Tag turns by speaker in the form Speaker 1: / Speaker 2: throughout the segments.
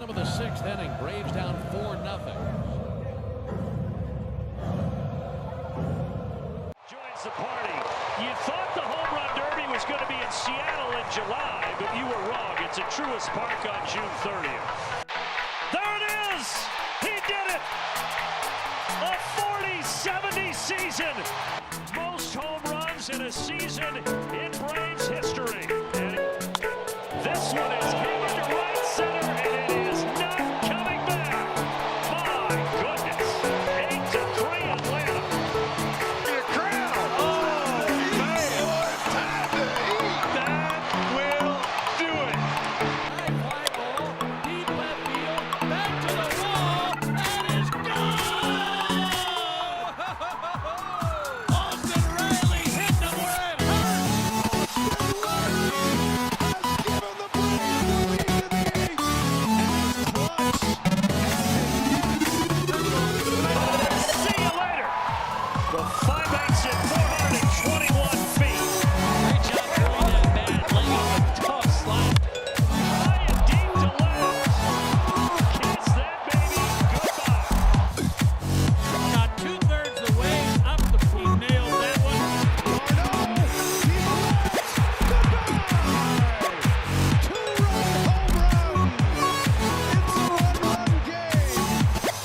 Speaker 1: bottom of the 6th inning. Braves down 4-0.
Speaker 2: Joins the party. You thought the home run derby was going to be in Seattle in July, but you were wrong. It's at Truist Park on June 30th. There it is! He did it! A 40-70 season! Most home runs in a season in Braves history. And this one is hit into right center, and it is not coming back. My goodness. 8-3 Atlanta.
Speaker 3: The crowd. Oh, man. Time to eat.
Speaker 2: That will do it.
Speaker 1: High fly ball, deep left field, back to the wall, and it's gone! Austin Riley hit them where it
Speaker 2: See you later. The 5/8 at 421 feet.
Speaker 1: Great job throwing that bat, laying off a tough slide.
Speaker 2: High and deep to left. Kiss that baby goodbye.
Speaker 1: About 2/3 the way up the he nailed that one.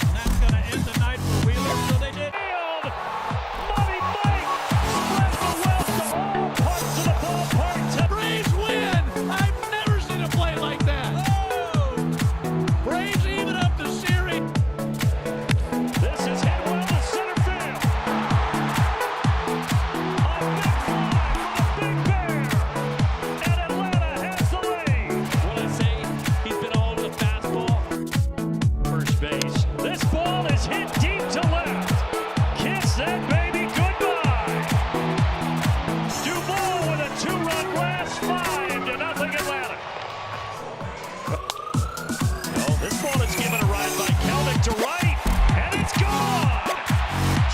Speaker 1: And that's going to end the night for Wheeler, so they did.
Speaker 2: Field. Money Mike spread the wealth to all parts of the ballpark.
Speaker 1: Braves win! I've never seen a play like that. Oh! Braves even up the series.
Speaker 2: This is hit well to center field. A big fly for the Big Bear. And Atlanta has the lead.
Speaker 1: What I say, he's been all over the fastball.
Speaker 2: First base. This ball is hit deep to left. Kiss that baby goodbye. Duval with a 2-run blast, 5-0 Atlanta. Oh, this ball is given a ride by Kelnick to right, and it's gone.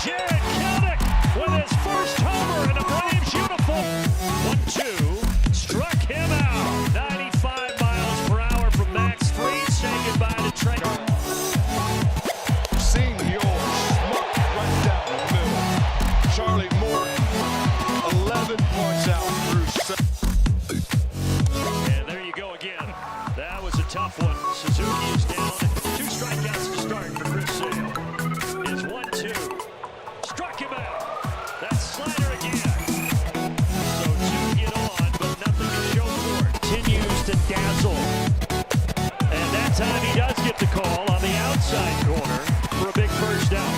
Speaker 2: Jared Kelnick with his first homer in a Braves uniform. 1-2, struck him out. 95 miles per hour from Max Fried. Say goodbye to Trey.
Speaker 3: Senior smoke right down the middle. Charlie Morton, 11 points out through 7.
Speaker 2: And there you go again. That was a tough one. Suzuki is down. 2 strikeouts to start for Chris Sale. Is 1-2. Struck him out. That slider again. So 2 get on, but nothing to show for it. Continues to dazzle. And that time he does get the call on the outside corner for a big first down.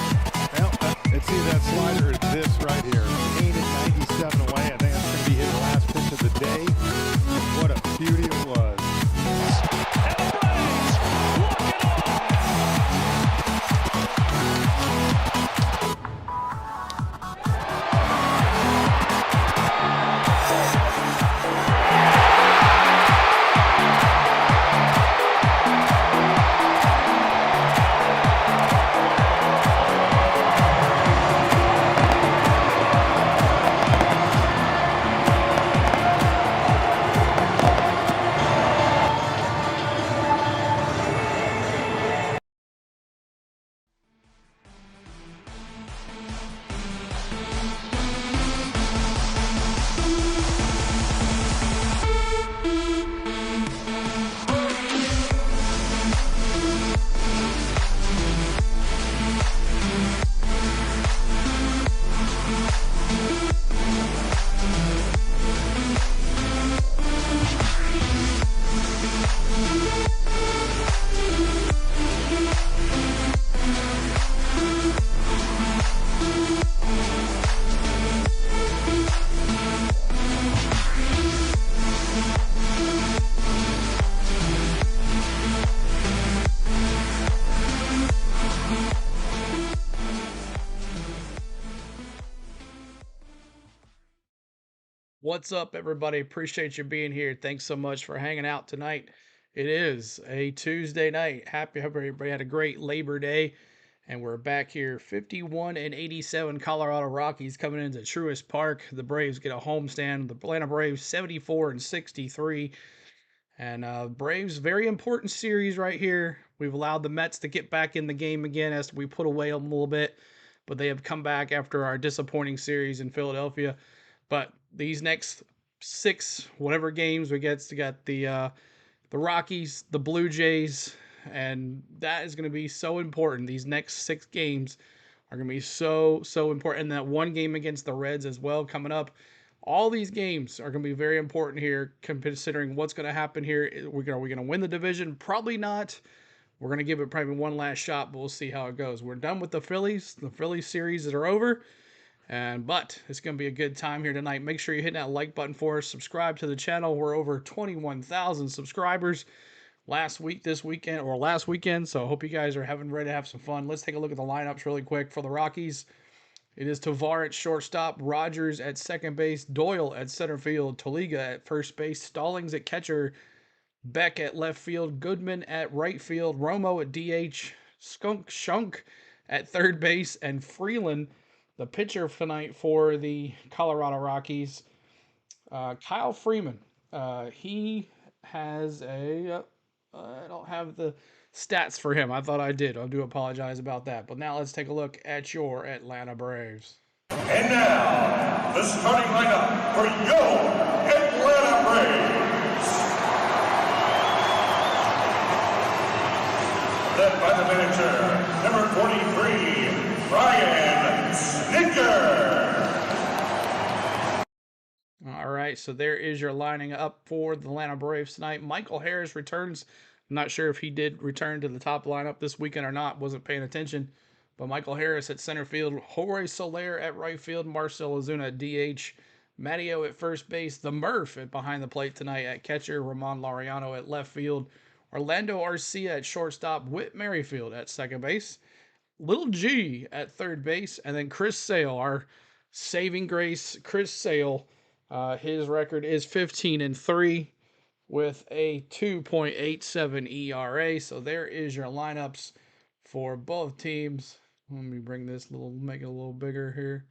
Speaker 4: Well, and see that slider is this right here. 8 and 97 away. I think that's going to be his last pitch of the day. What a beauty it was.
Speaker 2: And the Braves walk it off.
Speaker 5: What's up, everybody? Appreciate you being here. Thanks so much for hanging out tonight. It is a Tuesday night. Hope everybody had a great Labor Day. And we're back here, 51 and 87 Colorado Rockies coming into Truist Park. The Braves get a homestand. The Atlanta Braves 74 and 63. And Braves, very important series right here. We've allowed the Mets to get back in the game again as we put away them a little bit, but they have come back after our disappointing series in Philadelphia. But these next 6 whatever games we got the Rockies, the Blue Jays, and that is going to be so important. These next 6 games are going to be so important. And that one game against the Reds as well coming up. All these games are going to be very important here, considering what's going to happen here. Are we going to win the division? Probably not. We're going to give it probably one last shot, but we'll see how it goes. We're done with the Phillies. The Phillies series are over. But it's going to be a good time here tonight. Make sure you hit that like button for us. Subscribe to the channel. We're over 21,000 subscribers last weekend. So I hope you guys are ready to have some fun. Let's take a look at the lineups really quick for the Rockies. It is Tovar at shortstop, Rogers at second base, Doyle at center field, Toliga at first base, Stallings at catcher, Beck at left field, Goodman at right field, Romo at DH, Shunk at third base, and Freeland, the pitcher tonight for the Colorado Rockies, Kyle Freeman. He has I don't have the stats for him. I thought I did. I do apologize about that. But now let's take a look at your Atlanta Braves.
Speaker 6: And now, the starting lineup for your Atlanta Braves. Led by the manager, number 43, Ryan Snicker.
Speaker 5: All right, so there is your lining up for the Atlanta Braves tonight. Michael Harris returns. I'm not sure if he did return to the top lineup this weekend or not. Wasn't paying attention. But Michael Harris at center field, Jorge Soler at right field, Marcell Ozuna at DH, Matteo at first base, the Murph at behind the plate tonight at catcher, Ramon Laureano at left field, Orlando Arcia at shortstop, Whit Merrifield at second base, Little G at third base, and then Chris Sale, our saving grace, Chris Sale. His record is 15-3 with a 2.87 ERA. So there is your lineups for both teams. Let me bring this make it a little bigger here.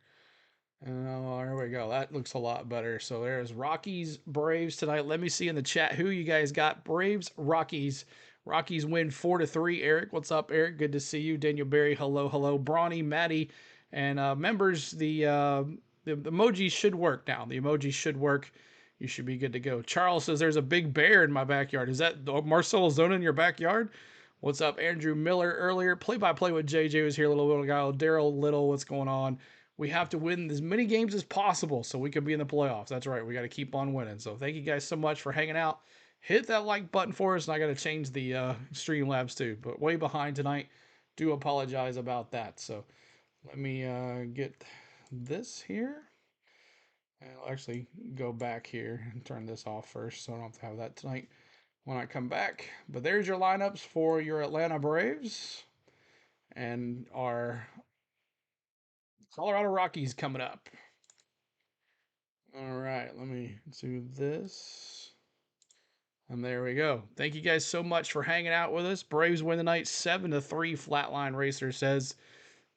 Speaker 5: There we go. That looks a lot better. So there's Rockies, Braves tonight. Let me see in the chat who you guys got. Braves, Rockies. Rockies win 4-3. Eric, what's up, Eric? Good to see you. Daniel Berry, hello. Brawny, Maddie, and members, the emojis should work now. The emojis should work. You should be good to go. Charles says there's a big bear in my backyard. Is that Marcell Ozuna in your backyard? What's up, Andrew Miller? Earlier, play-by-play with JJ was here a little ago. Daryl Little, what's going on? We have to win as many games as possible so we can be in the playoffs. That's right. We got to keep on winning. So thank you guys so much for hanging out. Hit that like button for us, and I got to change the Streamlabs too. But way behind tonight. Do apologize about that. So let me get this here. And I'll actually go back here and turn this off first so I don't have to have that tonight when I come back. But there's your lineups for your Atlanta Braves and our Colorado Rockies coming up. All right, let me do this. And there we go. Thank you guys so much for hanging out with us. Braves win tonight 7-3. Flatline Racer says,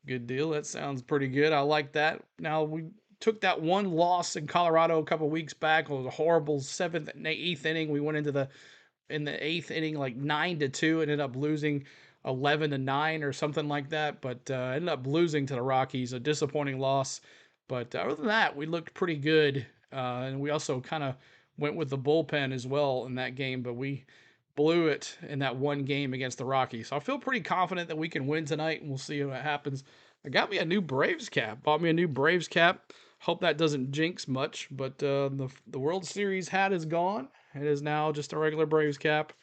Speaker 5: good deal. That sounds pretty good. I like that. Now, we took that one loss in Colorado a couple weeks back. It was a horrible 7th and 8th inning. We went into in the 8th inning like 9-2, ended up losing 11-9 or something like that, but ended up losing to the Rockies. A disappointing loss. But other than that, we looked pretty good. And we also kind of went with the bullpen as well in that game, but we blew it in that one game against the Rockies. So I feel pretty confident that we can win tonight, and we'll see what happens. I got me a new Braves cap. Bought me a new Braves cap. Hope that doesn't jinx much, but the World Series hat is gone. It is now just a regular Braves cap.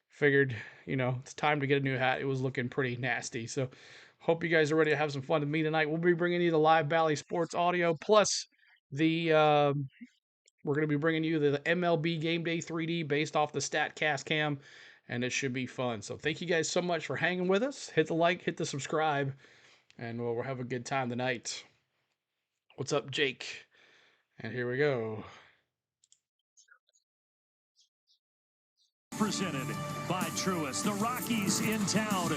Speaker 5: Figured, it's time to get a new hat. It was looking pretty nasty. So hope you guys are ready to have some fun with me tonight. We'll be bringing you the live Bally Sports audio, plus we're going to be bringing you the MLB Game Day 3D based off the StatCast cam, and it should be fun. So thank you guys so much for hanging with us. Hit the like, hit the subscribe, and we'll have a good time tonight. What's up, Jake? And here we go.
Speaker 2: Presented by Truist. The Rockies in town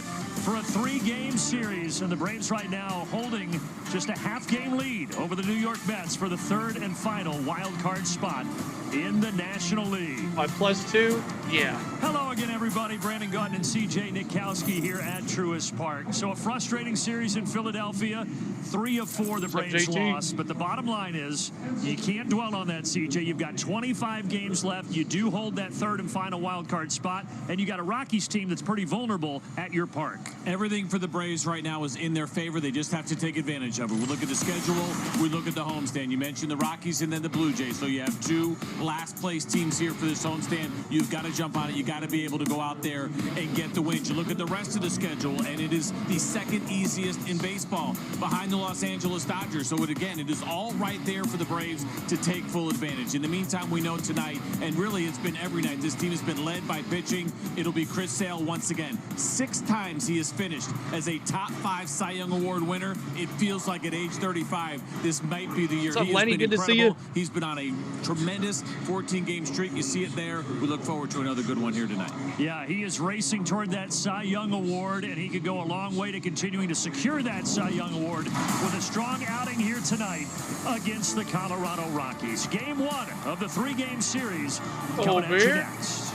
Speaker 2: for a 3-game series, and the Braves right now holding just a half-game lead over the New York Mets for the 3rd and final wild card spot in the National League.
Speaker 5: By +2, yeah.
Speaker 2: Hello again, everybody. Brandon Gutton and CJ Nitkowski here at Truist Park. So a frustrating series in Philadelphia. 3 of 4 the Braves lost, but the bottom line is you can't dwell on that, CJ. You've got 25 games left. You do hold that 3rd and final wild card spot, and you got a Rockies team that's pretty vulnerable at your park.
Speaker 7: Everything for the Braves right now is in their favor. They just have to take advantage of it. We look at the schedule. We look at the homestand. You mentioned the Rockies and then the Blue Jays. So you have 2 last place teams here for this homestand. You've got to jump on it. You got to be able to go out there and get the wins. You look at the rest of the schedule, and it is the 2nd easiest in baseball behind the Los Angeles Dodgers. So it is all right there for the Braves to take full advantage. In the meantime, we know tonight, and really it's been every night, this team has been led by pitching. It'll be Chris Sale once again. 6 times he has finished as a top 5 Cy Young Award winner. It feels like at age 35, this might be the year.
Speaker 5: What's up, Lenny? Good to see you.
Speaker 7: He's been on a tremendous 14-game streak. You see it there. We look forward to another good one here tonight.
Speaker 2: Yeah, he is racing toward that Cy Young Award, and he could go a long way to continuing to secure that Cy Young Award with a strong outing here tonight against the Colorado Rockies. Game 1 of the 3-game series coming at you next.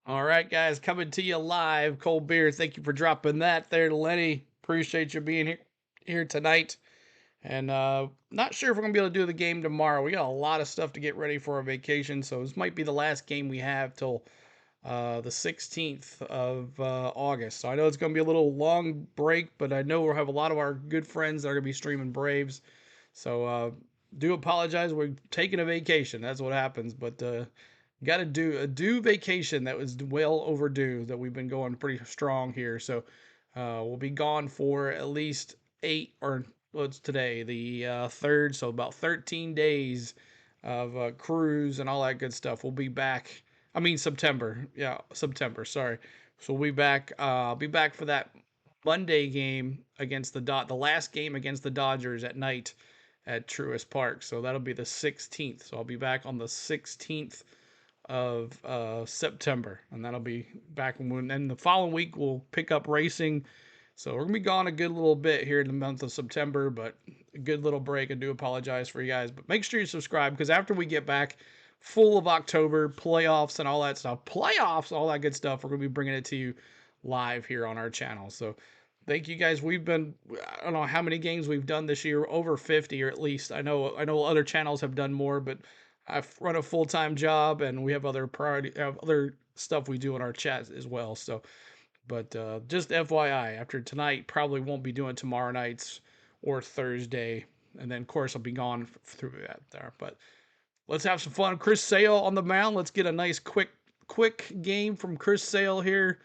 Speaker 5: All right, guys, coming to you live. Cold beer, thank you for dropping that there, Lenny. Appreciate you being here tonight. And not sure if we're going to be able to do the game tomorrow. We got a lot of stuff to get ready for our vacation, so this might be the last game we have till the 16th of August. So I know it's going to be a little long break, but I know we'll have a lot of our good friends that are going to be streaming Braves. So do apologize. We're taking a vacation. That's what happens, but got to do a due vacation that was well overdue, that we've been going pretty strong here. So we'll be gone for at least 8, or what's today, the 3rd, so about 13 days of cruise and all that good stuff. We'll be back. I mean September. Yeah, September. Sorry. So we'll be back. I'll be back for that Monday game against the last game against the Dodgers at night at Truist Park. So that'll be the 16th. So I'll be back on the 16th of September, and that'll be back when. And the following week we'll pick up racing. So we're gonna be gone a good little bit here in the month of September, but a good little break. I do apologize for you guys, but make sure you subscribe, because after we get back, full of October playoffs and all that stuff, all that good stuff, we're gonna be bringing it to you live here on our channel. So thank you guys. We've been, I don't know how many games we've done this year, over 50 or at least. I know other channels have done more, but I've run a full-time job and we have other other stuff we do in our chat as well. So, but just FYI, after tonight, probably won't be doing tomorrow nights or Thursday, and then of course I'll be gone through that there. But let's have some fun. Chris Sale on the mound. Let's get a nice quick game from Chris Sale here.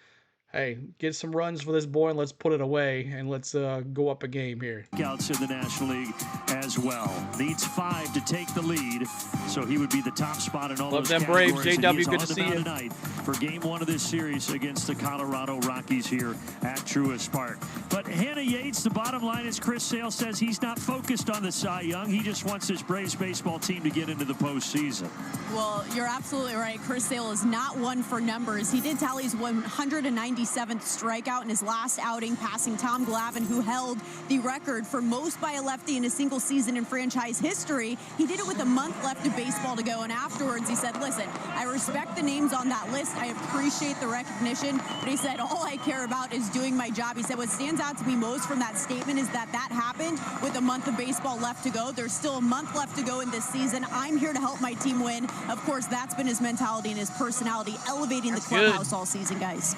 Speaker 5: Hey, get some runs for this boy and let's put it away, and let's go up a game here.
Speaker 2: Outs in the National League as well. Needs 5 to take the lead, so he would be the top spot in all those categories.
Speaker 5: Love them Braves. JW, good to see you.
Speaker 2: Tonight for game 1 of this series against the Colorado Rockies here at Truist Park. But Hannah Yates, the bottom line is Chris Sale says he's not focused on the Cy Young. He just wants this Braves baseball team to get into the postseason.
Speaker 8: Well, you're absolutely right. Chris Sale is not one for numbers. He did tally his 197th strikeout in his last outing, passing Tom Glavine, who held the record for most by a lefty in a single season in franchise history. He did it with a month left of baseball to go, and afterwards he said, listen, I respect the names on that list. I appreciate the recognition, but he said, all I care about is doing my job. He said, what stands out to me most from that statement is that happened with a month of baseball left to go. There's still a month left to go in this season. I'm here to help my team win. Of course, that's been his mentality and his personality, elevating the clubhouse all season, guys.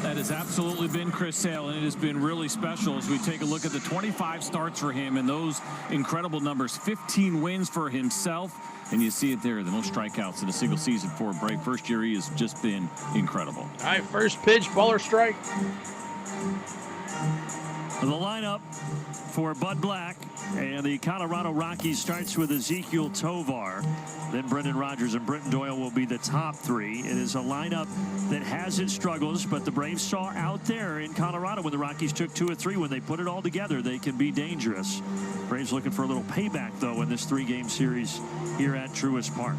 Speaker 7: That has absolutely been Chris Sale, and it has been really special as we take a look at the 25 starts for him and those incredible numbers. 15 wins for himself, and you see it there, the most strikeouts in a single season for a break. First year, he has just been incredible.
Speaker 5: All right, first pitch, ball or strike.
Speaker 2: The lineup for Bud Black and the Colorado Rockies starts with Ezekiel Tovar. Then Brendan Rodgers and Britton Doyle will be the top 3. It is a lineup that has its struggles, but the Braves saw out there in Colorado when the Rockies took 2 or 3. When they put it all together, they can be dangerous. Braves looking for a little payback, though, in this 3-game series here at Truist Park.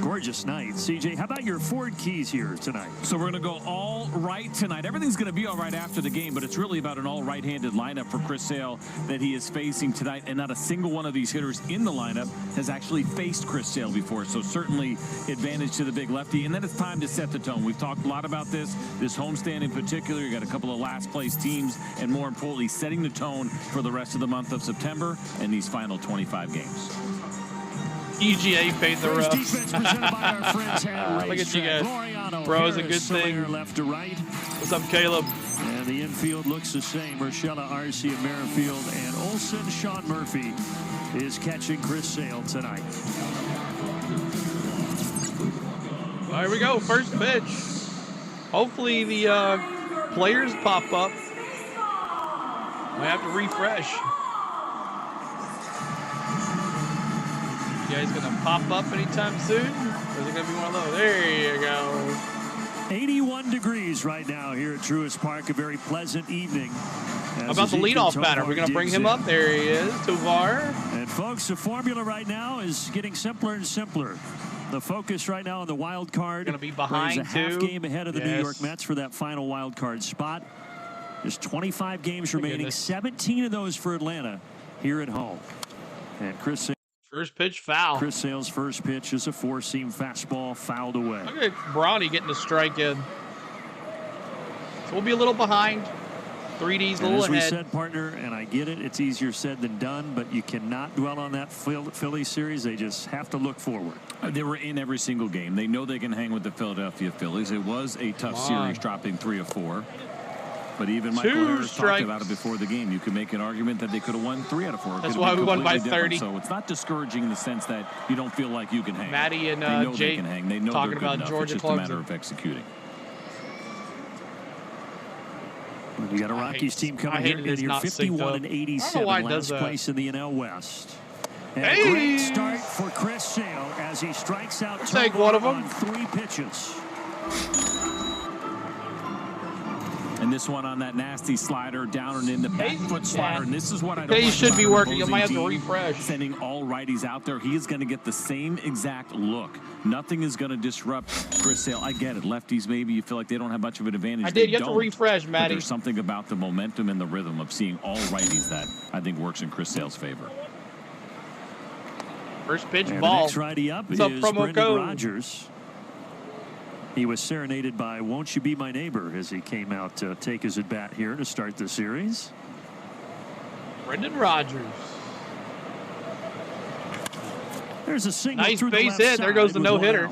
Speaker 9: gorgeous night. CJ, how about your Ford keys here tonight?
Speaker 7: So we're going to go all right tonight. Everything's going to be all right after the game, but it's really about an all right-handed lineup for Chris Sale that he is facing tonight, and not a single one of these hitters in the lineup has actually faced Chris Sale before, so certainly advantage to the big lefty. And then it's time to set the tone. We've talked a lot about this homestand in particular. You got a couple of last-place teams, and more importantly, setting the tone for the rest of the month of September and these final 25 games.
Speaker 5: EGA paid the rough.
Speaker 9: Look
Speaker 5: at you guys. Bro, is a good thing.
Speaker 9: Left to right.
Speaker 5: What's up, Caleb?
Speaker 9: And the infield looks the same. Urshela, Arce, Merrifield, and Olson. Sean Murphy is catching Chris Sale tonight.
Speaker 5: Well, here we go. First pitch. Hopefully the players pop up. I have to refresh. You guys gonna pop up anytime soon? Or is it gonna be one of those? There you go.
Speaker 9: 81 degrees right now here at Truist Park. A very pleasant evening.
Speaker 5: How about the leadoff batter? We're gonna bring him up. There he is, Tovar.
Speaker 9: And folks, the formula right now is getting simpler and simpler. The focus right now on the wild card.
Speaker 5: Gonna be behind
Speaker 9: a half
Speaker 5: too.
Speaker 9: game ahead of the New York Mets for that final wild card spot. There's 25 games remaining. 17 of those for Atlanta here at home. And Chris.
Speaker 5: First pitch foul.
Speaker 9: Chris Sale's first pitch is a four-seam fastball fouled away.
Speaker 5: Look at Bronny getting the strike in. So we'll be a little behind. 3D's a little
Speaker 9: ahead. As we
Speaker 5: ahead.
Speaker 9: said, partner, and I get it, it's easier said than done, but you cannot dwell on that Philly series. They just have to look forward.
Speaker 7: They were in every single game. They know they can hang with the Philadelphia Phillies. It was a tough series, dropping 3 of 4. But even Michael Harris talked about it before the game. You could make an argument that they could have won 3 out of 4.
Speaker 5: That's why we won by 30.
Speaker 7: So it's not discouraging in the sense that you don't feel like you can hang.
Speaker 5: Maddie and
Speaker 7: they know
Speaker 5: Jake
Speaker 7: they can hang. They know
Speaker 5: talking
Speaker 7: they're good
Speaker 5: about
Speaker 7: enough.
Speaker 5: Georgia
Speaker 7: It's just a matter of executing.
Speaker 9: You got a Rockies team coming here in your 51 and 87, last place in the NL West. And a great start for Chris Sale as he strikes out
Speaker 5: Take one of them.
Speaker 9: on 3 pitches.
Speaker 7: And this one on that nasty slider down and in the back foot slider. And this is what I don't
Speaker 5: He
Speaker 7: like
Speaker 5: should be
Speaker 7: about
Speaker 5: working. You might have to
Speaker 7: team
Speaker 5: refresh.
Speaker 7: Sending all righties out there. He is going to get the same exact look. Nothing is going to disrupt Chris Sale. I get it. Lefties, maybe you feel like they don't have much of an advantage.
Speaker 5: I did. You have to refresh, Matty.
Speaker 7: But there's something about the momentum and the rhythm of seeing all righties that I think works in Chris Sale's favor.
Speaker 5: First pitch,
Speaker 9: and
Speaker 5: ball.
Speaker 9: The next righty up is Brendan Rodgers. He was serenaded by Won't You Be My Neighbor as he came out to take his at-bat here to start the series.
Speaker 5: Brendan Rodgers.
Speaker 9: There's a single
Speaker 5: nice
Speaker 9: through the
Speaker 5: base
Speaker 9: left
Speaker 5: hit.
Speaker 9: side.
Speaker 5: There goes the no-hitter.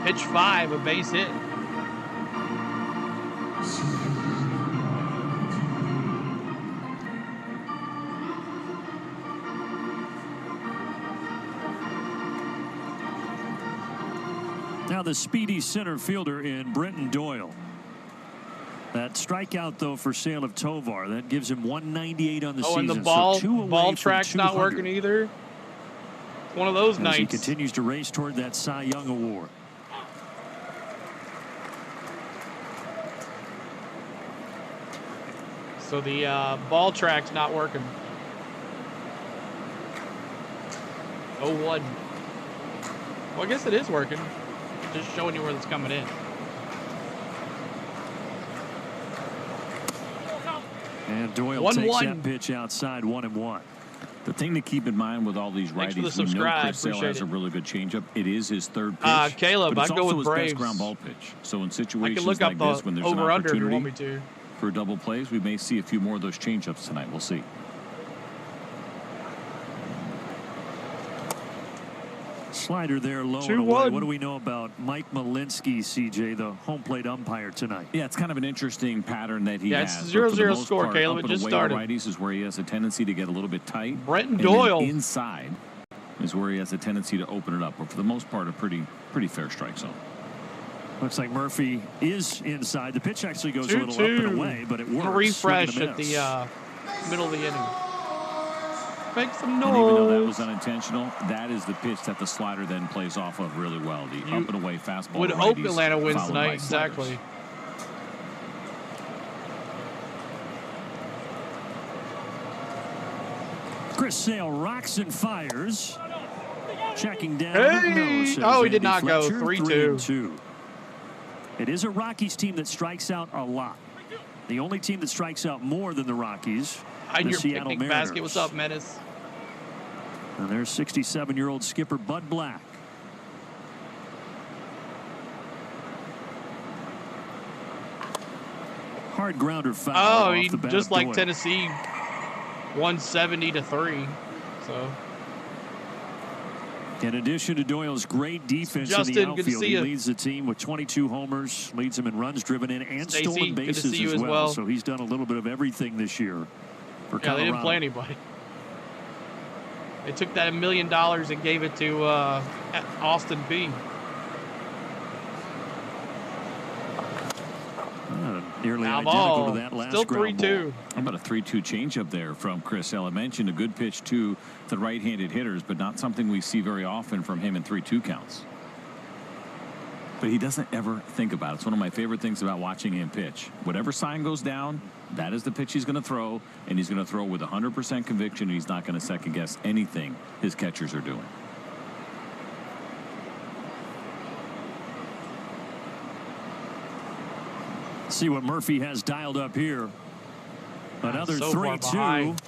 Speaker 5: Pitch 5, a base hit.
Speaker 9: Now the speedy center fielder in Brenton Doyle. That strikeout, though, for Sale of Tovar, that gives him 198 on the season.
Speaker 5: And the ball,
Speaker 9: so
Speaker 5: ball track's not working either. One of those nights.
Speaker 9: He continues to race toward that Cy Young award.
Speaker 5: So the ball track's not working. 0-1. Well, I guess it is working. Just showing you where it's coming in.
Speaker 9: And Doyle takes that pitch outside 1-1.
Speaker 7: The thing to keep in mind with all these righties, we know Chris Sale has a really good changeup. It is his third pitch.
Speaker 5: Caleb,
Speaker 7: but it's
Speaker 5: I'd go
Speaker 7: also
Speaker 5: with
Speaker 7: his
Speaker 5: Braves.
Speaker 7: best ground ball pitch. So in situations
Speaker 5: look
Speaker 7: like
Speaker 5: up
Speaker 7: this, when there's an
Speaker 5: over-under if you want me
Speaker 7: opportunity
Speaker 5: to.
Speaker 7: for double plays, we may see a few more of those changeups tonight. We'll see.
Speaker 9: Slider there low and away. What do we know about Mike Malinsky, CJ, the home plate umpire tonight?
Speaker 7: Yeah, it's kind of an interesting pattern that he has.
Speaker 5: It's 0-0 score,
Speaker 7: part,
Speaker 5: Caleb. It just started.
Speaker 7: Righties is where he has a tendency to get a little bit tight.
Speaker 5: Brenton Doyle.
Speaker 7: Inside is where he has a tendency to open it up. But for the most part, a pretty fair strike zone.
Speaker 9: Looks like Murphy is inside. The pitch actually goes a little up and away, but it works.
Speaker 5: Refresh at the middle of the inning. Make some noise.
Speaker 7: And even though that was unintentional, that is the pitch that the slider then plays off of really well. The up and away fastball.
Speaker 5: Would hope Atlanta wins tonight. Exactly.
Speaker 9: Chris Sale rocks and fires. Checking down.
Speaker 5: Hey!
Speaker 9: No,
Speaker 5: he did not go. 3-2.
Speaker 9: It is a Rockies team that strikes out a lot. The only team that strikes out more than the Rockies,
Speaker 5: the
Speaker 9: your
Speaker 5: Seattle
Speaker 9: picnic
Speaker 5: Mariners.
Speaker 9: Basket.
Speaker 5: What's up, Menace?
Speaker 9: And there's 67-year-old skipper Bud Black. Hard grounder foul.
Speaker 5: Oh,
Speaker 9: off the bat
Speaker 5: just
Speaker 9: of
Speaker 5: like
Speaker 9: Doyle.
Speaker 5: Tennessee, 170-3. So.
Speaker 9: In addition to Doyle's great defense in the outfield, he leads the team with 22 homers, leads them in runs driven in and stolen bases as well. So he's done a little bit of everything this year for Colorado.
Speaker 5: They didn't play anybody. They took that $1 million and gave it to Austin B.
Speaker 9: Nearly identical to that last
Speaker 5: Still
Speaker 9: ground
Speaker 5: 3-2.
Speaker 9: ball.
Speaker 10: How about a 3-2 changeup there from Chris Sale? I mentioned a good pitch to the right-handed hitters, but not something we see very often from him in 3-2 counts. But he doesn't ever think about it. It's one of my favorite things about watching him pitch. Whatever sign goes down, that is the pitch he's going to throw, and he's going to throw with 100% conviction. And he's not going to second-guess anything his catchers are doing.
Speaker 9: See what Murphy has dialed up here. Another
Speaker 5: so
Speaker 9: 3-2.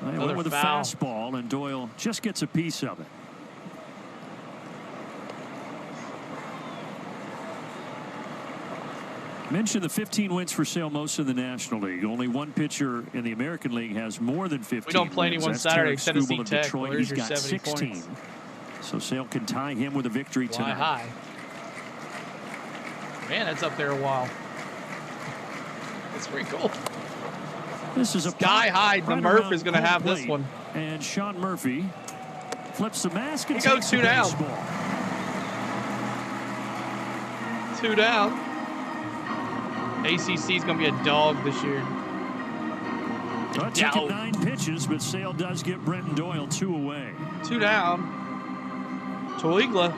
Speaker 9: They went with a
Speaker 5: foul.
Speaker 9: fastball, and Doyle just gets a piece of it. Mentioned the 15 wins for Sale most in the National League. Only one pitcher in the American League has more than 15
Speaker 5: We don't play anyone
Speaker 9: That's
Speaker 5: Saturday.
Speaker 9: Terrence
Speaker 5: Tennessee
Speaker 9: Skubal of
Speaker 5: Tech.
Speaker 9: Detroit.
Speaker 5: Well,
Speaker 9: He's
Speaker 5: your
Speaker 9: got
Speaker 5: 70
Speaker 9: 16.
Speaker 5: points.
Speaker 9: So Sale can tie him with a victory
Speaker 5: Fly
Speaker 9: tonight.
Speaker 5: high. Man, that's up there a while. That's pretty cool.
Speaker 9: This is a
Speaker 5: Sky high. The
Speaker 9: right
Speaker 5: Murph is going to
Speaker 9: around
Speaker 5: have
Speaker 9: home
Speaker 5: this
Speaker 9: plate.
Speaker 5: one.
Speaker 9: And Sean Murphy flips the mask and
Speaker 5: He goes
Speaker 9: takes
Speaker 5: 2
Speaker 9: the
Speaker 5: down.
Speaker 9: baseball.
Speaker 5: 2 down. ACC is going to be a dog this year.
Speaker 9: Well, it took him 9 pitches, but Sale does get Brenton Doyle 2 away.
Speaker 5: 2 down. Toigla.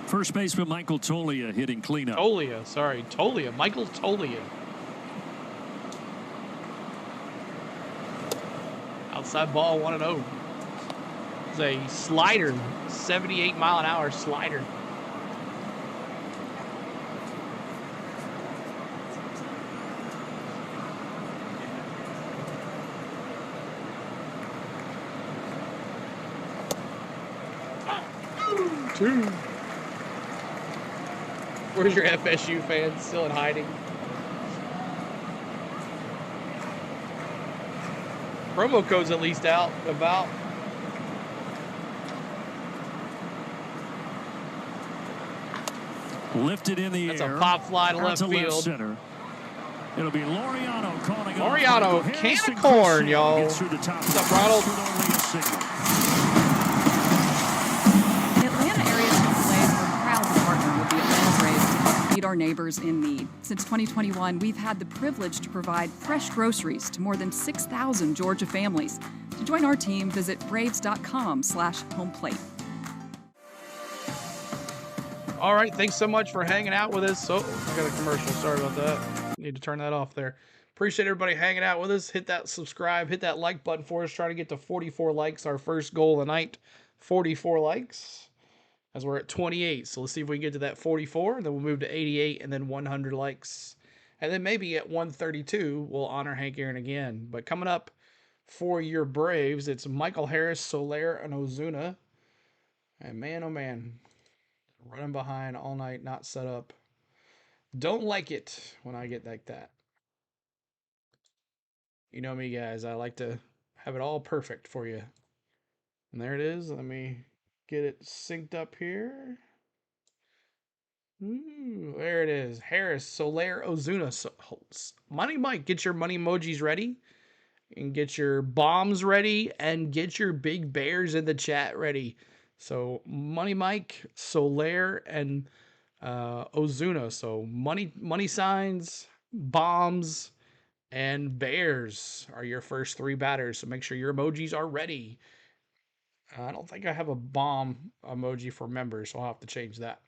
Speaker 9: First baseman Michael Tolia hitting cleanup.
Speaker 5: Tolia. Michael Tolia. Outside ball, 1-0. It's a slider, 78-mile-an-hour slider. Two. Where's your FSU fans? Still in hiding. Promo code's at least out about.
Speaker 9: Lifted in the air.
Speaker 5: That's a pop fly to left field.
Speaker 9: Center. It'll be Laureano calling
Speaker 5: Laureano, can of corn, y'all. What's up, Ronald?
Speaker 11: Atlanta area Chick-fil-A, we're proud to partner with the Atlanta Braves to feed our neighbors in need. Since 2021, we've had the privilege to provide fresh groceries to more than 6,000 Georgia families. To join our team, visit braves.com/homeplate.
Speaker 5: All right, thanks so much for hanging out with us. Oh, I got a commercial. Sorry about that. Need to turn that off there. Appreciate everybody hanging out with us. Hit that subscribe, hit that like button for us. Try to get to 44 likes, our first goal of the night. 44 likes, as we're at 28. So let's see if we can get to that 44, and then we'll move to 88, and then 100 likes. And then maybe at 132, we'll honor Hank Aaron again. But coming up for your Braves, it's Michael Harris, Soler, and Ozuna. And man, oh man, running behind all night, not set up. Don't like it when I get like that. You know me, guys. I like to have it all perfect for you. And there it is. Let me get it synced up here. Ooh, there it is. Harris, Soler, Ozuna. So, Money Mike, get your money emojis ready. And get your bombs ready. And get your big bears in the chat ready. So Money Mike, Soler, and Ozuna. So money signs, bombs, and bears are your first 3 batters. So make sure your emojis are ready. I don't think I have a bomb emoji for members, so I'll have to change that.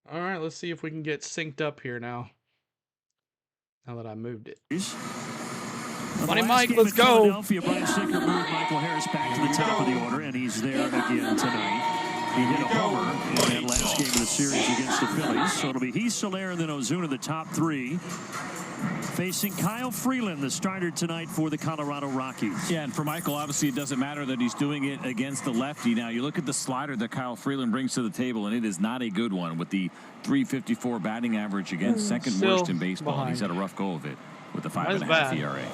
Speaker 5: All right, let's see if we can get synced up here now. Now that I moved it. Money Mike, let's go.
Speaker 9: Philadelphia, Brian Sticker moved Michael Harris back to the top of the order, and he's there again tonight. He hit a homer in that last game of the series against the Phillies. So it'll be he, Soler, and then Ozuna, the top three, facing Kyle Freeland, the starter tonight for the Colorado Rockies.
Speaker 10: Yeah, and for Michael, obviously, it doesn't matter that he's doing it against the lefty. Now, you look at the slider that Kyle Freeland brings to the table, and it is not a good one with the .354 batting average against second worst in baseball.
Speaker 5: Behind.
Speaker 10: He's had a rough go of it with a 5.5 ERA.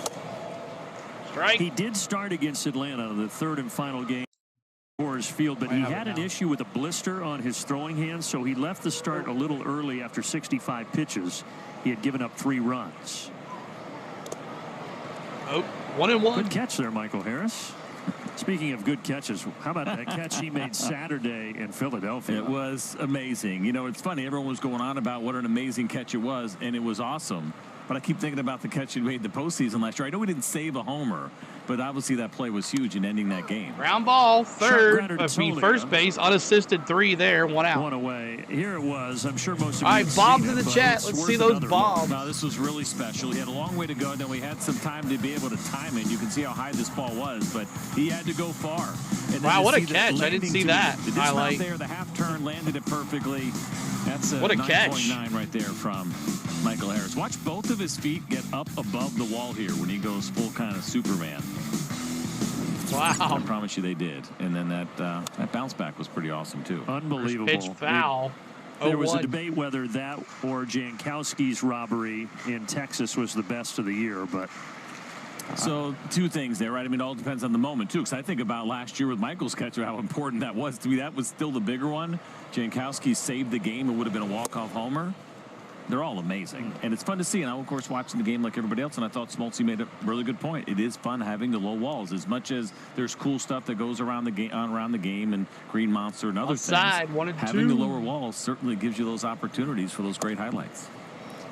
Speaker 5: Strike.
Speaker 9: He did start against Atlanta, the third and final game. Coors Field, but he had an issue with a blister on his throwing hand, so he left the start a little early after 65 pitches. He had given up 3 runs.
Speaker 5: Oh, 1-1.
Speaker 9: Good catch there, Michael Harris. Speaking of good catches, how about that catch he made Saturday in Philadelphia?
Speaker 10: It was amazing. You know, it's funny. Everyone was going on about what an amazing catch it was, and it was awesome. But I keep thinking about the catch he made the postseason last year. I know we didn't save a homer, but obviously that play was huge in ending that game.
Speaker 5: Ground ball, third. First base, unassisted 3 there, 1 out.
Speaker 9: 1 away. Here it was. I'm sure most of you
Speaker 5: All right, bombs in the chat. Let's see those bombs.
Speaker 10: No, this was really special. He had a long way to go. Then we had some time to be able to time it. You can see how high this ball was, but he had to go far. And
Speaker 5: wow, what a catch. I didn't see that.
Speaker 10: The highlight there, the half turn, landed it perfectly. That's a
Speaker 5: what a catch.
Speaker 10: 9.9 right there from Michael Harris. Watch both of his feet get up above the wall here when he goes full kind of Superman.
Speaker 5: Wow.
Speaker 10: I promise you they did. And then that bounce back was pretty awesome, too.
Speaker 9: Unbelievable.
Speaker 5: First pitch foul.
Speaker 9: There was a debate whether that or Jankowski's robbery in Texas was the best of the year, but...
Speaker 10: So, 2 things there, right? I mean, it all depends on the moment, too, because I think about last year with Michael's catch, how important that was to me. That was still the bigger one. Jankowski saved the game. It would have been a walk-off homer. They're all amazing, and it's fun to see. And I'm, of course, watching the game like everybody else, and I thought Smoltz made a really good point. It is fun having the low walls. As much as there's cool stuff that goes around the game and Green Monster and other
Speaker 5: Outside,
Speaker 10: things,
Speaker 5: 1 and 2.
Speaker 10: having the lower walls certainly gives you those opportunities for those great highlights.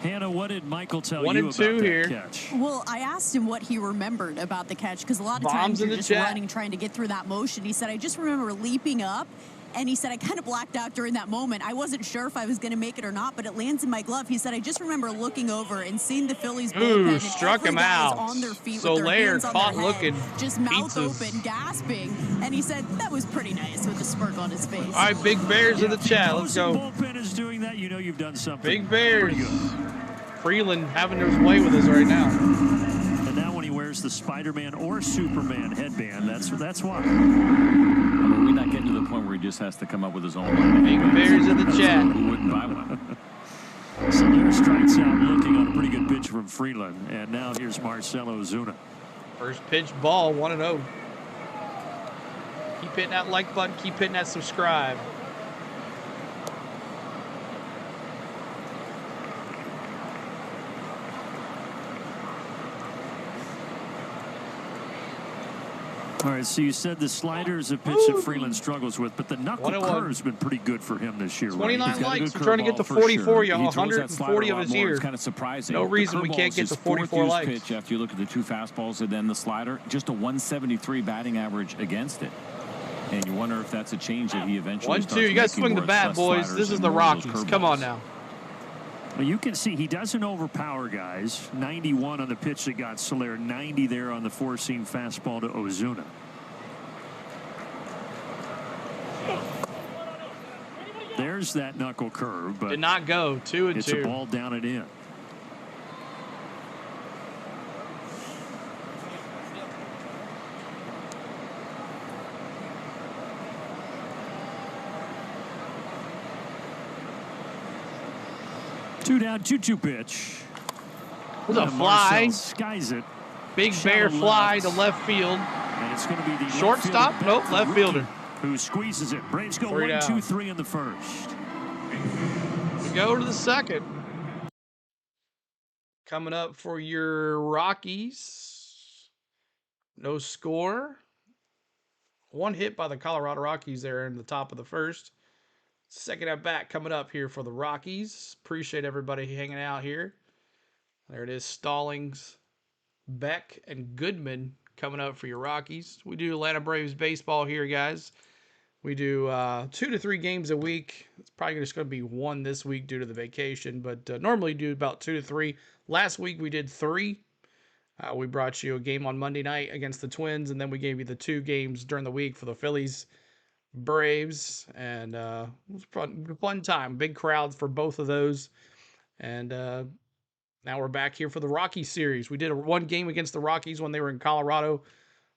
Speaker 9: Hannah, what did Michael tell
Speaker 5: 1
Speaker 9: you
Speaker 5: and 2
Speaker 9: about that
Speaker 5: here.
Speaker 9: catch?
Speaker 8: Well, I asked him what he remembered about the catch, because a lot of
Speaker 5: Bombs
Speaker 8: times
Speaker 5: in
Speaker 8: you're
Speaker 5: the
Speaker 8: just
Speaker 5: chat.
Speaker 8: running, trying to get through that motion. He said, I just remember leaping up, and he said, I kind of blacked out during that moment. I wasn't sure if I was going to make it or not, but it lands in my glove. He said, I just remember looking over and seeing the Phillies bullpen, and
Speaker 5: struck
Speaker 8: every
Speaker 5: him
Speaker 8: guy is
Speaker 5: out.
Speaker 8: on their feet
Speaker 5: Soler
Speaker 8: with their hands on
Speaker 5: caught
Speaker 8: their head,
Speaker 5: looking
Speaker 8: just mouth
Speaker 5: pizzas.
Speaker 8: open, gasping. And he said that was pretty nice with a smirk on his face.
Speaker 5: All right, Big Bears in the chat. Let's go.
Speaker 9: Bullpen is doing that. You know you've done something.
Speaker 5: Big Bears.
Speaker 9: Pretty good.
Speaker 5: Freeland having his way with us right now.
Speaker 9: And now when he wears the Spider-Man or Superman headband, that's why.
Speaker 10: I mean, we're not getting to the point where he just has to come up with his own line.
Speaker 5: Big Bears in the chat.
Speaker 10: Who wouldn't buy one?
Speaker 9: Soler strikes out looking on a pretty good pitch from Freeland. And now here's Marcelo Ozuna.
Speaker 5: First pitch ball, 1-0. Keep hitting that like button. Keep hitting that subscribe.
Speaker 9: All right, so you said the slider is a pitch that Freeland struggles with, but the knuckle curve's been pretty good for him this year.
Speaker 5: 29
Speaker 9: right?
Speaker 5: likes. We're trying to get to 44, y'all. 140 of his year.
Speaker 10: It's kind of surprising.
Speaker 5: No reason we can't get to 44 likes.
Speaker 10: Pitch after you look at the 2 fastballs and then the slider, just a 173 batting average against it. And you wonder if that's a change that he eventually
Speaker 5: 1-2. You got to swing the bat, boys. This is the Rockies. Come on now.
Speaker 9: Well, you can see he doesn't overpower guys. 91 on the pitch that got Soler, 90 there on the 4-seam fastball to Ozuna. There's that knuckle curve, but
Speaker 5: did not go. 2-2.
Speaker 9: It's a ball down and in. Two down, 2-2 pitch.
Speaker 5: With a fly.
Speaker 9: Skies it.
Speaker 5: Big Bear fly to left field.
Speaker 9: And it's going to be the
Speaker 5: shortstop. Nope, left fielder.
Speaker 9: Who squeezes it. Braves go 1-2-3 in the first.
Speaker 5: We go to the second. Coming up for your Rockies. No score. 1 hit by the Colorado Rockies there in the top of the first. Second at bat coming up here for the Rockies. Appreciate everybody hanging out here. There it is. Stallings, Beck, and Goodman coming up for your Rockies. We do Atlanta Braves baseball here, guys. We do 2 to 3 games a week. It's probably just going to be 1 this week due to the vacation, but normally do about 2 to 3. Last week we did 3. We brought you a game on Monday night against the Twins, and then we gave you the 2 games during the week for the Phillies, Braves, and it was a fun time. Big crowds for both of those. And now we're back here for the Rockies series. We did 1 game against the Rockies when they were in Colorado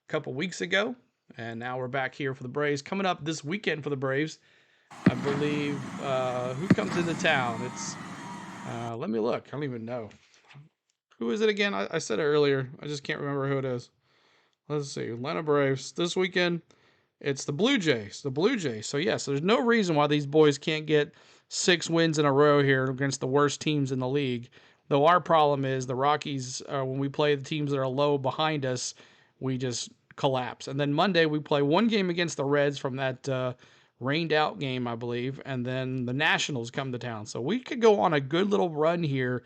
Speaker 5: a couple weeks ago. And now we're back here for the Braves. Coming up this weekend for the Braves, I believe, who comes into town? It's, let me look. I don't even know. Who is it again? I said it earlier. I just can't remember who it is. Let's see. Atlanta Braves. This weekend, it's the Blue Jays. The Blue Jays. So, yes, there's no reason why these boys can't get 6 wins in a row here against the worst teams in the league. Though our problem is the Rockies, when we play the teams that are low behind us, we just collapse. And then Monday we play 1 game against the Reds from that rained out game, I believe, and then the Nationals come to town. So we could go on a good little run here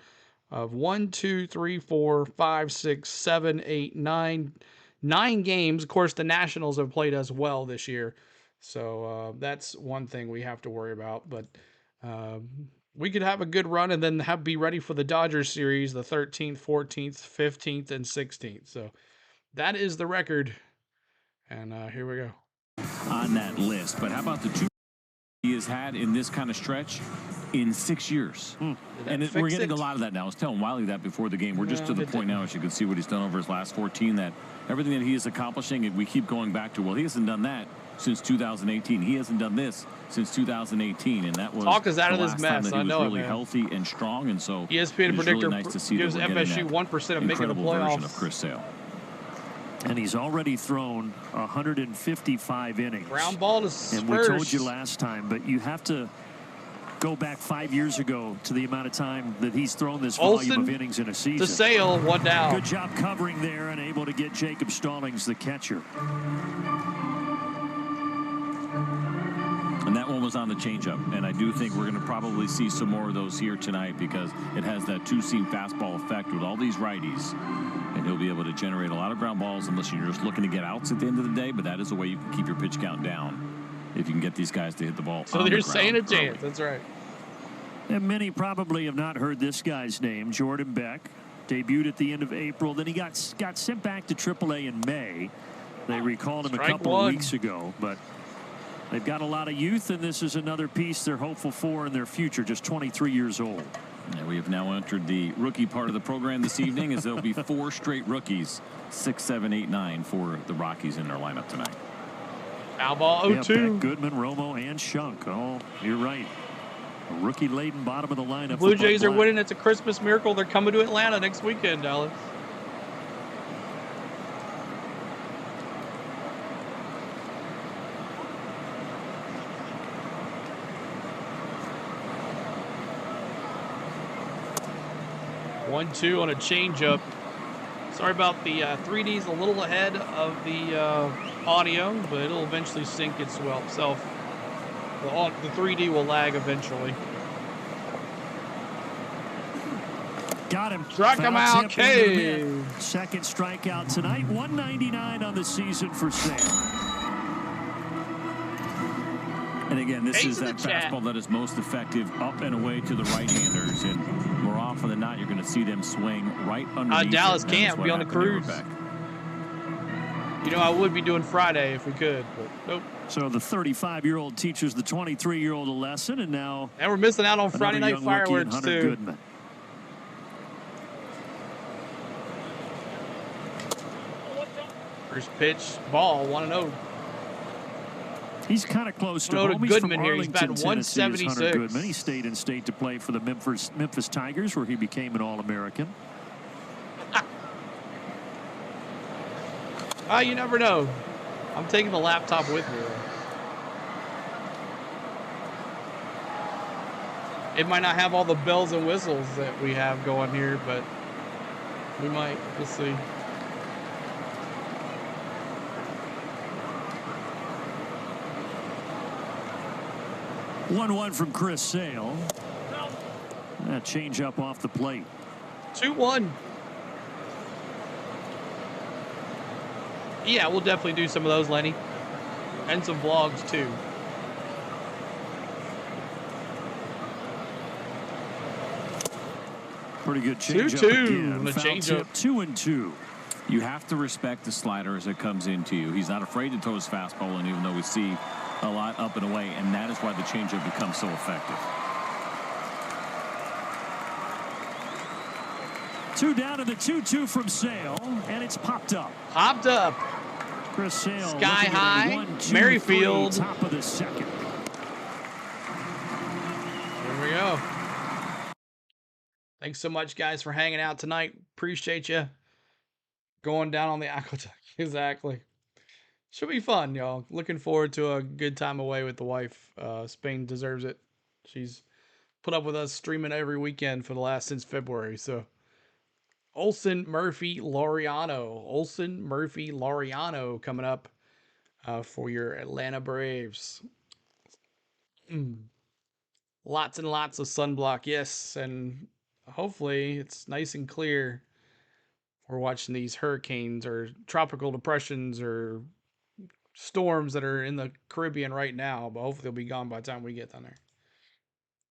Speaker 5: of 1, 2, 3, 4, 5, 6, 7, 8, 9 games. Of course, the Nationals have played us well this year, so that's one thing we have to worry about. But we could have a good run and then be ready for the Dodgers series, the 13th, 14th, 15th, and 16th. So that is the record, and here we go.
Speaker 10: On that list, but how about the 2 he has had in this kind of stretch in 6 years? And we're getting a lot of that now. I was telling Wiley that before the game. We're just to the point now, as you can see what he's done over his last 14, that everything that he is accomplishing, we keep going back to, well, he hasn't done that since 2018. He hasn't done this since 2018 and that was
Speaker 5: talk us out of this mess.
Speaker 10: That he was really healthy and strong, and so
Speaker 5: ESPN predictor
Speaker 10: really nice to see
Speaker 5: gives FSU 1% of making the playoffs.
Speaker 10: Of Chris Sale.
Speaker 9: And he's already thrown 155 innings.
Speaker 5: Ground ball to Spurs.
Speaker 9: And we told you last time, but you have to go back 5 years ago to the amount of time that he's thrown this volume of innings in a season.
Speaker 5: To Sale, 1 down.
Speaker 9: Good job covering there and able to get Jacob Stallings, the catcher.
Speaker 10: And that one was on the changeup, and I do think we're going to probably see some more of those here tonight because it has that 2-seam fastball effect with all these righties, and he'll be able to generate a lot of ground balls unless you're just looking to get outs at the end of the day, but that is a way you can keep your pitch count down if you can get these guys to hit the ball.
Speaker 5: So they're saying a chance. That's right.
Speaker 9: And many probably have not heard this guy's name, Jordan Beck. Debuted at the end of April. Then he got sent back to AAA in May. They recalled him a couple of weeks ago, but they've got a lot of youth, and this is another piece they're hopeful for in their future, just 23 years old.
Speaker 10: And we have now entered the rookie part of the program this evening, as there'll be 4 straight rookies, 6, 7, 8, 9 for the Rockies in their lineup tonight.
Speaker 5: Foul ball 0-2.
Speaker 9: Beck, Goodman, Romo, and Shunk. Oh, you're right. A rookie-laden bottom of the lineup.
Speaker 5: Blue Jays are winning. It's a Christmas miracle. They're coming to Atlanta next weekend, Dallas. One-two on a changeup. Sorry about the 3D's a little ahead of the audio, but it'll eventually sync itself. The 3D will lag eventually.
Speaker 9: Got him.
Speaker 5: Struck him out. Okay.
Speaker 9: Second strikeout tonight. 199 on the season for Sam.
Speaker 10: And again, this is that fastball that is most effective up and away to the right-handers. And more often than not, you're going to see them swing right underneath.
Speaker 5: Dallas can't be on the cruise. You know, I would be doing Friday if we could, but nope.
Speaker 9: So the 35-year-old teaches the 23-year-old a lesson, and now.
Speaker 5: And we're missing out on Friday night fireworks too.
Speaker 9: Goodman.
Speaker 5: First pitch, ball, 1-0.
Speaker 9: He's kind of close to home. He's
Speaker 5: Goodman
Speaker 9: from
Speaker 5: here. He's batting 176.
Speaker 9: Goodman. He stayed in state to play for the Memphis Tigers, where he became an All-American.
Speaker 5: You never know. I'm taking the laptop with me. It might not have all the bells and whistles that we have going here, but we might. We'll see.
Speaker 9: One from Chris Sale. That change up off the plate.
Speaker 5: 2-1. Yeah, we'll definitely do some of those, Lenny. And some vlogs, too.
Speaker 9: Pretty good change
Speaker 5: 2-2
Speaker 9: again.
Speaker 5: on the
Speaker 9: Foul
Speaker 5: change-up.
Speaker 9: tip, 2-2.
Speaker 10: You have to respect the slider as it comes into you. He's not afraid to throw his fastball, and even though we see a lot up and away, and that is why the changeup becomes so effective.
Speaker 9: 2 down to the 2-2 from Sale, and it's popped up.
Speaker 5: Popped up.
Speaker 9: Chris Sale.
Speaker 5: Sky high.
Speaker 9: 1-2-3,
Speaker 5: Merrifield.
Speaker 9: top of the second.
Speaker 5: Here we go. Thanks so much, guys, for hanging out tonight. Appreciate you. Going down on the aqueduct. Exactly. Should be fun, y'all. Looking forward to a good time away with the wife. Spain deserves it. She's put up with us streaming every weekend for the last since February. So Olsen, Murphy, Laureano. Olsen, Murphy, Laureano coming up for your Atlanta Braves. Lots and lots of sunblock, yes, and hopefully it's nice and clear. We're watching these hurricanes or tropical depressions or storms that are in the Caribbean right now, but hopefully they'll be gone by the time we get down there.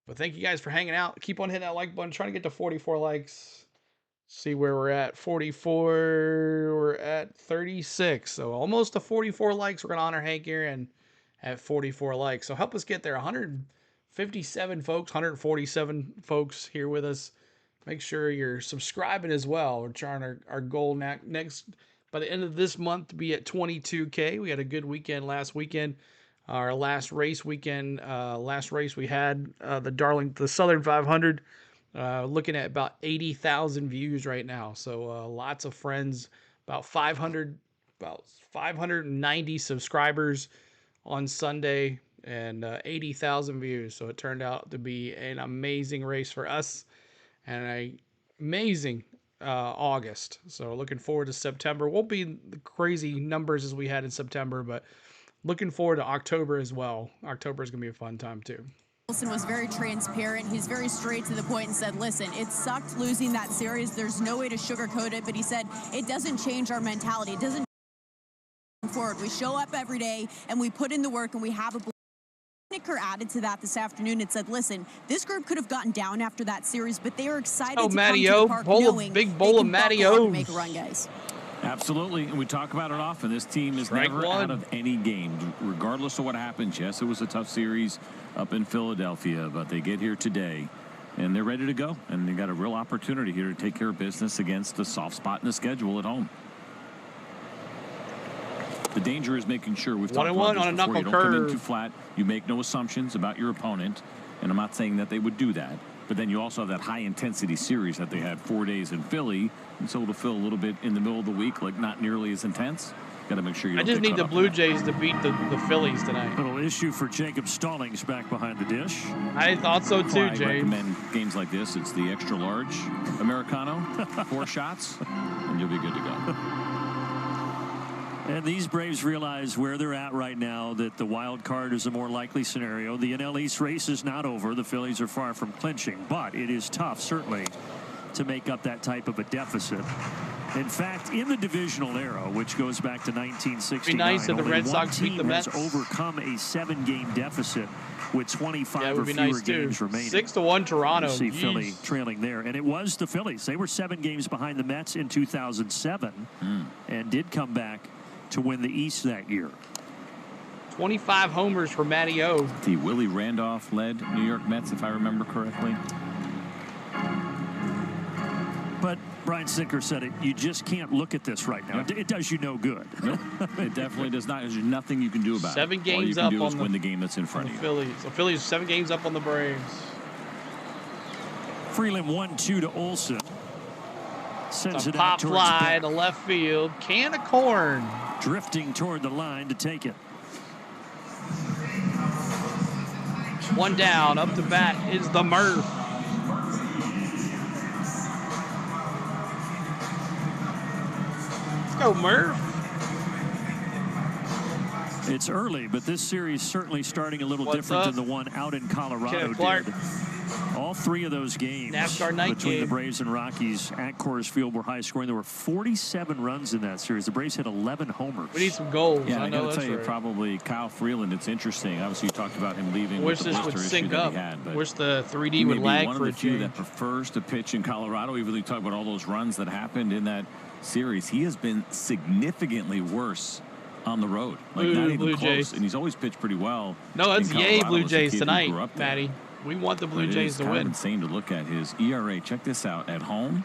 Speaker 5: But thank you guys for hanging out. Keep on hitting that like button. Trying to get to 44 likes. See where we're at. 44. We're at 36. So almost to 44 likes. We're going to honor Hank Aaron at 44 likes. So help us get there. 157 folks, 147 folks here with us. Make sure you're subscribing as well. We're trying our goal next by the end of this month to be at 22K. We had a good weekend last weekend. Our last race weekend, last race we had the Southern 500, looking at about 80,000 views right now. So lots of friends, about 590 subscribers on Sunday, and 80,000 views. So it turned out to be an amazing race for us. And an amazing August. So looking forward to September. Won't be the crazy numbers as we had in September, but looking forward to October as well. October is going to be a fun time too.
Speaker 8: Wilson was very transparent. He's very straight to the point and said, listen, it sucked losing that series. There's no way to sugarcoat it, but he said it doesn't change our mentality. It doesn't forward. We show up every day and we put in the work and we have a Nicker added to that this afternoon and said, listen, this group could have gotten down after that series, but they are excited to come to the park knowing
Speaker 5: big bowl of Matty O.
Speaker 8: Make a run, guys.
Speaker 10: Absolutely, and we talk about it often. This team is never out of any game, regardless of what happens. Yes, it was a tough series up in Philadelphia, but they get here today, and they're ready to go. And they got a real opportunity here to take care of business against a soft spot in the schedule at home. The danger is making sure we've talked about this before. You don't come in too flat. You make no assumptions about your opponent, and I'm not saying that they would do that. But then you also have that high-intensity series that they had 4 days in Philly, and so it'll feel a little bit in the middle of the week, like not nearly as intense. Got to make sure you don't
Speaker 5: I just need the Blue Jays to beat the Phillies tonight.
Speaker 9: Little issue for Jacob Stallings back behind the dish.
Speaker 5: I thought so too,
Speaker 10: I
Speaker 5: Jay.
Speaker 10: recommend games like this. It's the extra large Americano, 4 shots, and you'll be good to go.
Speaker 9: And these Braves realize where they're at right now, that the wild card is a more likely scenario. The NL East race is not over. The Phillies are far from clinching, but it is tough, certainly, to make up that type of a deficit. In fact, in the divisional era, which goes back to 1969,
Speaker 5: be nice if the Red Sox beat the Mets.
Speaker 9: has overcome a 7-game deficit with 25 or fewer
Speaker 5: nice
Speaker 9: games remaining.
Speaker 5: 6-1 Toronto.
Speaker 9: You see Philly trailing there, and it was the Phillies. They were 7 games behind the Mets in 2007 and did come back to win the East that year.
Speaker 5: 25 homers for Matty O.
Speaker 10: The Willie Randolph led New York Mets, if I remember correctly.
Speaker 9: But Brian Sinker said it. You just can't look at this right now.
Speaker 10: Yep.
Speaker 9: It does you no good.
Speaker 10: Nope. It definitely does not. There's nothing you can do about
Speaker 5: 7
Speaker 10: it.
Speaker 5: games
Speaker 10: All you can
Speaker 5: up
Speaker 10: do
Speaker 5: on
Speaker 10: is win the game that's in front of you.
Speaker 5: Phillies. So Phillies 7 games up on the Braves.
Speaker 9: Freeland 1-2 to Olsen. Sends
Speaker 5: a
Speaker 9: it
Speaker 5: pop
Speaker 9: out towards
Speaker 5: fly
Speaker 9: back.
Speaker 5: to left field. Can of corn.
Speaker 9: Drifting toward the line to take it.
Speaker 5: 1 down. Up to bat is the Murph. Let's go, Murph.
Speaker 9: It's early, but this series certainly starting a little different than the one out in Colorado did. All all three of those games
Speaker 5: NASCAR night
Speaker 9: between
Speaker 5: game.
Speaker 9: the Braves and Rockies at Coors Field were high scoring. There were 47 runs in that series. The Braves had 11 homers.
Speaker 5: We need some goals.
Speaker 10: Yeah,
Speaker 5: I
Speaker 10: I
Speaker 5: know
Speaker 10: got to
Speaker 5: that's
Speaker 10: tell you,
Speaker 5: right.
Speaker 10: probably Kyle Freeland. It's interesting. Obviously, you talked about him leaving
Speaker 5: Wish
Speaker 10: with the
Speaker 5: this would
Speaker 10: blister issue
Speaker 5: sync
Speaker 10: that
Speaker 5: up.
Speaker 10: he had. But
Speaker 5: Wish the 3D
Speaker 10: he
Speaker 5: would
Speaker 10: may be
Speaker 5: lag
Speaker 10: one
Speaker 5: for
Speaker 10: of
Speaker 5: a
Speaker 10: the few
Speaker 5: change.
Speaker 10: that prefers to pitch in Colorado. Even though you talk about all those runs that happened in that series, he has been significantly worse on the road. Like
Speaker 5: Ooh,
Speaker 10: not even
Speaker 5: Blue
Speaker 10: close.
Speaker 5: Jays.
Speaker 10: And he's always pitched pretty well.
Speaker 5: No, it's
Speaker 10: in
Speaker 5: yay
Speaker 10: Colorado
Speaker 5: Blue
Speaker 10: as a
Speaker 5: Jays
Speaker 10: kid who
Speaker 5: tonight,
Speaker 10: grew up there.
Speaker 5: Matty. We want the Blue
Speaker 10: But it
Speaker 5: Jays
Speaker 10: is
Speaker 5: to
Speaker 10: kind of
Speaker 5: win.
Speaker 10: insane to look at his ERA. Check this out. At home,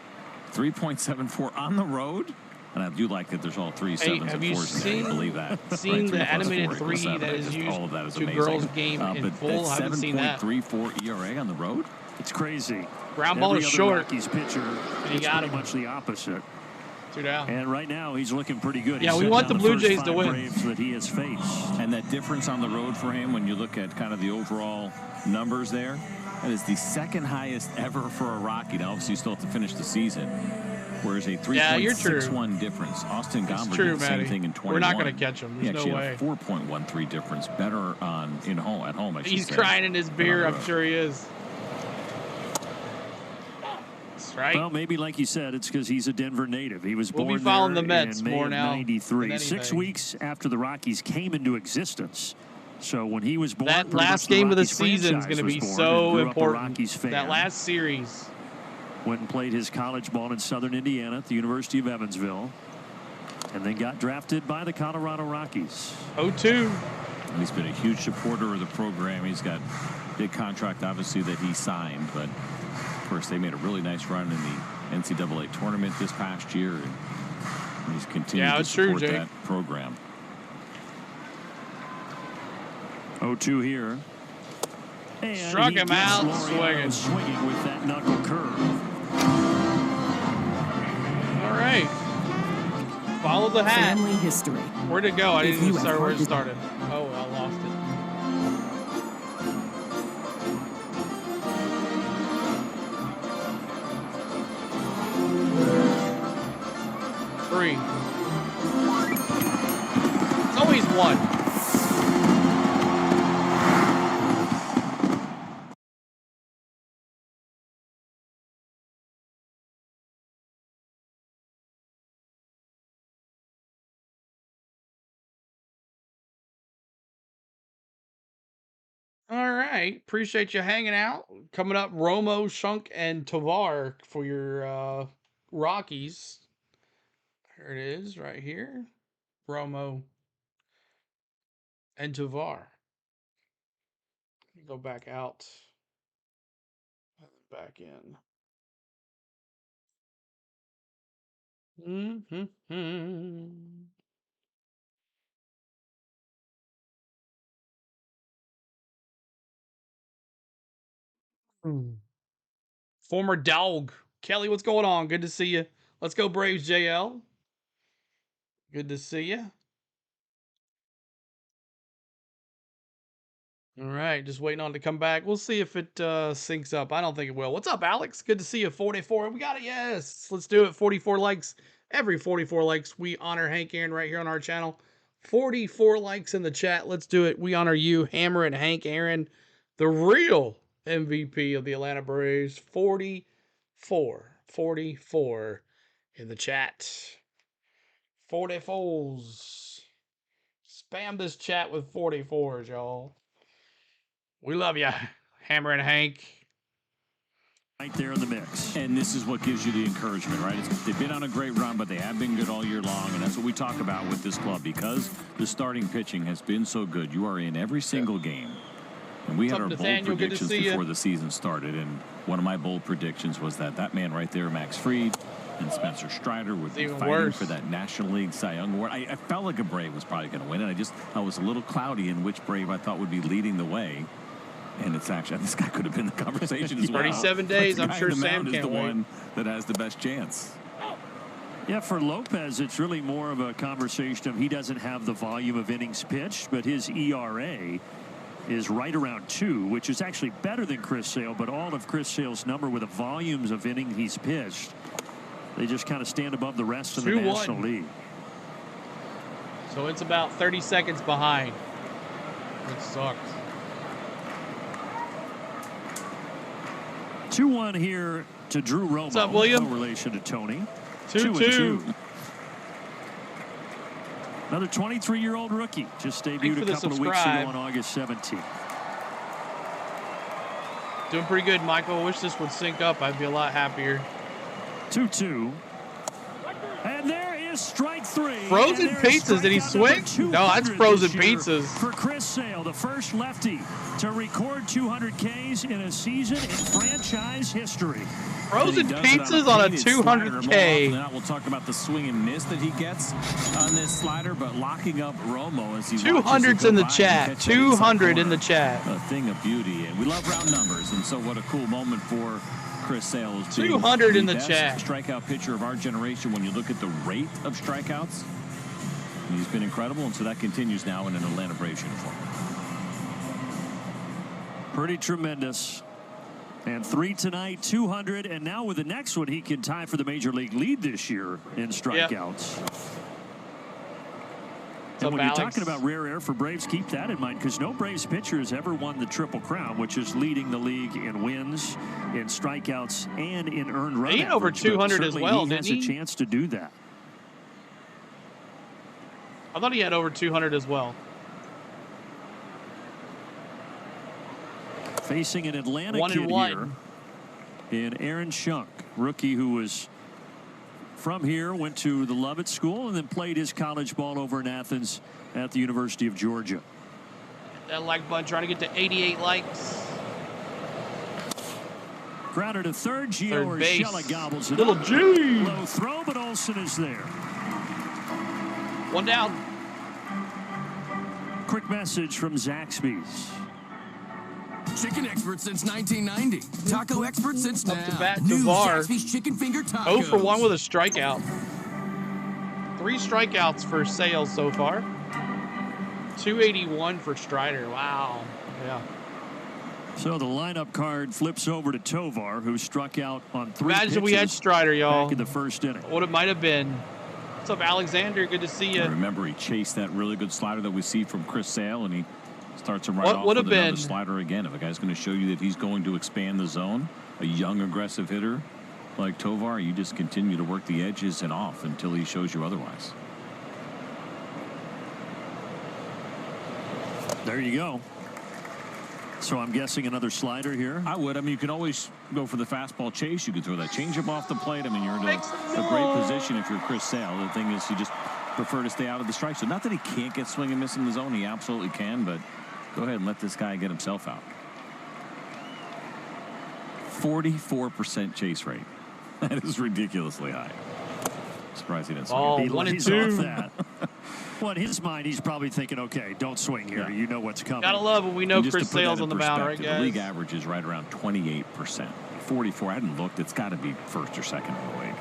Speaker 10: 3.74 on the road. And I do like that there's all three sevens
Speaker 5: have
Speaker 10: and
Speaker 5: you
Speaker 10: fours in there. I can't believe that.
Speaker 5: seen
Speaker 10: Right,
Speaker 5: the
Speaker 10: 3 plus
Speaker 5: animated
Speaker 10: 4 equals
Speaker 5: 3
Speaker 10: 7.
Speaker 5: that is
Speaker 10: Just
Speaker 5: used
Speaker 10: all of that is
Speaker 5: to
Speaker 10: amazing.
Speaker 5: girls game in
Speaker 10: but
Speaker 5: full? I haven't seen that.
Speaker 10: 7.34 ERA on the road?
Speaker 9: It's crazy.
Speaker 5: Ground ball
Speaker 9: Every
Speaker 5: is
Speaker 9: other
Speaker 5: short.
Speaker 9: Rockies pitcher
Speaker 5: he
Speaker 9: is
Speaker 5: got
Speaker 9: pretty
Speaker 5: him.
Speaker 9: much the opposite.
Speaker 5: 2 down.
Speaker 9: And right now, he's looking pretty good.
Speaker 5: Yeah,
Speaker 9: He's
Speaker 5: we
Speaker 9: set
Speaker 5: want
Speaker 9: down
Speaker 5: the Blue
Speaker 9: first
Speaker 5: Jays to
Speaker 9: 5
Speaker 5: win.
Speaker 9: Braves that he has faced.
Speaker 10: And that difference on the road for him, when you look at kind of the overall numbers there, that is the second highest ever for a Rocky. Now, obviously, you still have to finish the season. Whereas a 3.61 difference. Austin Gomber
Speaker 5: true,
Speaker 10: did the same
Speaker 5: Matty.
Speaker 10: thing in 21.
Speaker 5: We're not gonna catch him. There's
Speaker 10: he
Speaker 5: no
Speaker 10: actually had a 4.13 difference. Better at home, I should
Speaker 5: He's
Speaker 10: say,
Speaker 5: crying in his
Speaker 10: than
Speaker 5: beer.
Speaker 10: on the
Speaker 5: I'm
Speaker 10: road.
Speaker 5: sure he is. That's right.
Speaker 9: Well, maybe like you said, it's because he's a Denver native. He was
Speaker 5: We'll be
Speaker 9: born
Speaker 5: following
Speaker 9: there
Speaker 5: the Mets
Speaker 9: in May
Speaker 5: more
Speaker 9: of
Speaker 5: now than
Speaker 9: 93. 6
Speaker 5: anything.
Speaker 9: weeks after the Rockies came into existence. So when he was born,
Speaker 5: That
Speaker 9: pretty much
Speaker 5: last game of the
Speaker 9: Rockies
Speaker 5: season is
Speaker 9: franchise
Speaker 5: going to
Speaker 9: was
Speaker 5: be
Speaker 9: born,
Speaker 5: so
Speaker 9: and grew up a
Speaker 5: important.
Speaker 9: Rockies fan.
Speaker 5: That last series.
Speaker 9: Went and played his college ball in Southern Indiana at the University of Evansville. And then got drafted by the Colorado Rockies.
Speaker 5: 0-2.
Speaker 10: And he's been a huge supporter of the program. He's got a big contract, obviously, that he signed. But, of course, they made a really nice run in the NCAA tournament this past year. And he's continued to support that program.
Speaker 9: 0-2 here. And
Speaker 5: Struck
Speaker 9: he
Speaker 5: him
Speaker 9: gets
Speaker 5: out
Speaker 9: Laureano
Speaker 5: swinging.
Speaker 9: swinging with that knuckle curve.
Speaker 5: All right. Follow the hat.
Speaker 12: Family history.
Speaker 5: Where'd it go? I
Speaker 12: If
Speaker 5: didn't
Speaker 12: you
Speaker 5: even start
Speaker 12: have
Speaker 5: where it
Speaker 12: heard it-
Speaker 5: started. Oh, I lost it. Three. It's always one. All right. Appreciate you hanging out. Coming up, Romo, Shunk, and Tovar for your Rockies. There it is right here. Romo and Tovar. Go back out. Back in. Former dog. Kelly, what's going on? Good to see you. Let's go Braves, JL. Good to see you. All right, just waiting on it to come back. We'll see if it syncs up. I don't think it will. What's up, Alex? Good to see you. 44. We got it. Yes. Let's do it. 44 likes. Every 44 likes, we honor Hank Aaron right here on our channel. 44 likes in the chat. Let's do it. We honor you, Hammer and Hank Aaron, the real MVP of the Atlanta Braves. 44 in the chat. 44s. Spam this chat with 44s, y'all. We love you, Hammer and Hank.
Speaker 9: Right there in the mix.
Speaker 10: And this is what gives you the encouragement, right? They've been on a great run, but they have been good all year long, and that's what we talk about with this club. Because the starting pitching has been so good, you are in every single game. And we had our bold predictions before the season started, and one of my bold predictions was that man right there, Max Fried, and Spencer Strider would be fighting for that National League Cy Young Award. I felt like a Brave was probably going to win it. I was a little cloudy in which Brave I thought would be leading the way. And it's actually, this guy could have been the conversation as well.
Speaker 5: 37 days, I'm sure Sam
Speaker 10: is
Speaker 5: can't
Speaker 10: the
Speaker 5: wait.
Speaker 10: one that has the best chance.
Speaker 9: Yeah, for Lopez, it's really more of a conversation of he doesn't have the volume of innings pitched, but his ERA is right around 2, which is actually better than Chris Sale, but all of Chris Sale's number with the volumes of innings he's pitched, they just kind of stand above the rest of the
Speaker 5: 2-1.
Speaker 9: National League.
Speaker 5: So it's about 30 seconds behind, which sucks.
Speaker 9: 2-1 here to Drew Romo.
Speaker 5: What's up, William?
Speaker 9: No relation to Tony.
Speaker 5: 2-2.
Speaker 9: Another 23-year-old rookie. Just debuted a couple of weeks ago on August 17th.
Speaker 5: Doing pretty good, Michael. I wish this would sync up. I'd be a lot happier.
Speaker 9: 2-2. And there is strike 3.
Speaker 5: Frozen pizzas. Did he swing? No, that's frozen pizzas.
Speaker 9: For Chris Sale, the first lefty to record 200 Ks in a season in franchise history.
Speaker 5: Frozen pizzas on a 200K.
Speaker 10: We'll talk about the swing and miss that he gets on this slider, but locking up Romo as he
Speaker 5: 200's in the chat. 200 in the chat.
Speaker 10: A thing of beauty, and we love round numbers, and so what a cool moment for Chris Sale.
Speaker 5: 200 in the
Speaker 10: best
Speaker 5: chat.
Speaker 10: Strikeout pitcher of our generation when you look at the rate of strikeouts. He's been incredible, and so that continues now in an Atlanta Braves uniform.
Speaker 9: Pretty tremendous. And 3 tonight, 200, and now with the next one, he can tie for the Major League lead this year in strikeouts. And when you're talking about rare air for Braves, keep that in mind, because no Braves pitcher has ever won the Triple Crown, which is leading the league in wins, in strikeouts, and in earned run.
Speaker 5: He had over 200 as well, didn't he?
Speaker 9: He has a chance to do that.
Speaker 5: I thought he had over 200 as well.
Speaker 9: Facing an Atlanta kid here in Aaron Schunk, rookie who was from here, went to the Lovett School, and then played his college ball over in Athens at the University of Georgia.
Speaker 5: That like button, trying to get to 88 likes.
Speaker 9: Grounder to third. Gio Urshela gobbles it
Speaker 5: Little
Speaker 9: up.
Speaker 5: G.
Speaker 9: Low throw, but Olsen is there.
Speaker 5: One down.
Speaker 9: Quick message from Zaxby's.
Speaker 12: Chicken expert since 1990. Taco expert since now.
Speaker 5: Up to bat,
Speaker 12: New
Speaker 5: Tavar.
Speaker 12: Zaxby's chicken finger tacos.
Speaker 5: 0 for 1 with a strikeout. 3 strikeouts for Sale so far. 281 for Strider. Wow. Yeah.
Speaker 9: So the lineup card flips over to Tovar, who struck out on 3
Speaker 5: Imagine
Speaker 9: pitches
Speaker 5: we had Strider, y'all.
Speaker 9: back in the first inning.
Speaker 5: What it might have been. What's up, Alexander? Good to see you.
Speaker 10: Remember, he chased that really good slider that we see from Chris Sale, and he starts him right off
Speaker 5: would
Speaker 10: with
Speaker 5: have
Speaker 10: another
Speaker 5: been
Speaker 10: slider again. If a guy's going to show you that he's going to expand the zone, a young, aggressive hitter like Tovar, you just continue to work the edges and off until he shows you otherwise.
Speaker 9: There you go. So I'm guessing another slider here.
Speaker 10: I would. I mean, you can always go for the fastball chase. You could throw that changeup off the plate. I mean, you're in a great position if you're Chris Sale. The thing is, you just prefer to stay out of the strike. So not that he can't get swing and miss in the zone. He absolutely can, but go ahead and let this guy get himself out. 44% chase rate. That is ridiculously high. Surprised he didn't swing.
Speaker 5: Oh, 1 and 2.
Speaker 9: That. Well, in his mind, he's probably thinking, okay, don't swing here. Yeah. You know what's coming.
Speaker 5: Gotta love it. We know Chris Sale's on the mound, right, guys?
Speaker 10: The league average is right around 28%. 44, I hadn't looked. It's got to be first or second in the league.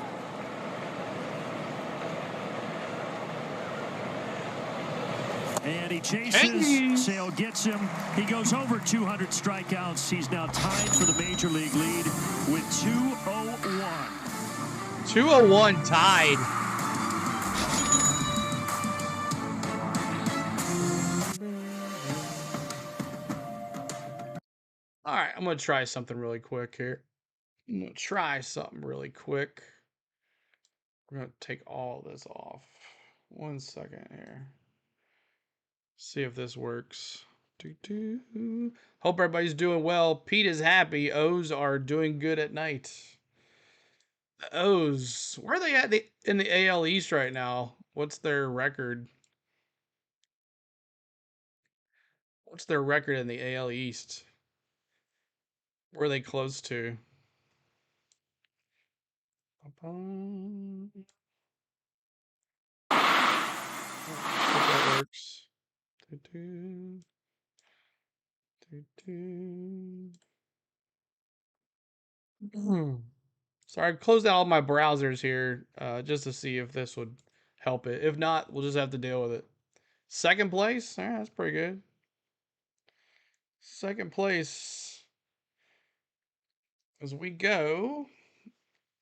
Speaker 9: And he chases. Sale gets him. He goes over 200 strikeouts. He's now tied for the Major League lead with 201.
Speaker 5: 201 tied. All right, I'm going to try something really quick here. I'm going to try something really quick. We're going to take all this off. 1 second here. See if this works. Hope everybody's doing well. Pete is happy. O's are doing good at night. The O's, where are they at in the AL East right now? What's their record? What's their record in the AL East? Where are they close to? Hope that works. Sorry, I closed out all my browsers here just to see if this would help it. If not, we'll just have to deal with it. Second place? All right, that's pretty good. Second place as we go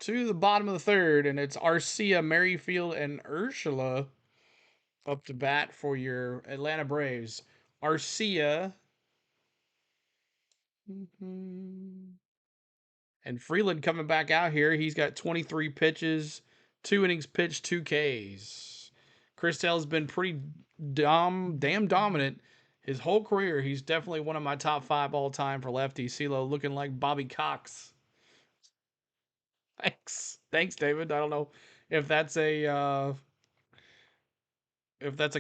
Speaker 5: to the bottom of the third, and it's Arcia, Merrifield, and Urshela up to bat for your Atlanta Braves. Arcia And Freeland coming back out here. He's got 23 pitches, 2 innings pitched, 2 Ks. Chris Sale's been pretty damn dominant his whole career. He's definitely one of my top 5 all time for lefty. CeeLo looking like Bobby Cox. Thanks, David. I don't know if that's a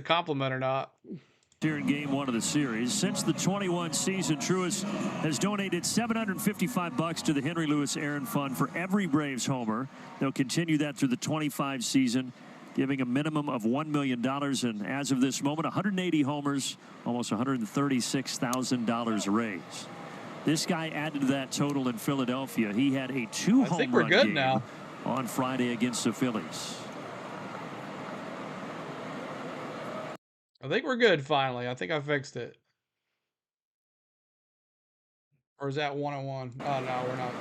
Speaker 5: compliment or not.
Speaker 9: Here in game 1 of the series. Since the 21 season, Truist has donated $755 to the Henry Louis Aaron Fund for every Braves homer. They'll continue that through the 25 season, giving a minimum of $1 million. And as of this moment, 180 homers, almost $136,000 raised. This guy added to that total in Philadelphia. He had a 2-home run game
Speaker 5: now
Speaker 9: on Friday against the Phillies.
Speaker 5: I think we're good finally. I think I fixed it. Or is that 1-1? Oh, no, we're not.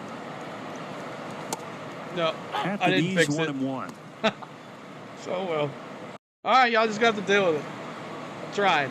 Speaker 5: No, I didn't fix it.
Speaker 9: 1-1.
Speaker 5: So well. All right, y'all just got to deal with it. I tried.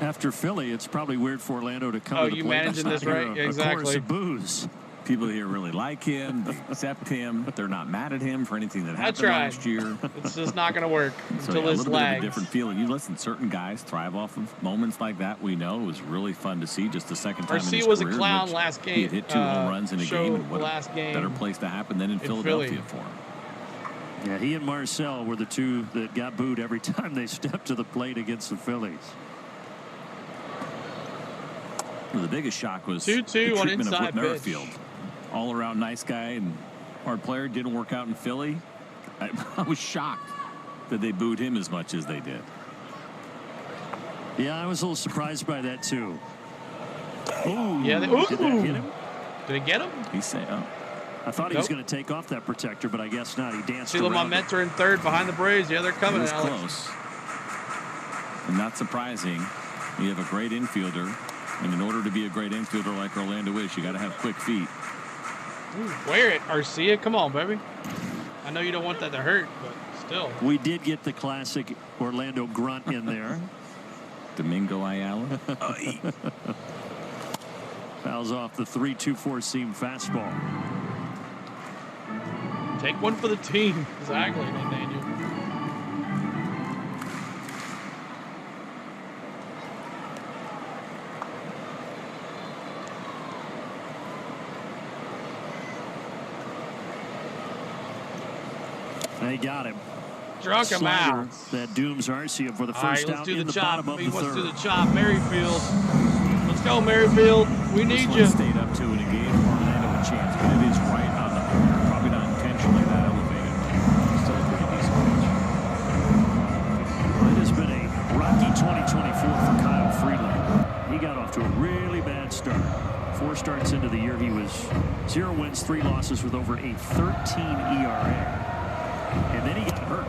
Speaker 9: After Philly, it's probably weird for Orlando to come to the plate.
Speaker 5: You managing this right?
Speaker 9: Yeah,
Speaker 5: exactly.
Speaker 9: Of course, of booze.
Speaker 10: People here really like him. They accept him. They're not mad at him for anything that happened last year.
Speaker 5: It's just not going to work until this
Speaker 10: lags. A little bit of a different feeling. You listen, certain guys thrive off of moments like that. We know it was really fun to see. Just the second time in his career.
Speaker 5: was a clown last game.
Speaker 10: He had hit 2 home runs in a game. And what
Speaker 5: last game
Speaker 10: better place to happen than in Philadelphia for him.
Speaker 9: Yeah, he and Marcel were the two that got booed every time they stepped to the plate against the Phillies.
Speaker 10: Well, the biggest shock was
Speaker 5: 2-2
Speaker 10: the
Speaker 5: on
Speaker 10: treatment of
Speaker 5: inside
Speaker 10: Whit
Speaker 5: pitch.
Speaker 10: Merrifield. All around nice guy and hard player. Didn't work out in Philly. I was shocked that they booed him as much as they did.
Speaker 9: Yeah, I was a little surprised by that too. Ooh,
Speaker 5: yeah,
Speaker 9: did that hit him?
Speaker 5: Did it get him?
Speaker 10: He said, "Oh."
Speaker 9: I thought he was going to take off that protector, but I guess not. He danced around.
Speaker 5: My mentor in third behind the Braves. Yeah, they're coming.
Speaker 10: It was
Speaker 5: Alex.
Speaker 10: close. And not surprising. You have a great infielder, and in order to be a great infielder like Orlando is, you got to have quick feet.
Speaker 5: Ooh, wear it, Arcia. Come on, baby. I know you don't want that to hurt, but still.
Speaker 9: We did get the classic Orlando grunt in there.
Speaker 10: Domingo Ayala.
Speaker 9: Fouls off the 3-2-4 seam fastball.
Speaker 5: Take one for the team. Exactly, Daniel.
Speaker 9: They got him.
Speaker 5: Struck him out.
Speaker 9: That dooms Arcia for the first out in the bottom of the third.
Speaker 5: Let's do the chop. Merrifield. Let's go, Merrifield. We need you.
Speaker 10: Stayed up to in a game where Orlando a chance, but it is right on the corner. Probably not intentionally that elevated. Still a pretty decent pitch.
Speaker 9: Well, it has been a rocky 2024 for Kyle Freeland. He got off to a really bad start. 4 starts into the year, he was 0 wins, 3 losses with over a 13 ERA. And then he got hurt.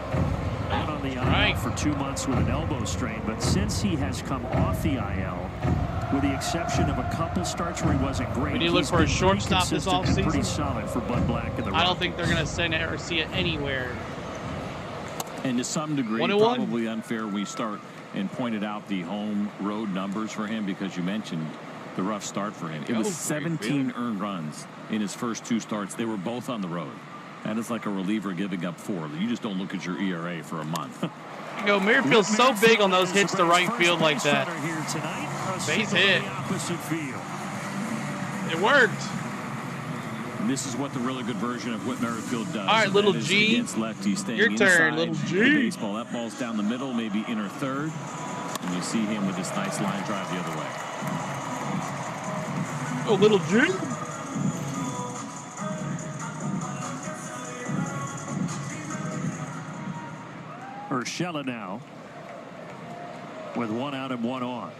Speaker 9: Out on the IL for 2 months with an elbow strain. But since he has come off the IL, with the exception of a couple starts where he wasn't great,
Speaker 5: we need to look for a shortstop this offseason.
Speaker 9: Pretty solid for Bud Black and the Rockies.
Speaker 5: I don't think they're going to send Arcia anywhere.
Speaker 10: And to some degree, probably unfair we start and pointed out the home road numbers for him because you mentioned the rough start for him. It was 17 earned runs in his first 2 starts. They were both on the road. That is like a reliever giving up 4. You just don't look at your ERA for a month.
Speaker 5: You go, Merrifield's so big on those hits to right field like that. Base hit. It worked.
Speaker 10: And this is what the really good version of what Merrifield does.
Speaker 5: All right, little G.
Speaker 10: Against lefty, staying
Speaker 5: Your turn,
Speaker 10: inside
Speaker 5: little G.
Speaker 10: the baseball. That ball's down the middle, maybe inner third. And you see him with this nice line drive the other way.
Speaker 5: Oh, little G.
Speaker 9: Urshela now with 1 out and 1 on.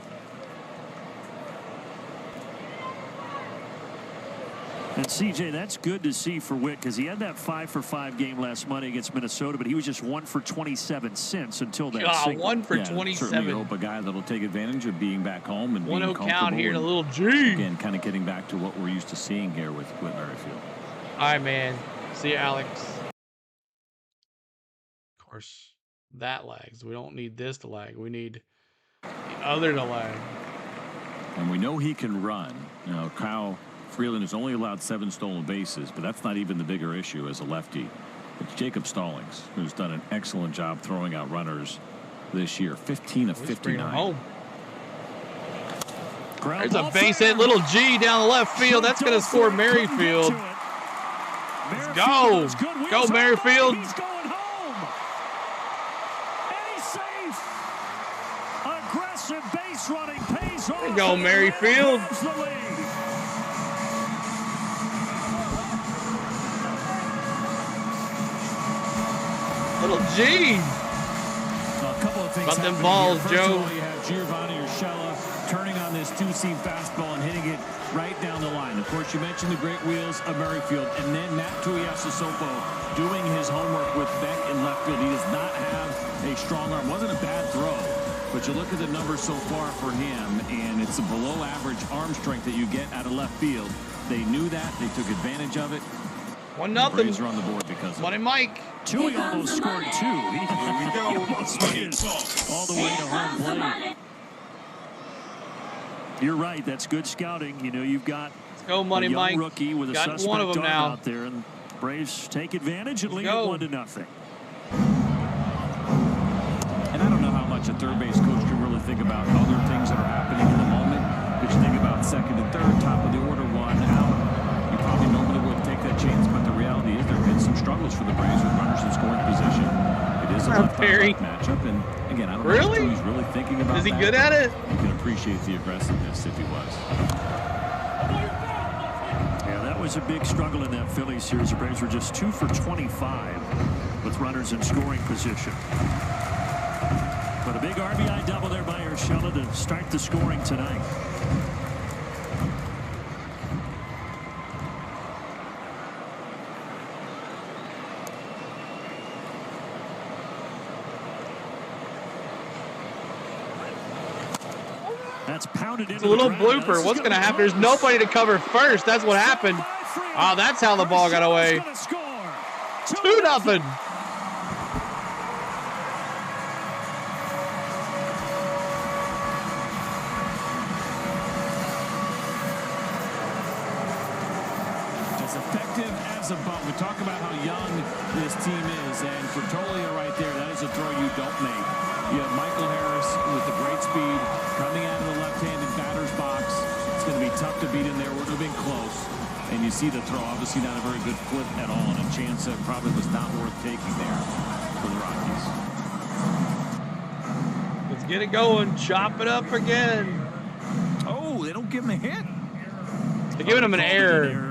Speaker 9: And CJ, that's good to see for Witt because he had that 5-for-5 game last Monday against Minnesota, but he was just 1 for 27 since until that.
Speaker 5: 1 for 27.
Speaker 10: Certainly hope a guy that'll take advantage of being back home and being comfortable.
Speaker 5: 1-0 count here and a little G.
Speaker 10: Again, kind of getting back to what we're used to seeing here with Merrifield.
Speaker 5: All right, man. See you, Alex. Of course. That lags. We don't need this to lag. We need the other to lag.
Speaker 10: And we know he can run. You know, Kyle Freeland has only allowed 7 stolen bases, but that's not even the bigger issue as a lefty. It's Jacob Stallings, who's done an excellent job throwing out runners this year. 15 of 59.
Speaker 5: There's a base hit, little G down the left field. That's going to score Merrifield. Let's go. Go, Merrifield.
Speaker 2: He's going home. And he's safe. Aggressive base running pays off.
Speaker 5: Go, Merrifield. Little G.
Speaker 7: A couple of things
Speaker 5: about them balls,
Speaker 7: here. First
Speaker 5: Joe.
Speaker 7: of all, you have Giovanni Urshela turning on this two-seam fastball and hitting it right down the line. Of course, you mentioned the great wheels of Merrifield, and then Matt Tuiasosopo doing his homework with Beck in left field. He does not have a strong arm. Wasn't a bad throw, but you look at the numbers so far for him, and it's a below-average arm strength that you get out of left field. They knew that. They took advantage of it.
Speaker 5: 1-0.
Speaker 10: Braves are on the board because of
Speaker 5: Money
Speaker 10: it.
Speaker 5: Mike.
Speaker 7: Tui almost scored 2. He almost made it all the way to home plate. You're right. That's good scouting. You know, you've got
Speaker 5: go, Money
Speaker 7: a young
Speaker 5: Mike.
Speaker 7: rookie with a
Speaker 5: Got
Speaker 7: suspect
Speaker 5: one of them
Speaker 7: arm
Speaker 5: now.
Speaker 7: out there, and Braves take advantage and lead it 1-0.
Speaker 10: And I don't know how much a third base coach can really think about other things that are happening in the moment. But you think about second and third, top of the order, 1 out. You probably normally wouldn't take that chance, but the reality is there have been some struggles for the Braves with runners in scoring position. It is a left-on-left matchup, and again, I don't know if he's really thinking about that.
Speaker 5: Is he good at it?
Speaker 10: You can appreciate the aggressiveness if he was.
Speaker 7: Yeah, that was a big struggle in that Phillies series. The Braves were just 2 for 25 with runners in scoring position. But a big RBI double there by Urshela to start the scoring tonight. That's pounded into
Speaker 5: It's a little
Speaker 7: the ground.
Speaker 5: blooper. What's going to happen? There's nobody to cover first. That's what happened. Oh, that's how the ball got away. 2-0.
Speaker 7: As effective as a bump. We talk about how young this team is, and for Tolia right there, that is a throw you don't make. You have Michael Harris with the great speed coming out of the left-handed batter's box. It's going to be tough to beat in there. Would have been close. And you see the throw, obviously not a very good flip at all, and a chance that probably was not worth taking there for the Rockies.
Speaker 5: Let's get it going. Chop it up again.
Speaker 10: Oh, they don't give him a hit.
Speaker 5: They're giving him an error.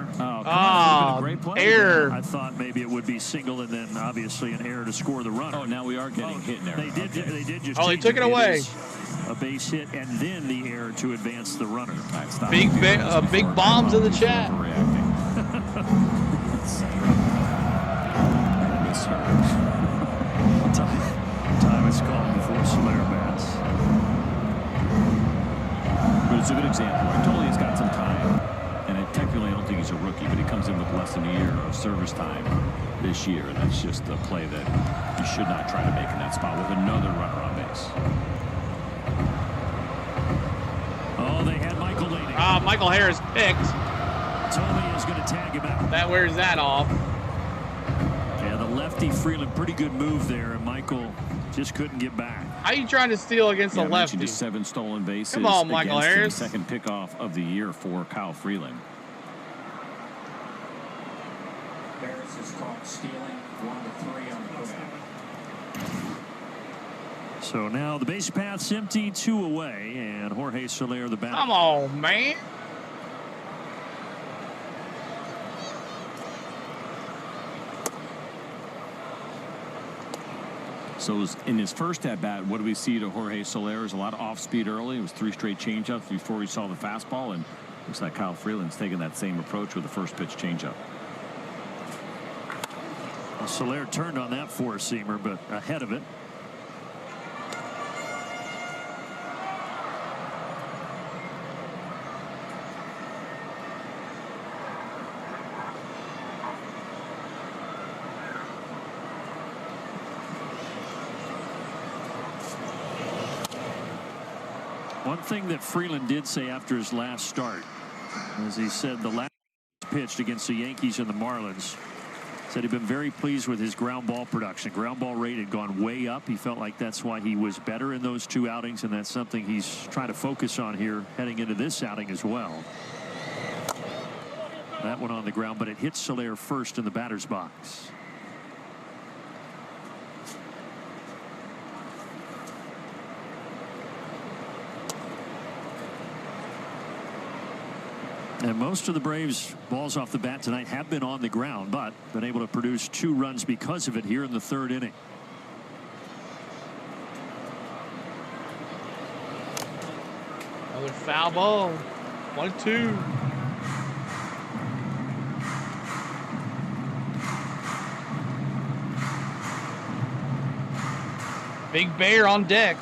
Speaker 7: Error. I thought maybe it would be single and then obviously an error to score the runner.
Speaker 10: Oh, now we are getting hit in error.
Speaker 7: They did. They did just.
Speaker 5: Oh, he took it away.
Speaker 7: A base hit and then the error to advance the runner.
Speaker 5: Big bombs in the chat.
Speaker 7: Time is called before Soler bats.
Speaker 10: But it's a good example. Right? Tolia's got some time. Technically, I don't think he's a rookie, but he comes in with less than a year of service time this year, and that's just a play that you should not try to make in that spot with another runner on base.
Speaker 7: Oh, they had Michael leading.
Speaker 5: Michael Harris picked.
Speaker 7: Tolia is going to tag him out.
Speaker 5: That wears that off.
Speaker 7: Yeah, the lefty Freeland, pretty good move there, and Michael just couldn't get back.
Speaker 5: How are you trying to steal against a lefty?
Speaker 10: Just 7 stolen bases.
Speaker 5: Come on, Michael Harris.
Speaker 10: The second pickoff of the year for Kyle Freeland.
Speaker 13: Harris is caught stealing 1-3 on the putback.
Speaker 7: So now the base path's empty, 2 away, and Jorge Soler the batter.
Speaker 5: Come on, man.
Speaker 10: So in his first at-bat, what do we see to Jorge Soler? Is a lot of off-speed early. It was 3 straight changeups before we saw the fastball, and looks like Kyle Freeland's taking that same approach with the first pitch changeup.
Speaker 7: Well, Soler turned on that 4-seamer, but ahead of it. One thing that Freeland did say after his last start
Speaker 9: As he said, the last pitched against the Yankees and the Marlins, said he'd been very pleased with his ground ball production. Ground ball rate had gone way up. He felt like that's why he was better in those 2 outings, and that's something he's trying to focus on here heading into this outing as well. That one on the ground, but it hits Soler first in the batter's box. And most of the Braves' balls off the bat tonight have been on the ground, but been able to produce 2 runs because of it here in the 3rd inning.
Speaker 5: Another foul ball. 1-2. Big Bear on deck.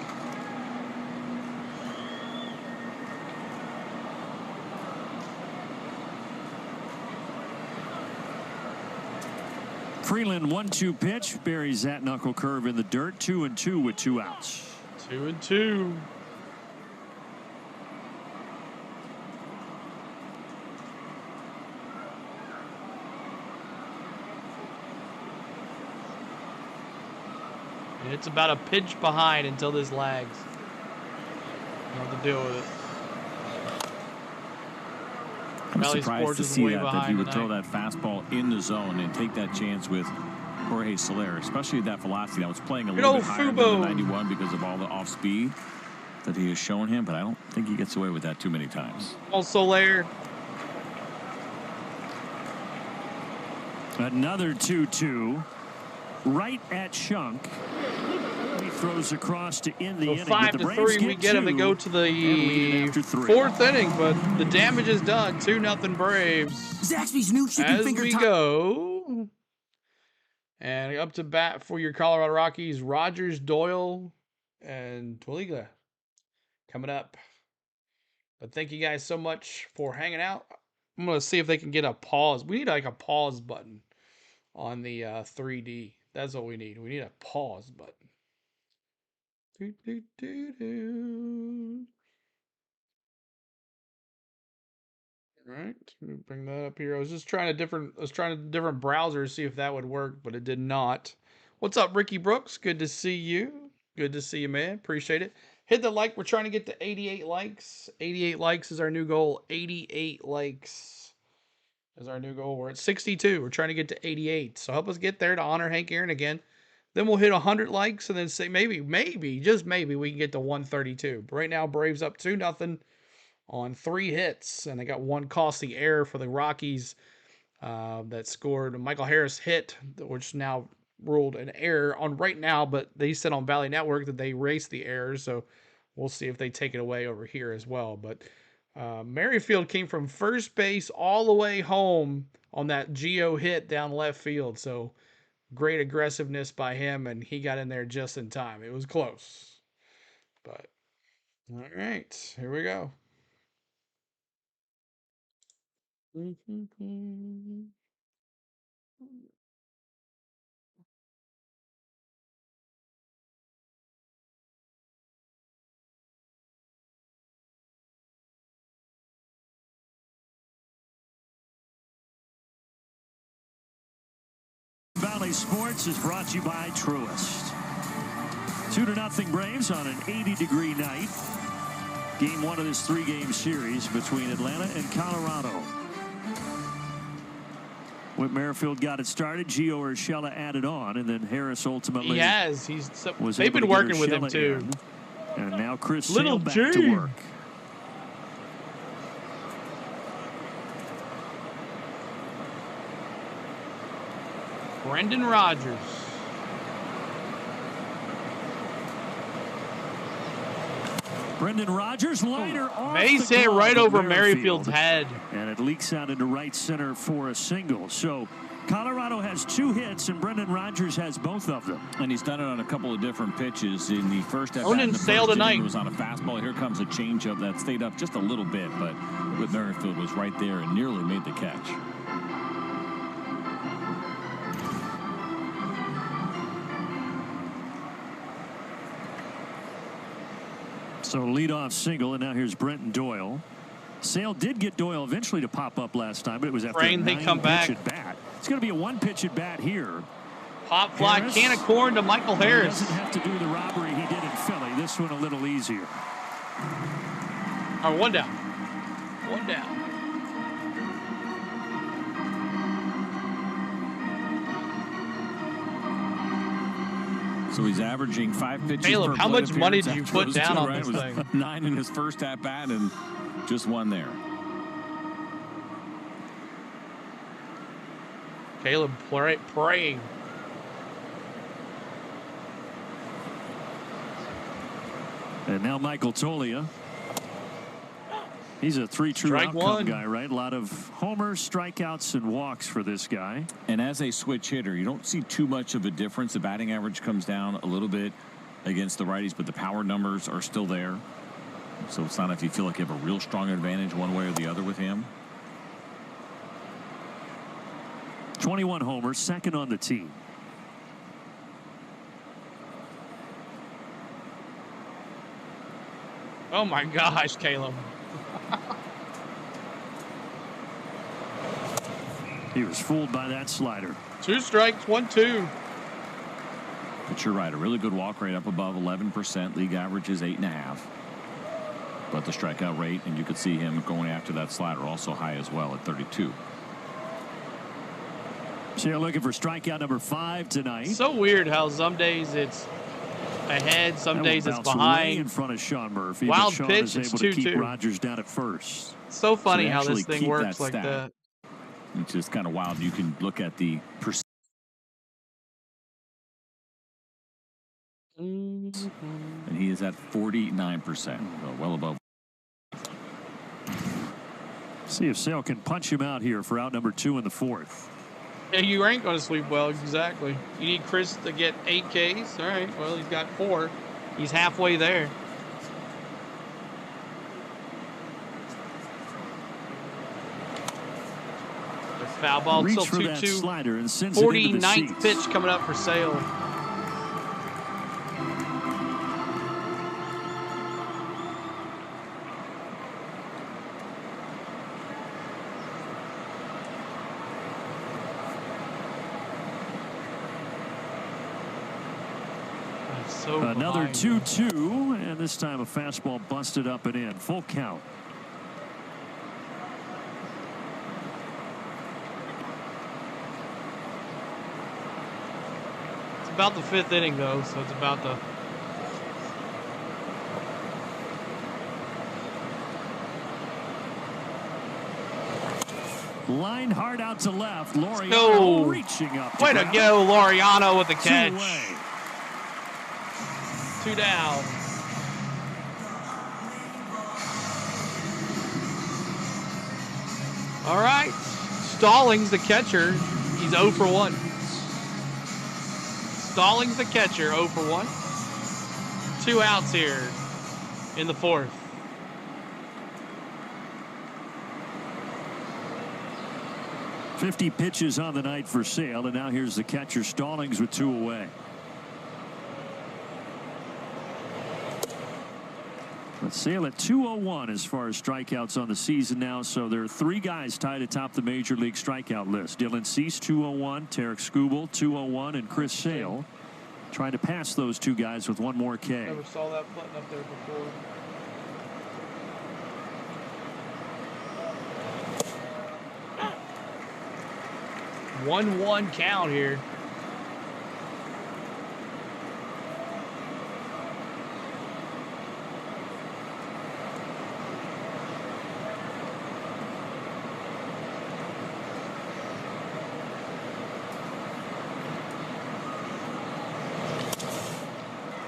Speaker 9: Freeland 1-2 pitch, buries that knuckle curve in the dirt. 2-2 with 2 outs.
Speaker 5: 2-2. And it's about a pitch behind until this lags. You don't have to deal with it.
Speaker 10: I'm
Speaker 5: Valley
Speaker 10: surprised
Speaker 5: Sports
Speaker 10: to
Speaker 5: is
Speaker 10: see
Speaker 5: way
Speaker 10: that he
Speaker 5: behind
Speaker 10: would throw
Speaker 5: tonight.
Speaker 10: that fastball in the zone and take that chance with Jorge Soler, especially at that velocity. That was playing a little bit higher than the 91 because of all the off speed that he has shown him, but I don't think he gets away with that too many times.
Speaker 5: Oh, Soler.
Speaker 9: Another 2-2 right at Shunk. He throws across to end the
Speaker 5: So
Speaker 9: inning.
Speaker 5: 5-3, we get him to go to the 4th inning, but the damage is done. 2-0 Braves.
Speaker 12: Zaxby's new chicken
Speaker 5: As
Speaker 12: finger
Speaker 5: we go. And up to bat for your Colorado Rockies, Rogers, Doyle, and Twiliga coming up. But thank you guys so much for hanging out. I'm going to see if they can get a pause. We need like a pause button on the 3D. That's what we need. We need a pause button. Do, do, do, do. All right, let me bring that up here. I was trying a different browser to see if that would work, but it did not. What's up, Ricky Brooks? Good to see you. Good to see you, man. Appreciate it. Hit the like. We're trying to get to 88 likes. 88 likes is our new goal. 88 likes is our new goal. We're at 62. We're trying to get to 88. So help us get there to honor Hank Aaron again. Then we'll hit 100 likes and then say maybe, just maybe we can get to 132. But right now, Braves up 2-0 on 3 hits. And they got 1 costly error for the Rockies that scored. Michael Harris hit, which now ruled an error on right now, but they said on Valley Network that they erased the error. So we'll see if they take it away over here as well. But Merrifield came from first base all the way home on that Gio hit down left field. So great aggressiveness by him, and he got in there just in time. It was close. But, all right, here we go.
Speaker 9: Valley Sports is brought to you by Truist. 2-0 Braves on an 80-degree night. Game 1 of this 3-game series between Atlanta and Colorado. When Merrifield got it started, Gio Urshela added on, and then Harris ultimately
Speaker 5: He has. They've been working with him too.
Speaker 9: And now Chris
Speaker 5: Little
Speaker 9: Sale back
Speaker 5: G.
Speaker 9: to work.
Speaker 5: Brendan Rodgers.
Speaker 9: Brendan Rodgers, liner off
Speaker 5: Base
Speaker 9: the
Speaker 5: hit
Speaker 9: glove
Speaker 5: right
Speaker 9: of
Speaker 5: over Merrifield's head.
Speaker 9: And it leaks out into right center for a single. So Colorado has 2 hits, and Brendan Rodgers has both of them.
Speaker 10: And he's done it on a couple of different pitches. In the first at-bat,
Speaker 5: Onan Sale tonight
Speaker 10: was on a fastball. Here comes a changeup that stayed up just a little bit, but with Merrifield was right there and nearly made the catch.
Speaker 9: So leadoff single, and now here's Brenton Doyle. Sale did get Doyle eventually to pop up last time, but it was after
Speaker 5: Rain,
Speaker 9: a
Speaker 5: they come back.
Speaker 9: at bat. It's going to be a 1-pitch at bat here.
Speaker 5: Pop fly, can of corn to Michael Harris.
Speaker 9: He doesn't have to do the robbery he did in Philly. This one a little easier.
Speaker 5: All right, one down. One down.
Speaker 10: So he's averaging 5 pitches
Speaker 5: Caleb,
Speaker 10: per
Speaker 5: how
Speaker 10: plate
Speaker 5: much money did you
Speaker 10: appearance
Speaker 5: put
Speaker 10: after those
Speaker 5: down
Speaker 10: two,
Speaker 5: on
Speaker 10: right?
Speaker 5: this
Speaker 10: It was
Speaker 5: thing?
Speaker 10: 9 in his first at bat and just 1 there.
Speaker 5: Caleb praying.
Speaker 9: And now Michael Tolia. He's a 3 true
Speaker 5: Strike
Speaker 9: outcome
Speaker 5: one.
Speaker 9: guy, right? A lot of homers, strikeouts, and walks for this guy.
Speaker 10: And as a switch hitter, you don't see too much of a difference. The batting average comes down a little bit against the righties, but the power numbers are still there. So it's not if you feel like you have a real strong advantage one way or the other with him.
Speaker 9: 21 homers, second on the team.
Speaker 5: Oh my gosh, Caleb.
Speaker 9: He was fooled by that slider.
Speaker 5: 2 strikes, 1-2.
Speaker 10: But you're right, a really good walk rate up above 11%. League average is 8.5. But the strikeout rate, and you could see him going after that slider, also high as well at 32.
Speaker 9: So you're looking for strikeout number 5 tonight.
Speaker 5: So weird how some days it's ahead, some days it's
Speaker 9: Way
Speaker 5: behind.
Speaker 9: in front of Sean Murphy.
Speaker 5: Wild
Speaker 9: Sean
Speaker 5: pitch,
Speaker 9: is
Speaker 5: it's
Speaker 9: able to keep
Speaker 5: 2-2.
Speaker 9: Rogers down at first.
Speaker 5: So funny
Speaker 10: So they
Speaker 5: how this
Speaker 10: actually
Speaker 5: thing
Speaker 10: keep
Speaker 5: works
Speaker 10: that
Speaker 5: like
Speaker 10: stat.
Speaker 5: that.
Speaker 10: Which is kind of wild. You can look at the percent. And he is at 49%, so well above.
Speaker 9: See if Sale can punch him out here for out number 2 in the 4th.
Speaker 5: Yeah, you ain't going to sleep well, exactly. You need Chris to get 8 Ks. All right, well, he's got 4. He's halfway there. The foul ball,
Speaker 9: Reach
Speaker 5: still
Speaker 9: for that
Speaker 5: 2-2.
Speaker 9: slider and sends it into the
Speaker 5: 49th
Speaker 9: seats.
Speaker 5: pitch coming up for Sale. So
Speaker 9: Another
Speaker 5: behind.
Speaker 9: 2-2, and this time a fastball busted up and in. Full count.
Speaker 5: It's about the 5th inning, though, so it's about the...
Speaker 9: Line hard out to left. Laureano
Speaker 5: Go.
Speaker 9: reaching up.
Speaker 5: Way to
Speaker 9: grab.
Speaker 5: go, Laureano with the
Speaker 9: 2
Speaker 5: catch.
Speaker 9: away.
Speaker 5: 2 down. All right. Stallings, the catcher. He's 0 for 1. Stallings, the catcher, 0 for 1. 2 outs here in the 4th.
Speaker 9: .50 pitches on the night for Sale, and now here's the catcher Stallings with 2 away. But Sale at 201 as far as strikeouts on the season now, so there are 3 guys tied atop the Major League strikeout list. Dylan Cease, 201, Tarek Skubal, 201, and Chris Sale trying to pass those 2 guys with 1 more K.
Speaker 5: Never saw that button up there before. One count here.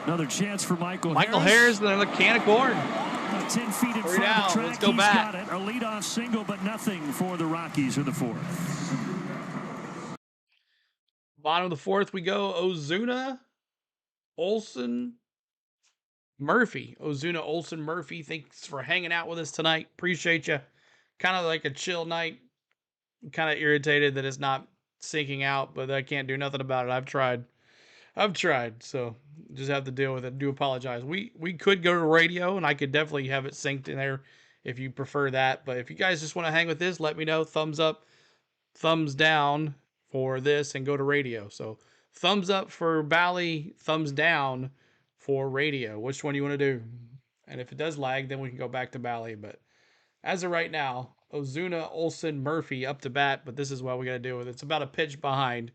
Speaker 9: Another chance for Michael
Speaker 5: Harris, and then the can of corn.
Speaker 9: About 10 feet in
Speaker 5: 3
Speaker 9: front
Speaker 5: down.
Speaker 9: of the track.
Speaker 5: Let's go
Speaker 9: He's
Speaker 5: back.
Speaker 9: got it. A leadoff single, but nothing for the Rockies in the 4th.
Speaker 5: Bottom of the 4th, we go Ozuna, Olsen, Murphy. Ozuna, Olsen, Murphy. Thanks for hanging out with us tonight. Appreciate you. Kind of like a chill night. Kind of irritated that it's not syncing out, but I can't do nothing about it. I've tried, so just have to deal with it. Do apologize. We could go to radio, and I could definitely have it synced in there if you prefer that. But if you guys just want to hang with this, let me know. Thumbs up, thumbs down for this, and go to radio. So thumbs up for Bally, thumbs down for radio. Which one do you want to do? And if it does lag, then we can go back to Bally. But as of right now, Ozuna, Olsen, Murphy up to bat. But this is what we got to deal with. It's about a pitch behind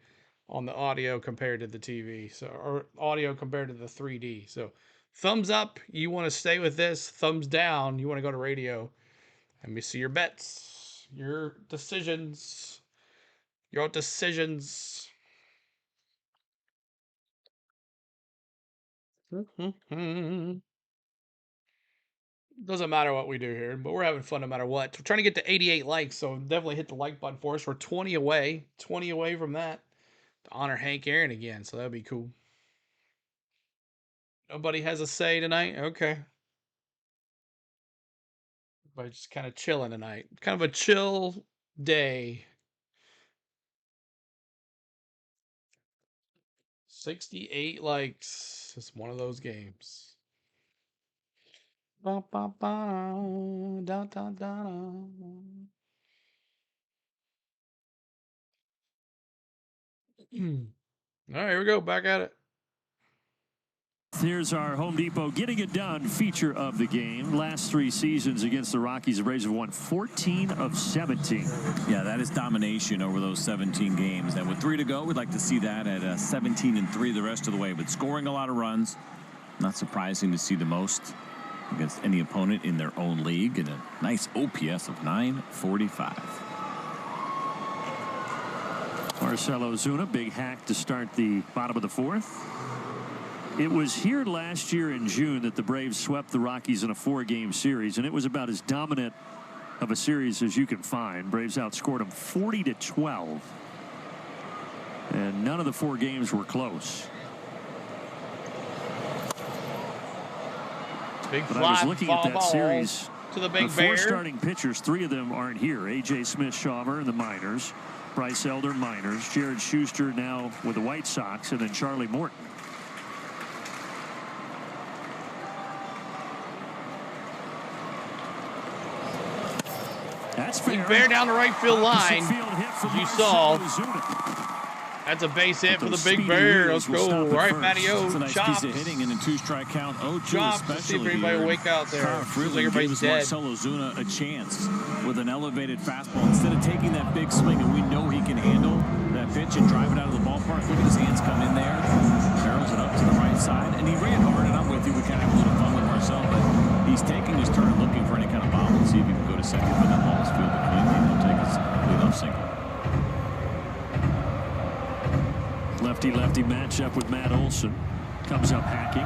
Speaker 5: on the audio compared to the TV. So, or audio compared to the 3D. So thumbs up, you want to stay with this. Thumbs down, you want to go to radio. Let me see your bets, your decisions. Your decisions. Doesn't matter what we do here, but we're having fun no matter what. We're trying to get to 88 likes, so definitely hit the like button for us. We're 20 away from that to honor Hank Aaron again, so that'd be cool. Nobody has a say tonight? Okay. Everybody's just kind of chilling tonight. Kind of a chill day. 68 likes. It's one of those games. Ba, ba, ba, da, da, da. All right, here we go. Back at it.
Speaker 9: Here's our Home Depot Getting It Done feature of the game. Last 3 seasons against the Rockies, the Braves have won 14 of 17.
Speaker 10: Yeah, that is domination over those 17 games. And with 3 to go, we'd like to see that at 17-3 the rest of the way. But scoring a lot of runs, not surprising to see the most against any opponent in their own league. And a nice OPS of 945.
Speaker 9: Marcell Ozuna, big hack to start the bottom of the 4th. It was here last year in June that the Braves swept the Rockies in a 4-game series, and it was about as dominant of a series as you can find. Braves outscored them 40-12, and none of the 4 games were close.
Speaker 5: Big
Speaker 9: but I was looking at that series.
Speaker 5: To the big
Speaker 9: 4 starting pitchers, 3 of them aren't here. A.J. Smith-Shawver in the minors, Bryce Elder minors, Jared Schuster now with the White Sox, and then Charlie Morton. That's fair.
Speaker 5: Big Bear down the right field line. You saw. That's a base hit for the Big Bear. Let's go. All right, Matty O.
Speaker 10: It's a nice
Speaker 5: Chops.
Speaker 10: piece of hitting and a 2-strike count. 0-2
Speaker 5: Chops.
Speaker 10: especially.
Speaker 5: See if anybody will wake out there.
Speaker 10: Freeland
Speaker 5: like everybody's
Speaker 10: gives
Speaker 5: dead.
Speaker 10: Marcell Ozuna a chance with an elevated fastball. Instead of taking that big swing, and we know he can handle that pitch and drive it out of the ballpark. Look at his hands come in there. Barrels it up to the right side. And he ran hard, and I'm with you. We kind of have a little fun with Marcell, but he's taking his turn looking for any kind of bobble and see if he can go to second, but that ball is fielded cleanly, and he'll take his leadoff single.
Speaker 9: Lefty-lefty matchup with Matt Olson. Comes up hacking.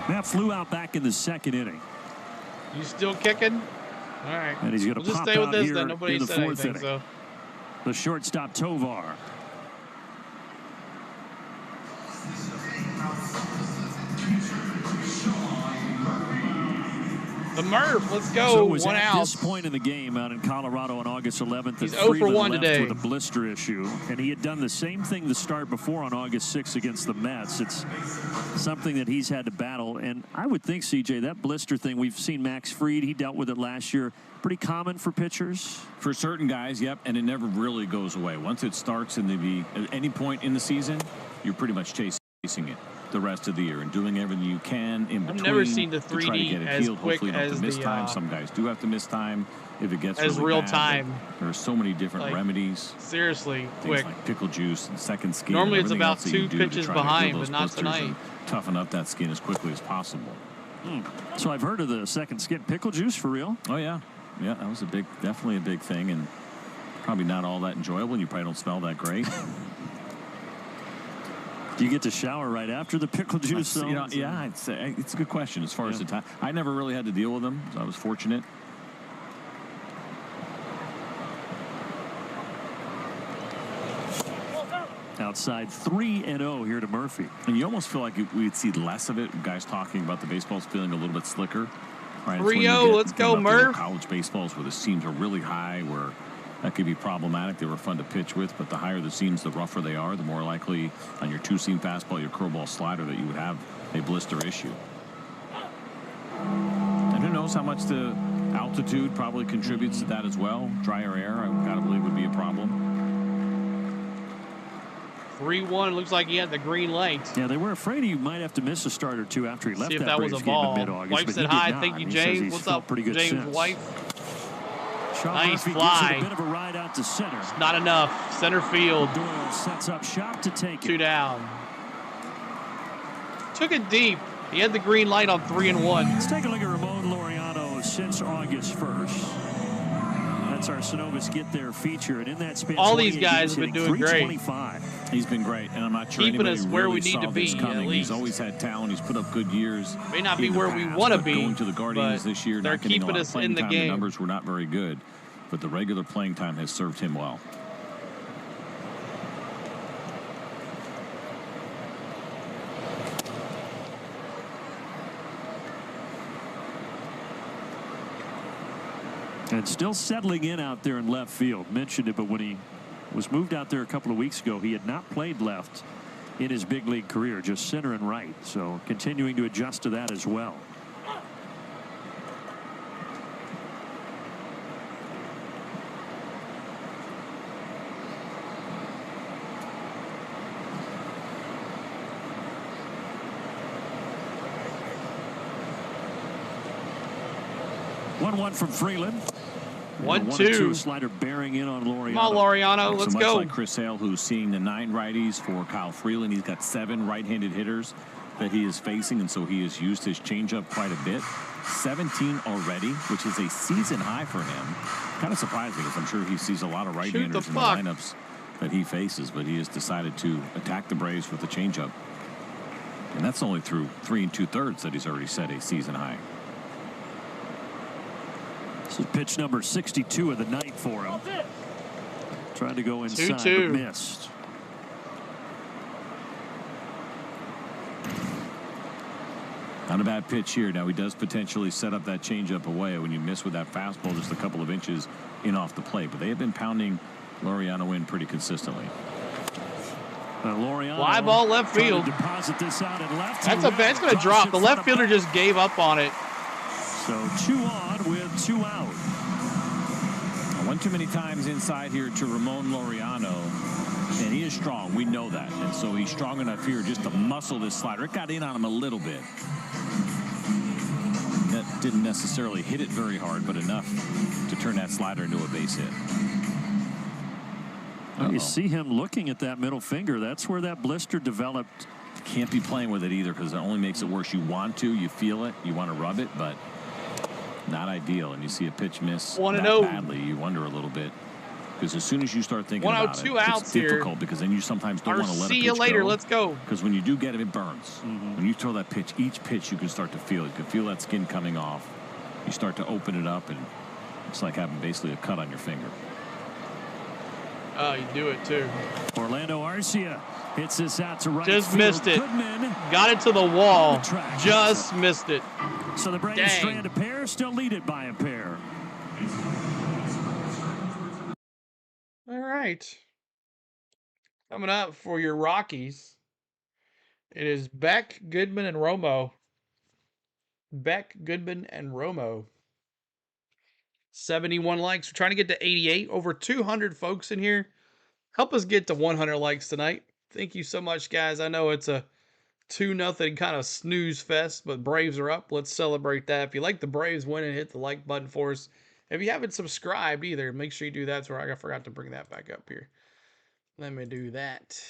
Speaker 9: That flew out back in the 2nd inning.
Speaker 5: You still kicking? All right.
Speaker 9: And he's going to
Speaker 5: just
Speaker 9: pop
Speaker 5: stay with
Speaker 9: out
Speaker 5: this
Speaker 9: here
Speaker 5: then. Nobody
Speaker 9: in the
Speaker 5: said
Speaker 9: 4th
Speaker 5: anything,
Speaker 9: inning.
Speaker 5: so.
Speaker 9: The shortstop Tovar.
Speaker 5: The Murph, let's go.
Speaker 9: So it was
Speaker 5: 1
Speaker 9: at
Speaker 5: out.
Speaker 9: this point in the game out in Colorado on August 11th.
Speaker 5: He's
Speaker 9: that
Speaker 5: 0 for
Speaker 9: Freeland
Speaker 5: 1
Speaker 9: left
Speaker 5: today.
Speaker 9: with a blister issue, and he had done the same thing to start before on August 6th against the Mets. It's something that he's had to battle, and I would think, CJ, that blister thing, we've seen Max Fried, he dealt with it last year. Pretty common for pitchers?
Speaker 10: For certain guys, yep, and it never really goes away. Once it starts at any point in the season, you're pretty much chasing it the rest of the year and doing everything you can in between.
Speaker 5: I've never seen the
Speaker 10: to try to
Speaker 5: 3D
Speaker 10: get it
Speaker 5: as
Speaker 10: healed.
Speaker 5: quick
Speaker 10: Hopefully you don't have
Speaker 5: as
Speaker 10: to miss
Speaker 5: the,
Speaker 10: time. Some guys do have to miss time if it gets
Speaker 5: as
Speaker 10: really
Speaker 5: real
Speaker 10: bad,
Speaker 5: time.
Speaker 10: There are so many different
Speaker 5: Like,
Speaker 10: remedies.
Speaker 5: Seriously,
Speaker 10: Things
Speaker 5: quick.
Speaker 10: like pickle juice and second skin.
Speaker 5: Normally
Speaker 10: and
Speaker 5: it's
Speaker 10: everything
Speaker 5: about
Speaker 10: else that you
Speaker 5: 2
Speaker 10: do to
Speaker 5: pitches
Speaker 10: try to heal
Speaker 5: behind,
Speaker 10: those
Speaker 5: but not
Speaker 10: blisters
Speaker 5: tonight.
Speaker 10: and toughen up that skin as quickly as possible.
Speaker 9: So I've heard of the second skin pickle juice for real?
Speaker 10: Oh yeah, yeah, that was definitely a big thing, and probably not all that enjoyable. And you probably don't smell that great.
Speaker 9: Do you get to shower right after the pickle juice? Though?
Speaker 10: Yeah, it's a good question as far as the time. I never really had to deal with them, so I was fortunate.
Speaker 9: Outside 3-0 here to Murphy.
Speaker 10: And you almost feel like we'd see less of it. Guys talking about the baseball's feeling a little bit slicker Right,
Speaker 5: 3-0, let's go, Murph.
Speaker 10: College baseballs where the seams are really high, where that could be problematic. They were fun to pitch with, but the higher the seams, the rougher they are, the more likely on your two-seam fastball, your curveball slider, that you would have a blister issue. And who knows how much the altitude probably contributes to that as well. Drier air, I've got to believe, would be a problem.
Speaker 5: 3-1, looks like he had the green light.
Speaker 9: Yeah, they were afraid he might have to miss a start or two after he left
Speaker 5: See if
Speaker 9: that
Speaker 5: that was
Speaker 9: Braves
Speaker 5: a
Speaker 9: game in
Speaker 5: ball.
Speaker 9: mid-August.
Speaker 5: Wife
Speaker 9: but
Speaker 5: said
Speaker 9: he did
Speaker 5: hi,
Speaker 9: not.
Speaker 5: thank you,
Speaker 9: He says
Speaker 5: James.
Speaker 9: he's
Speaker 5: What's
Speaker 9: felt
Speaker 5: up,
Speaker 9: pretty good
Speaker 5: James'
Speaker 9: since.
Speaker 5: wife?
Speaker 9: Sean
Speaker 5: Nice
Speaker 9: Murphy
Speaker 5: fly.
Speaker 9: gives it a bit of a ride out to center.
Speaker 5: Not enough. Center field.
Speaker 9: Duel sets up shop to take it.
Speaker 5: 2 down. Took it deep. He had the green light on 3-1.
Speaker 7: Let's take a look at Ramon Laureano since August 1st. That's our Synovus Get There feature, and in that span,
Speaker 5: all these guys have been doing great.
Speaker 10: He's been great, and I'm not sure
Speaker 5: Keeping
Speaker 10: anybody
Speaker 5: us where
Speaker 10: really
Speaker 5: we need
Speaker 10: saw
Speaker 5: to be,
Speaker 10: this coming.
Speaker 5: at least.
Speaker 10: He's always had talent. He's put up good years.
Speaker 5: May not be
Speaker 10: in the
Speaker 5: where we
Speaker 10: past,
Speaker 5: want to
Speaker 10: but
Speaker 5: be,
Speaker 10: going to the Guardians
Speaker 5: but
Speaker 10: this year,
Speaker 5: they're
Speaker 10: not getting a
Speaker 5: keeping
Speaker 10: lot
Speaker 5: us
Speaker 10: of playing
Speaker 5: in the
Speaker 10: time.
Speaker 5: game.
Speaker 10: The numbers were not very good, but the regular playing time has served him well.
Speaker 7: And still settling in out there in left field. Mentioned it, but when he was moved out there a couple of weeks ago, he had not played left in his big league career, just center and right. So continuing to adjust to that as well. One from Freeland.
Speaker 5: 1-2.
Speaker 7: Slider bearing in on Laureano.
Speaker 5: Come on, Laureano. Let's
Speaker 10: so
Speaker 5: go.
Speaker 10: much like Chris Hale, who's seeing the 9 righties for Kyle Freeland. He's got 7 right-handed hitters that he is facing, and so he has used his changeup quite a bit. 17 already, which is a season high for him. Kind of surprising, because I'm sure he sees a lot of right-handers in the lineups that he faces, but he has decided to attack the Braves with the changeup. And that's only through 3 2/3 that he's already set a season high.
Speaker 7: This is pitch number 62 of the night for him. Trying to go inside,
Speaker 5: 2-2.
Speaker 7: but missed.
Speaker 10: Not a bad pitch here. Now he does potentially set up that changeup away when you miss with that fastball just a couple of inches in off the plate. But they have been pounding Laureano in pretty consistently.
Speaker 7: Laureano
Speaker 5: fly ball left field.
Speaker 7: Deposit this out in left.
Speaker 5: That's going to drop. The left fielder just gave up on it.
Speaker 7: So 2 on with 2 out.
Speaker 10: One too many times inside here to Ramon Laureano, and he is strong. We know that, and so he's strong enough here just to muscle this slider. It got in on him a little bit. That didn't necessarily hit it very hard, but enough to turn that slider into a base hit.
Speaker 7: You see him looking at that middle finger. That's where that blister developed.
Speaker 10: Can't be playing with it either, because it only makes it worse. You want to, you feel it, you want to rub it, but not ideal. And you see a pitch miss that badly, you wonder a little bit, because as soon as you start thinking about it, it's difficult, because then you sometimes don't want to let a pitch go.
Speaker 5: See you later. Let's go.
Speaker 10: Because when you do get it, it burns. When you throw that pitch, each pitch you can start to feel it. You can feel that skin coming off. You start to open it up, and it's like having basically a cut on your finger.
Speaker 5: Oh, you do it too.
Speaker 7: Orlando Arcia hits this out to right.
Speaker 5: Just
Speaker 7: field.
Speaker 5: missed it.
Speaker 7: Goodman
Speaker 5: got it to the wall. Just missed it.
Speaker 7: So the Braves strand a pair, still lead it by a pair.
Speaker 5: All right. Coming up for your Rockies, it is Beck, Goodman, and Romo. Beck, Goodman, and Romo. 71 likes. We're trying to get to 88. Over 200 folks in here. Help us get to 100 likes tonight. Thank you so much, guys. I know it's a 2-0 kind of snooze fest, but Braves are up. Let's celebrate that. If you like the Braves winning, hit the like button for us. If you haven't subscribed either, make sure you do that. I forgot to bring that back up here. Let me do that.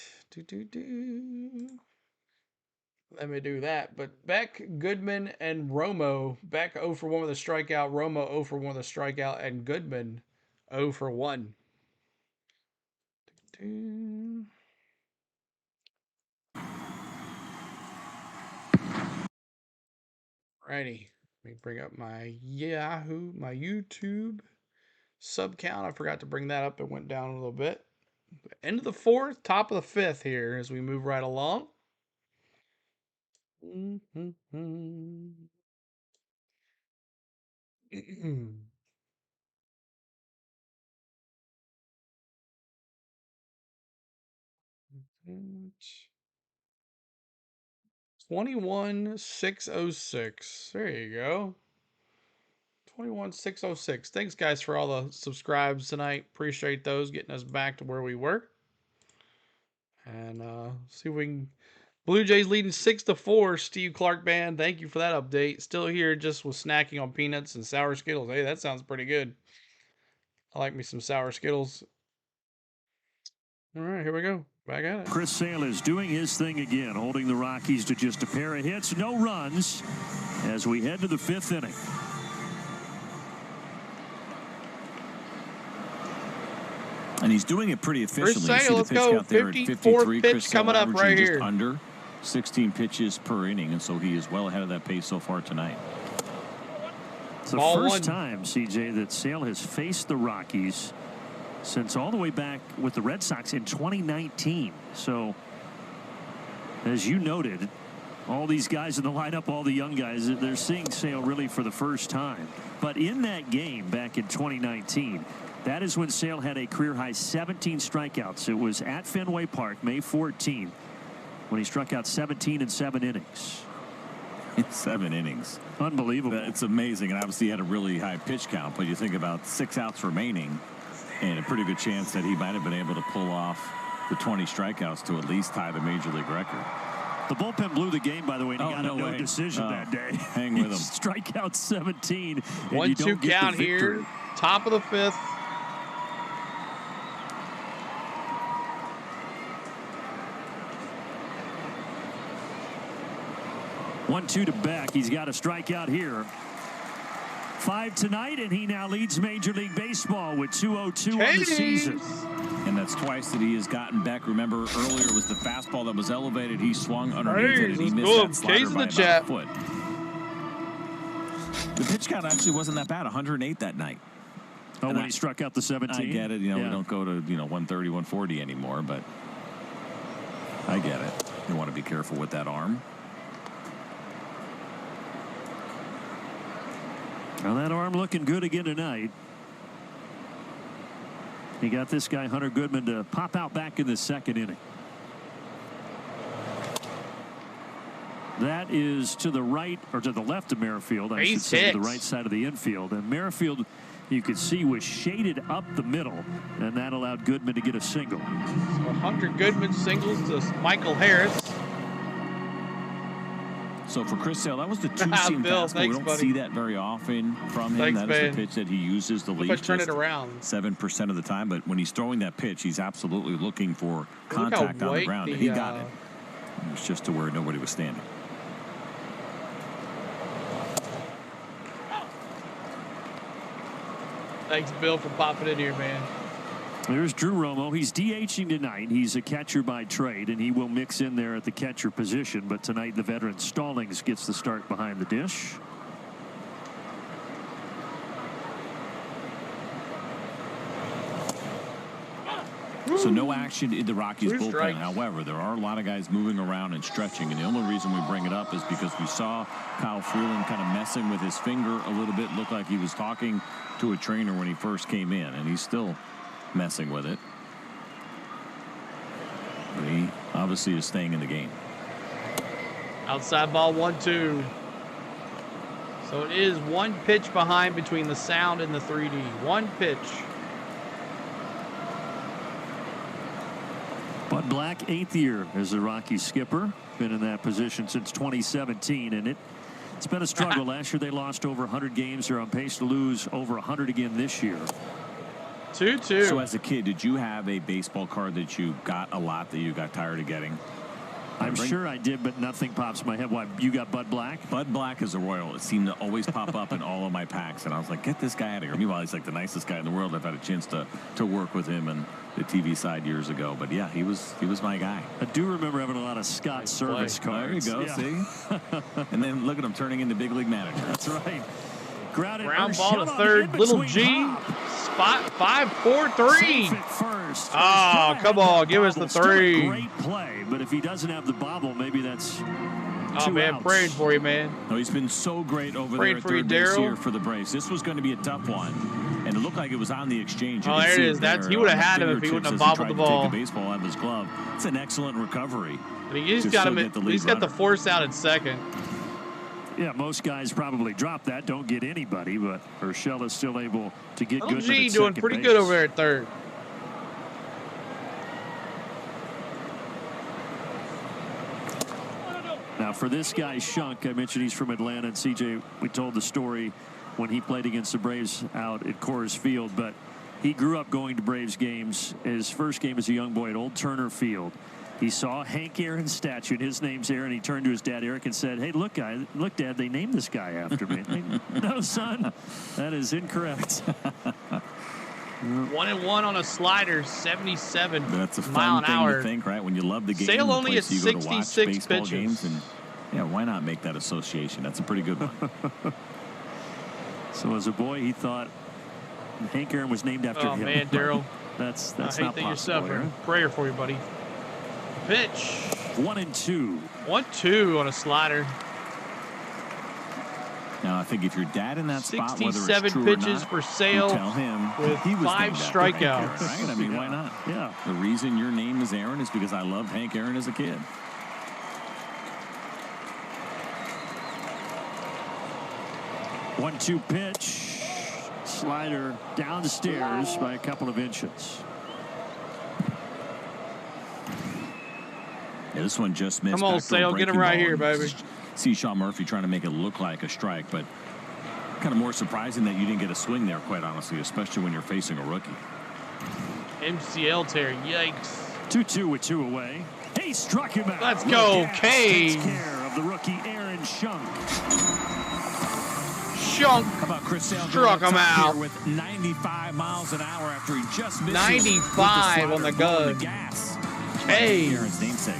Speaker 5: Let me do that. But Beck, Goodman, and Romo. Beck 0 for 1 with a strikeout. Romo 0 for 1 with a strikeout. And Goodman 0 for 1. Righty. Let me bring up my my YouTube sub count. I forgot to bring that up. It went down a little bit. End of the 4th, top of the 5th here as we move right along. $21,606. There you go. 21,606. Thanks, guys, for all the subscribes tonight. Appreciate those, getting us back to where we were. And see if we can. Blue Jays leading 6-4. Steve Clark Band, thank you for that update. Still here, just with snacking on peanuts and sour Skittles. Hey, that sounds pretty good. I like me some sour Skittles. All right, here we go. Back at it.
Speaker 9: Chris Sale is doing his thing again, holding the Rockies to just a pair of hits, no runs, as we head to the 5th inning.
Speaker 10: And he's doing it pretty efficiently.
Speaker 5: Chris Sale, let's go. 54th pitch coming up right here.
Speaker 10: Under 16 pitches per inning, and so he is well ahead of that pace so far tonight.
Speaker 9: It's the first time, CJ, that Sale has faced the Rockies since all the way back with the Red Sox in 2019. So, as you noted, all these guys in the lineup, all the young guys, they're seeing Sale really for the first time. But in that game back in 2019, that is when Sale had a career-high 17 strikeouts. It was at Fenway Park, May 14th, when he struck out 17 in 7 innings.
Speaker 10: In 7 innings.
Speaker 9: Unbelievable.
Speaker 10: It's amazing, and obviously he had a really high pitch count, but you think about 6 outs remaining, and a pretty good chance that he might have been able to pull off the 20 strikeouts to at least tie the Major League record.
Speaker 9: The bullpen blew the game, by the way, and he got a no decision that day.
Speaker 10: Hang with him.
Speaker 9: Strikeout 17.
Speaker 5: 1-2 count here. Top of the 5th.
Speaker 9: One-two to Beck. He's got a strikeout here. 5 tonight, and he now leads Major League Baseball with 202 on the season.
Speaker 10: And that's twice that he has gotten Beck. Remember, earlier was the fastball that was elevated. He swung underneath it, and he missed that slider by about a foot. The pitch count actually wasn't that bad, 108 that night.
Speaker 9: Oh, when he struck out the 17?
Speaker 10: I get it. We don't go to 130, 140 anymore, but I get it. You want to be careful with that arm.
Speaker 9: Well, that arm looking good again tonight. He got this guy, Hunter Goodman, to pop out back in the 2nd inning. That is to the right, or to the left of Merrifield, I should say, to the right side of the infield. And Merrifield, you could see, was shaded up the middle, and that allowed Goodman to get a single.
Speaker 5: So Hunter Goodman singles to Michael Harris.
Speaker 10: So for Chris Sale, that was the two-seam fastball. We don't see that very often from him. That is the pitch that he uses the least.
Speaker 5: Turn it around
Speaker 10: 7% of the time. But when he's throwing that pitch, he's absolutely looking for contact on the ground. And he got it. It was just to where nobody was standing.
Speaker 5: Thanks, Bill, for popping in here, man.
Speaker 9: There's Drew Romo. He's DHing tonight. He's a catcher by trade, and he will mix in there at the catcher position. But tonight, the veteran Stallings gets the start behind the dish.
Speaker 10: So no action in the Rockies bullpen. However, there are a lot of guys moving around and stretching, and the only reason we bring it up is because we saw Kyle Freeland kind of messing with his finger a little bit. Looked like he was talking to a trainer when he first came in, and he's still messing with it. But he obviously is staying in the game.
Speaker 5: Outside ball 1-2. So it is 1 pitch behind between the sound and the 3D. 1 pitch.
Speaker 9: Bud Black, 8th year as the Rockies skipper. Been in that position since 2017, and it's been a struggle. Last year they lost over 100 games. They're on pace to lose over 100 again this year.
Speaker 5: 2-2.
Speaker 10: So as a kid, did you have a baseball card that you got a lot that you got tired of getting?
Speaker 9: I'm sure I did, but nothing pops in my head. Why, you got Bud Black?
Speaker 10: Bud Black is a Royal. It seemed to always pop up in all of my packs, and I was like, get this guy out of here. Meanwhile, he's like the nicest guy in the world. I've had a chance to work with him and the TV side years ago. But yeah, he was my guy.
Speaker 9: I do remember having a lot of Scott service cards.
Speaker 10: There you go, see? And then look at him turning into big league manager.
Speaker 9: That's right. Ground
Speaker 5: ball to third. Little G. Spot 5-4-3.
Speaker 9: Safe at first.
Speaker 5: Oh, come on. Give us the three.
Speaker 9: Great play, but if he doesn't have the bobble, maybe that's
Speaker 5: Oh, man,
Speaker 9: outs.
Speaker 5: praying for you, man.
Speaker 10: No, he's been so great over
Speaker 5: Praying
Speaker 10: there at
Speaker 5: for you,
Speaker 10: third base
Speaker 5: Daryl.
Speaker 10: here for the Braves. This was going to be a tough one, and it looked like it was on the exchange. You
Speaker 5: Oh,
Speaker 10: can
Speaker 5: there
Speaker 10: see
Speaker 5: it is.
Speaker 10: there
Speaker 5: He would have
Speaker 10: on the
Speaker 5: had him if he
Speaker 10: fingertips
Speaker 5: wouldn't have
Speaker 10: as he
Speaker 5: bobbled the
Speaker 10: tried to
Speaker 5: ball.
Speaker 10: take the baseball out of his glove. It's an excellent recovery.
Speaker 5: But he's
Speaker 10: to
Speaker 5: got
Speaker 10: still
Speaker 5: him.
Speaker 10: get the lead
Speaker 5: He's got the
Speaker 10: runner.
Speaker 5: force out at second.
Speaker 9: Yeah, most guys probably drop that, don't get anybody, but Urshela's still able to get
Speaker 5: Little
Speaker 9: Goodman
Speaker 5: G
Speaker 9: at
Speaker 5: doing
Speaker 9: second
Speaker 5: pretty
Speaker 9: base.
Speaker 5: good over there at third.
Speaker 9: Now, for this guy, Shunk, I mentioned he's from Atlanta, and CJ, we told the story when he played against the Braves out at Coors Field, but he grew up going to Braves games. His first game as a young boy at Old Turner Field. He saw Hank Aaron's statue, and his name's Aaron. He turned to his dad, Eric, and said, "Hey, look, Dad, they named this guy after me." No, son, that is incorrect.
Speaker 5: 1-1 on a slider, 77
Speaker 10: That's a
Speaker 5: mile
Speaker 10: fun
Speaker 5: an
Speaker 10: thing
Speaker 5: hour.
Speaker 10: to think, right? When you love the game,
Speaker 5: Sale
Speaker 10: the
Speaker 5: only
Speaker 10: place
Speaker 5: at
Speaker 10: you go to watch
Speaker 5: 66
Speaker 10: baseball
Speaker 5: pitches.
Speaker 10: games, and yeah, why not make that association? That's a pretty good one.
Speaker 9: So as a boy, he thought Hank Aaron was named after him.
Speaker 5: Oh, man, Daryl.
Speaker 9: That's
Speaker 5: I hate
Speaker 9: not
Speaker 5: that you're
Speaker 9: possible.
Speaker 5: suffering.
Speaker 9: Aaron.
Speaker 5: Prayer for you, buddy. Pitch.
Speaker 9: 1-2.
Speaker 5: 1-2 on a slider.
Speaker 10: Now, I think if you're dad in that spot, whether it's
Speaker 5: 67
Speaker 10: true
Speaker 5: pitches
Speaker 10: or not,
Speaker 5: for
Speaker 10: you
Speaker 5: Sale
Speaker 10: tell him
Speaker 5: with
Speaker 10: he was
Speaker 5: 5
Speaker 10: named after Hank Aaron,
Speaker 5: strikeouts.
Speaker 10: right? I mean, why not?
Speaker 9: Yeah.
Speaker 10: The reason your name is Aaron is because I loved Hank Aaron as a kid.
Speaker 9: One-two pitch. Slider downstairs by a couple of inches.
Speaker 10: Yeah, this one just missed.
Speaker 5: Come on,
Speaker 10: Back to a
Speaker 5: Sale, get him
Speaker 10: breaking
Speaker 5: right
Speaker 10: ball.
Speaker 5: here,
Speaker 10: You
Speaker 5: baby.
Speaker 10: See Sean Murphy trying to make it look like a strike, but kind of more surprising that you didn't get a swing there, quite honestly, especially when you're facing a rookie.
Speaker 5: MCL tear, yikes.
Speaker 9: 2-2 with 2 away. He struck him out.
Speaker 5: Let's go,
Speaker 9: Gas
Speaker 5: Kane.
Speaker 9: takes care of the rookie Aaron Shunk.
Speaker 5: Shunk.
Speaker 10: How about Chris Sale
Speaker 5: Struck him out.
Speaker 10: with 95 miles an hour after he just missed
Speaker 5: 95 on the gun.
Speaker 10: gas.
Speaker 5: Hey.
Speaker 10: Aaron's namesake.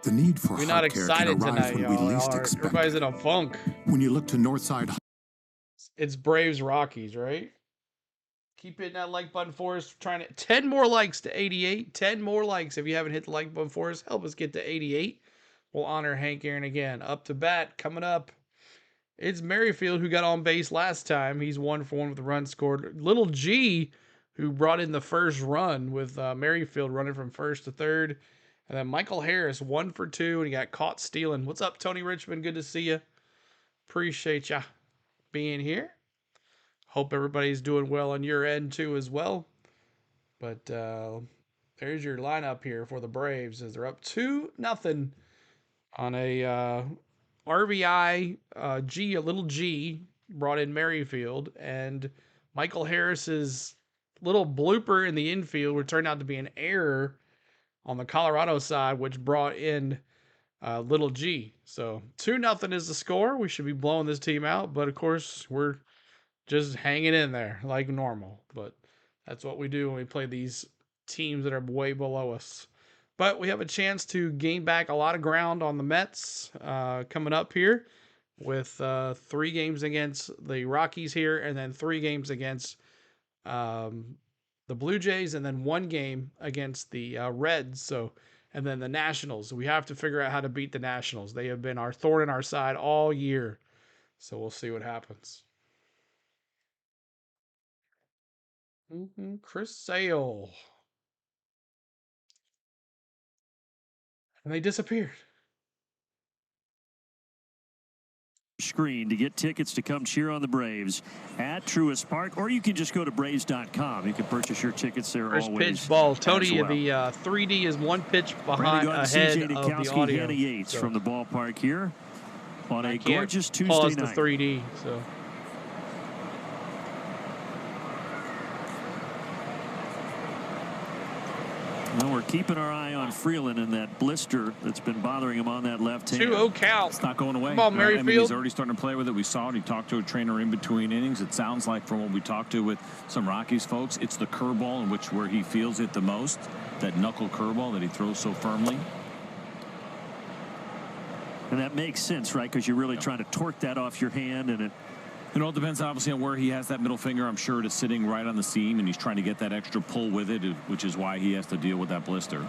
Speaker 14: The need for
Speaker 5: We're not
Speaker 14: heart care can
Speaker 5: excited
Speaker 14: arise
Speaker 5: tonight,
Speaker 14: when we
Speaker 5: y'all.
Speaker 14: least expect
Speaker 5: Everybody's
Speaker 14: it.
Speaker 5: in a funk.
Speaker 14: When you look to Northside.
Speaker 5: It's Braves Rockies, right? Keep hitting that like button for us. Trying to 10 more likes to 88. 10 more likes if you haven't hit the like button for us. Help us get to 88. We'll honor Hank Aaron again. Up to bat coming up. It's Merrifield who got on base last time. He's 1 for 1 with the run scored. Little G who brought in the first run with Merrifield running from first to third. And then Michael Harris 1 for 2 and he got caught stealing. What's up, Tony Richmond? Good to see you. Appreciate ya being here. Hope everybody's doing well on your end too as well. But there's your lineup here for the Braves as they're up 2-0 on a RBI G, a little G brought in Merrifield, and Michael Harris's little blooper in the infield would turn out to be an error on the Colorado side, which brought in little G. So 2-0 is the score. We should be blowing this team out, but of course we're just hanging in there like normal. But that's what we do when we play these teams that are way below us. But we have a chance to gain back a lot of ground on the Mets coming up here with 3 games against the Rockies here and then 3 games against the Blue Jays and then 1 game against the Reds. So, and then the Nationals. We have to figure out how to beat the Nationals. They have been our thorn in our side all year. So we'll see what happens. Chris Sale. And they disappeared.
Speaker 9: Screen to get tickets to come cheer on the Braves at Truist Park, or you can just go to Braves.com. You can purchase your tickets there.
Speaker 5: First
Speaker 9: always
Speaker 5: pitch ball. Tony,
Speaker 9: well.
Speaker 5: the 3D is 1 pitch behind
Speaker 9: Brandon
Speaker 5: ahead
Speaker 9: CJ
Speaker 5: of the
Speaker 9: Dikowski,
Speaker 5: audio.
Speaker 9: Hannah Yates from the ballpark here on a
Speaker 5: I can't
Speaker 9: gorgeous Tuesday
Speaker 5: pause
Speaker 9: night.
Speaker 5: the 3D, so.
Speaker 9: Well, we're keeping our eye on Freeland and that blister that's been bothering him on that left hand.
Speaker 5: 2-0 count.
Speaker 10: It's not going away.
Speaker 5: Come on,
Speaker 10: I mean,
Speaker 5: Merrifield.
Speaker 10: he's already starting to play with it. We saw it. He talked to a trainer in between innings. It sounds like from what we talked to with some Rockies folks, it's the curveball in which where he feels it the most, that knuckle curveball that he throws so firmly.
Speaker 9: And that makes sense, right? Because you're really trying to torque that off your hand, and it
Speaker 10: It all depends, obviously, on where he has that middle finger. I'm sure it is sitting right on the seam, and he's trying to get that extra pull with it, which is why he has to deal with that blister.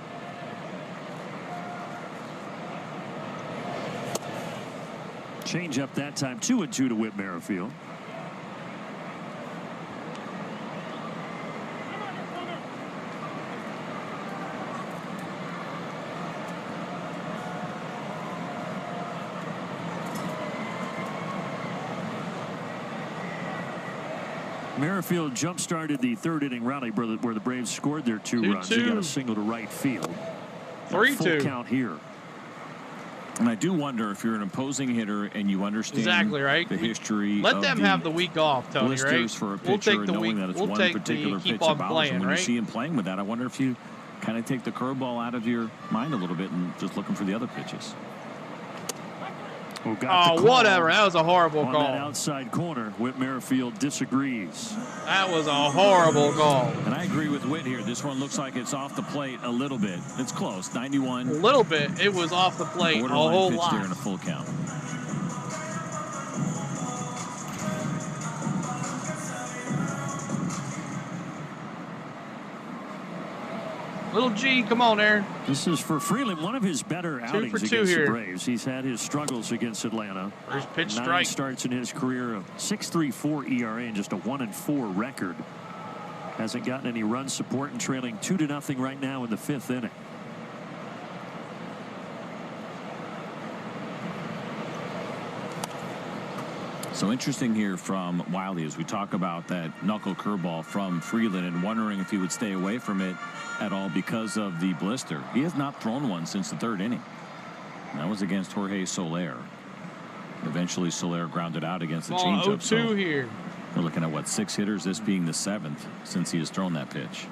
Speaker 9: Change up that time, 2-2 to Whit Merrifield. Merrifield jump-started the third-inning rally where the Braves scored their 2 runs. He got a single to right field.
Speaker 5: 3-2.
Speaker 9: Full count here.
Speaker 10: And I do wonder if you're an opposing hitter and you understand the history.
Speaker 5: Let them have the week off, Tony.
Speaker 10: Blisters
Speaker 5: right?
Speaker 10: for a pitcher,
Speaker 5: we'll take the
Speaker 10: knowing
Speaker 5: week.
Speaker 10: that it's
Speaker 5: We'll
Speaker 10: one
Speaker 5: take
Speaker 10: particular
Speaker 5: the keep
Speaker 10: pitch
Speaker 5: on
Speaker 10: of ours.
Speaker 5: playing,
Speaker 10: And when
Speaker 5: right?
Speaker 10: you see him playing with that, I wonder if you kind of take the curveball out of your mind a little bit and just looking for the other pitches.
Speaker 5: Oh, whatever. That was a horrible
Speaker 9: on
Speaker 5: call.
Speaker 9: That outside corner, Whit Merrifield disagrees.
Speaker 5: That was a horrible call.
Speaker 10: And I agree with Whit here. This one looks like it's off the plate a little bit. It's close, 91.
Speaker 5: A little bit. It was off the plate a whole
Speaker 10: pitch
Speaker 5: lot.
Speaker 10: there in a full count.
Speaker 5: Little G, come on there.
Speaker 9: This is for Freeland, one of his better outings against
Speaker 5: here.
Speaker 9: the Braves. He's had his struggles against Atlanta.
Speaker 5: First pitch
Speaker 9: 9
Speaker 5: strike.
Speaker 9: starts in his career, a 6.34 ERA and just a 1-4 record. Hasn't gotten any run support and trailing 2-0 right now in the 5th inning.
Speaker 10: So interesting here from Wiley as we talk about that knuckle curveball from Freeland and wondering if he would stay away from it at all because of the blister. He has not thrown one since the 3rd inning. And that was against Jorge Soler. Eventually Soler grounded out against the changeup.
Speaker 5: 0-2
Speaker 10: so
Speaker 5: here.
Speaker 10: we're looking at what, 6 hitters, this being the 7th since he has thrown that pitch.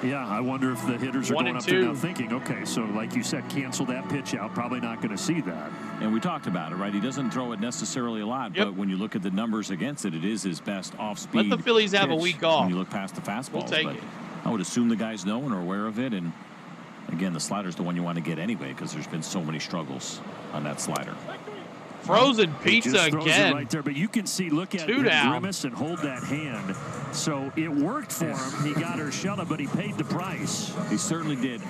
Speaker 9: Yeah, I wonder if the hitters are going up there now thinking, okay, so like you said, cancel that pitch out. Probably not going to see that.
Speaker 10: And we talked about it, right? He doesn't throw it necessarily a lot, but when you look at the numbers against it, it is his best off-speed.
Speaker 5: Let the Phillies have a week off.
Speaker 10: When you look past the fastballs.
Speaker 5: We'll take
Speaker 10: but
Speaker 5: it.
Speaker 10: I would assume the guys know and are aware of it. And again, the slider's the one you want to get anyway because there's been so many struggles on that slider.
Speaker 5: Frozen pizza
Speaker 9: just throws
Speaker 5: again.
Speaker 9: it right there, but you can see, look at him grimace and hold that hand. So it worked for him. He got Urshela, but he paid the price.
Speaker 10: He certainly did.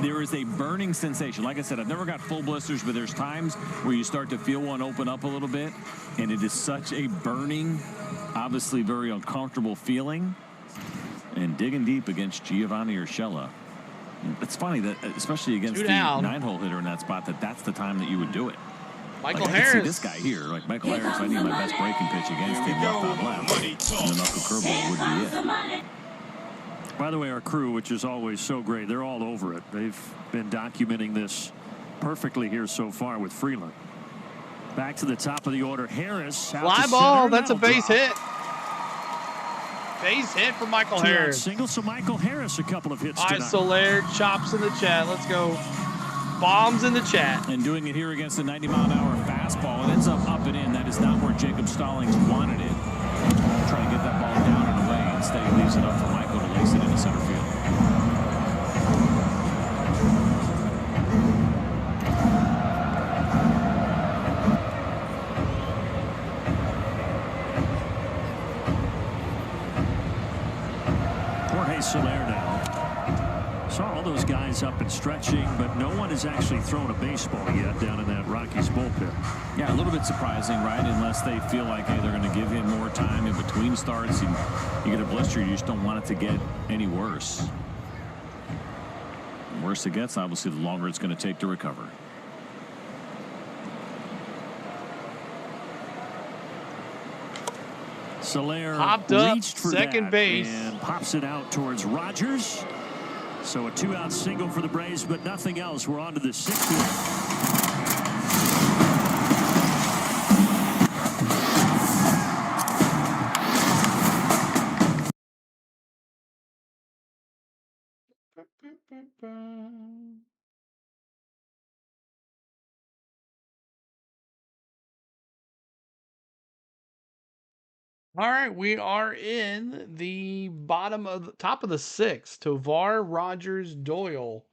Speaker 10: There is a burning sensation. Like I said, I've never got full blisters, but there's times where you start to feel one open up a little bit, and it is such a burning, obviously very uncomfortable feeling. And digging deep against Giovanni Urshela. It's funny that, especially against the 9-hole hitter in that spot, that's the time that you would do it.
Speaker 5: Michael
Speaker 10: like,
Speaker 5: Harris.
Speaker 10: I can see this guy here, like Michael Harris, I need my best breaking pitch against him left on left. And the knuckle curveball would be it.
Speaker 9: By the way, our crew, which is always so great, they're all over it. They've been documenting this perfectly here so far with Freeland. Back to the top of the order. Harris.
Speaker 5: Fly ball. That's a base hit. Base hit for Michael Harris.
Speaker 9: Single, so Michael Harris a couple of hits tonight.
Speaker 5: Soler, chops in the chat. Let's go. Bombs in the chat.
Speaker 10: And doing it here against a 90-mile-an-hour fastball. It ends up and in. That is not where Jacob Stallings wanted it. Trying to get that ball down and away. Instead, he leaves it up for Michael to lace it into center field.
Speaker 9: Jorge Soler now. Saw all those guys up and stretching, but no one has actually thrown a baseball yet down in that Rockies bullpen.
Speaker 10: Yeah, a little bit surprising, right? Unless they feel like, hey, they're going to give him more time in between starts. And you get a blister, you just don't want it to get any worse. The worse it gets, obviously, the longer it's going to take to recover.
Speaker 9: Soler
Speaker 5: popped up
Speaker 9: reached for
Speaker 5: second
Speaker 9: that
Speaker 5: base
Speaker 9: and pops it out towards Rogers. So a 2-out single for the Braves, but nothing else. We're on to the 6th.
Speaker 5: All right, we are in the top of the 6th. Tovar Rogers Doyle.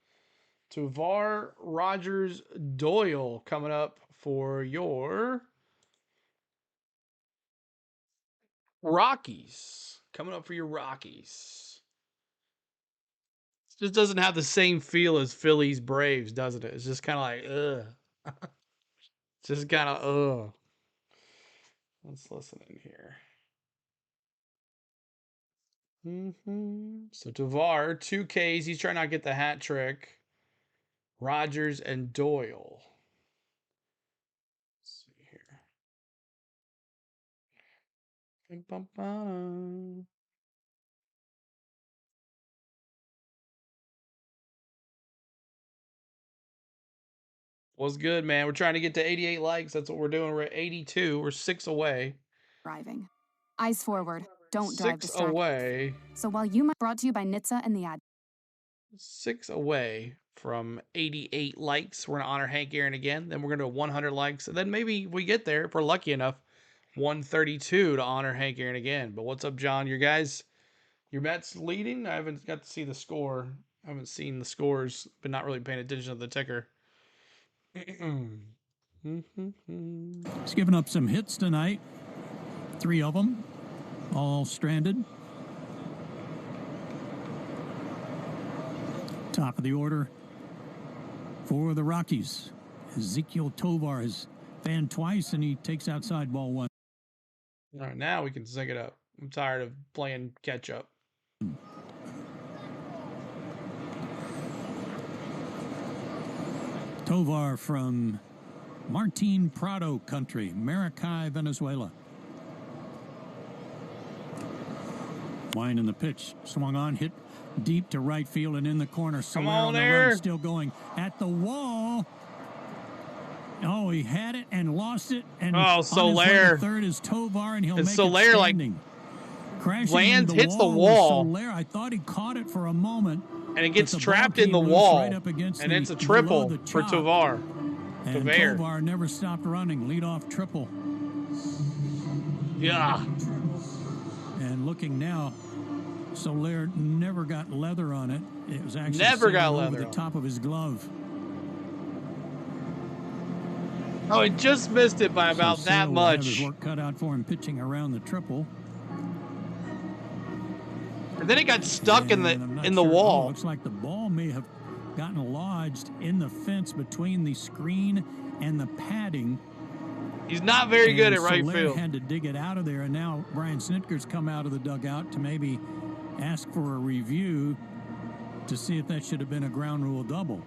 Speaker 5: Tovar Rogers Doyle coming up for your Rockies. Coming up for your Rockies. It just doesn't have the same feel as Phillies Braves, doesn't it? It's just kind of like, ugh. It's just kind of, ugh. Let's listen in here. So Tovar, 2 Ks. He's trying not to get the hat trick. Rogers and Doyle. Let's see here. What's good, man? We're trying to get to 88 likes. That's what we're doing. We're at 82. We're 6 away.
Speaker 15: Driving. Eyes forward. Don't drive
Speaker 5: 6 away.
Speaker 15: So while you might brought to you by NHTSA and the ad.
Speaker 5: 6 away from 88 likes. We're going to honor Hank Aaron again. Then we're going to do 100 likes. And then maybe we get there, if we're lucky enough, 132 to honor Hank Aaron again. But what's up, John? Your Mets leading? I haven't got to see the score. I haven't seen the scores, but not really paying attention to the ticker.
Speaker 16: He's given up some hits tonight. 3 of them, all stranded. Top of the order for the Rockies. Ezekiel Tovar has fanned twice, and he takes outside ball 1.
Speaker 5: All right, now we can sync it up. I'm tired of playing catch up.
Speaker 16: Tovar from Martin Prado country, Maracay, Venezuela. Winding the pitch, swung on, hit deep to right field and in the corner.
Speaker 5: Come on there.
Speaker 16: Still going at the wall. Oh, he had it and lost it. And
Speaker 5: Soler.
Speaker 16: Third is Tovar, and he'll
Speaker 5: and
Speaker 16: make
Speaker 5: Soler,
Speaker 16: it standing. Crashing
Speaker 5: lands,
Speaker 16: into
Speaker 5: hits the wall.
Speaker 16: Soler, I thought he caught it for a moment.
Speaker 5: And it gets trapped in the wall. Right and it's a triple for Tovar.
Speaker 16: And Tovar never stopped running. Leadoff triple.
Speaker 5: Yeah.
Speaker 16: And looking now, Soler never got leather on it. It was actually
Speaker 5: never got leather
Speaker 16: over the top of his glove.
Speaker 5: Oh, he just missed it by about that much.
Speaker 16: His work cut out for him pitching around the triple.
Speaker 5: And then it got stuck in the wall.
Speaker 16: Looks like the ball may have gotten lodged in the fence between the screen and the padding.
Speaker 5: He's not very good at right
Speaker 16: Soler
Speaker 5: field.
Speaker 16: Had to dig it out of there, and now Brian Snitker's come out of the dugout to maybe ask for a review to see if that should have been a ground rule double.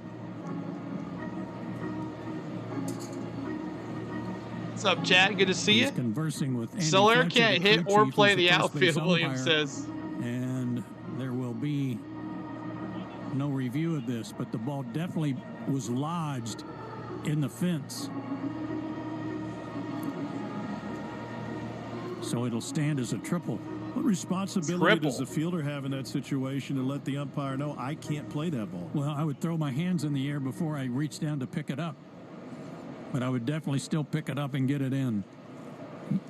Speaker 5: What's up, Chad? Good to see you.
Speaker 16: He's conversing with Andy
Speaker 5: Soler
Speaker 16: Fletcher,
Speaker 5: can't
Speaker 16: the
Speaker 5: hit
Speaker 16: crew
Speaker 5: or
Speaker 16: chief,
Speaker 5: play
Speaker 16: who's
Speaker 5: the
Speaker 16: first base
Speaker 5: outfield, Williams
Speaker 16: umpire,
Speaker 5: says.
Speaker 16: and there will be no review of this, but the ball definitely was lodged in the fence. So it'll stand as a triple.
Speaker 17: What responsibility does the fielder have in that situation to let the umpire know I can't play that ball?
Speaker 16: Well, I would throw my hands in the air before I reach down to pick it up. But I would definitely still pick it up and get it in.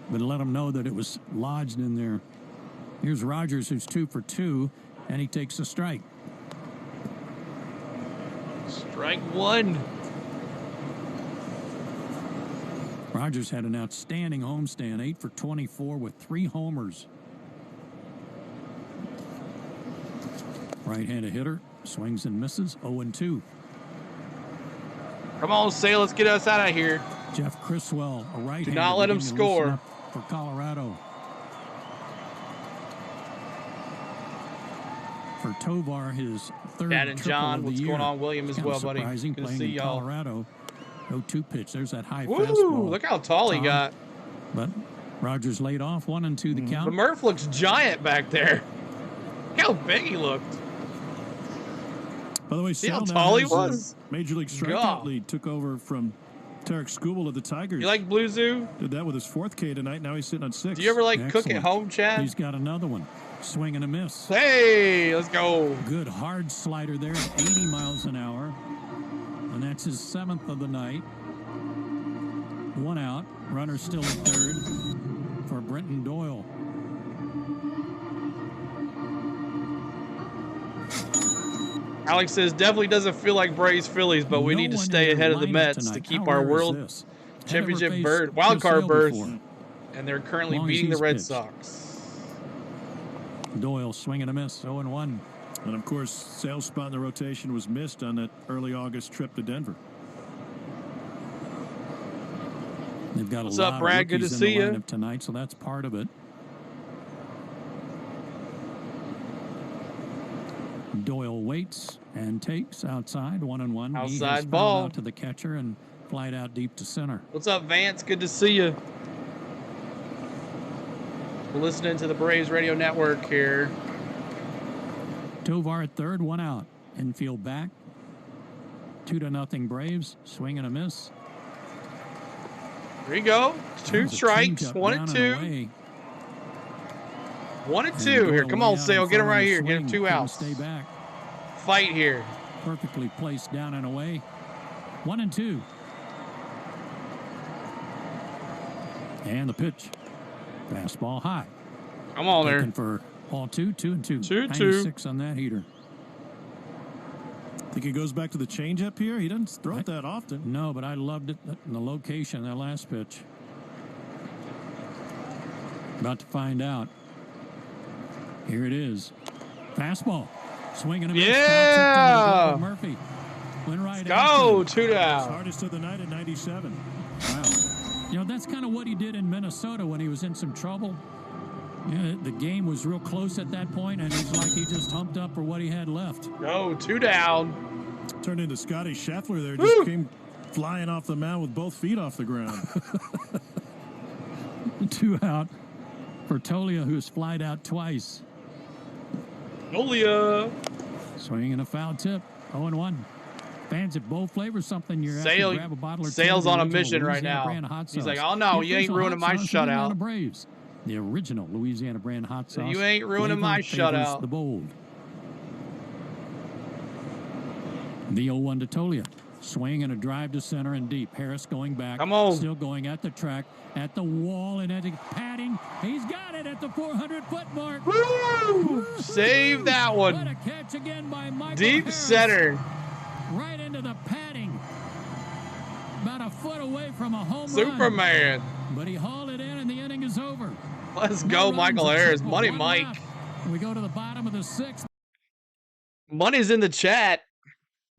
Speaker 16: But let them know that it was lodged in there. Here's Rogers, who's 2 for 2, and he takes a strike.
Speaker 5: Strike 1.
Speaker 16: Rogers had an outstanding homestand, 8 for 24 with 3 homers. Right-handed hitter, swings and misses, 0-2.
Speaker 5: Come on, Say, let's get us out of here.
Speaker 16: Jeff Criswell, a right-hander.
Speaker 5: Do not let him score.
Speaker 16: For Colorado. For Tovar, his third
Speaker 5: Dad and John,
Speaker 16: of the
Speaker 5: what's
Speaker 16: year.
Speaker 5: going on? William as well, buddy.
Speaker 16: Good
Speaker 5: to see y'all.
Speaker 16: Colorado. 0-2 pitch. There's that high
Speaker 5: Woo,
Speaker 16: fastball.
Speaker 5: look how tall he got.
Speaker 16: But Rogers laid off 1-2 the count.
Speaker 5: The Murph looks giant back there. Look how big he looked.
Speaker 17: By the way,
Speaker 5: see how tall he was?
Speaker 17: Major League Strikeout Lead took over from Tarek Skubal of the Tigers.
Speaker 5: You like Blue Zoo?
Speaker 17: Did that with his 4th K tonight. Now he's sitting on 6.
Speaker 5: Do you ever cook at home, Chad?
Speaker 16: He's got another one. Swing and a miss.
Speaker 5: Hey, let's go.
Speaker 16: Good hard slider there at 80 miles an hour. And that's his 7th of the night. 1 out. Runner still at third for Brenton Doyle.
Speaker 5: Alex says, definitely doesn't feel like Braves Phillies, but we need to stay ahead of the Mets to keep our World Championship wild card berth. And they're currently beating the Red Sox.
Speaker 16: Doyle swinging a miss, 0-1.
Speaker 17: And, of course, Sale's spot in the rotation was missed on that early August trip to Denver.
Speaker 16: They've got
Speaker 5: What's
Speaker 16: a lot
Speaker 5: up, Brad?
Speaker 16: of
Speaker 5: Good to
Speaker 16: rookies
Speaker 5: see
Speaker 16: in the
Speaker 5: you
Speaker 16: lineup tonight, so that's part of it. Doyle waits and takes outside, 1-1.
Speaker 5: Outside
Speaker 16: he has
Speaker 5: ball.
Speaker 16: fouled out to the catcher and flied out deep to center.
Speaker 5: What's up, Vance? Good to see you. We're listening to the Braves Radio Network here.
Speaker 16: Tovar at third, 1 out. Infield back. 2-0 Braves. Swing and a miss.
Speaker 5: There you go. 2 strikes. 1 and 2. 1 and 2 here. Come on, Sale. Get him right here. Get him 2 outs.
Speaker 16: Stay back.
Speaker 5: Fight here.
Speaker 16: Perfectly placed down and away. 1 and 2. And the pitch. Fastball high.
Speaker 5: Come on there.
Speaker 16: Looking for ball 2, 2 and 2.
Speaker 5: 2-2.
Speaker 16: 96 on that heater.
Speaker 17: Think he goes back to the changeup here? He doesn't throw it that often.
Speaker 16: No, but I loved it in the location, that last pitch. About to find out. Here it is. Fastball. Swinging a miss.
Speaker 5: Yeah.
Speaker 16: Murphy. Went right.
Speaker 5: Go. 2 down.
Speaker 17: Hardest of the night at 97.
Speaker 16: Wow. You know, that's kind of what he did in Minnesota when he was in some trouble. Yeah, the game was real close at that point, and it's like he just humped up for what he had left.
Speaker 5: Go. 2 down.
Speaker 17: Turned into Scotty Scheffler there. Just came flying off the mound with both feet off the ground.
Speaker 16: 2 out for Tolia, who's flied out twice.
Speaker 5: Tolia.
Speaker 16: Swinging a foul tip. 0-1. Fans at both flavors, something you're
Speaker 5: Sale,
Speaker 16: to grab a bottle or
Speaker 5: Sale's
Speaker 16: two of
Speaker 5: on a
Speaker 16: the
Speaker 5: mission right
Speaker 16: Louisiana
Speaker 5: now.
Speaker 16: brand hot
Speaker 5: He's
Speaker 16: sauce.
Speaker 5: like, oh no,
Speaker 16: The
Speaker 5: you ain't
Speaker 16: official
Speaker 5: ruining my
Speaker 16: hot sauce of the Atlanta
Speaker 5: shutout.
Speaker 16: Braves. The original Louisiana brand hot sauce.
Speaker 5: You ain't ruining my
Speaker 16: Flavor favors
Speaker 5: shutout.
Speaker 16: The bold. The 0-1 to Tolia. Swing and a drive to center and deep. Harris going back.
Speaker 5: Come on.
Speaker 16: Still going at the track, at the wall, and at the padding. He's got it at the 400-foot mark.
Speaker 5: Woo! Save that
Speaker 16: What
Speaker 5: one.
Speaker 16: a catch again by Michael
Speaker 5: Deep
Speaker 16: Harris.
Speaker 5: center.
Speaker 16: Right into the padding. About a foot away from a home run.
Speaker 5: Superman.
Speaker 16: But he hauled it in, and the inning is over.
Speaker 5: Let's
Speaker 16: No
Speaker 5: go,
Speaker 16: runs,
Speaker 5: Michael
Speaker 16: a
Speaker 5: Harris.
Speaker 16: triple,
Speaker 5: Money
Speaker 16: 1
Speaker 5: Mike.
Speaker 16: left. We go to the bottom of the 6th.
Speaker 5: Money's in the chat.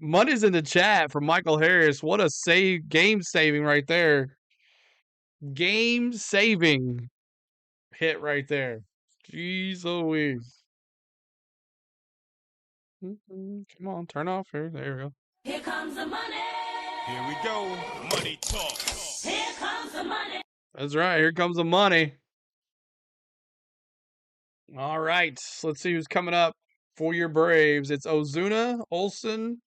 Speaker 5: Money's in the chat for Michael Harris. What a save, game saving right there. Game saving hit right there. Jeez Louise. Come on, turn off here. There we go.
Speaker 1: Here comes the money.
Speaker 3: Here we go. Money talk.
Speaker 1: Here comes the money.
Speaker 5: That's right. Here comes the money. All right. Let's see who's coming up for your Braves. It's Ozuna, Olsen,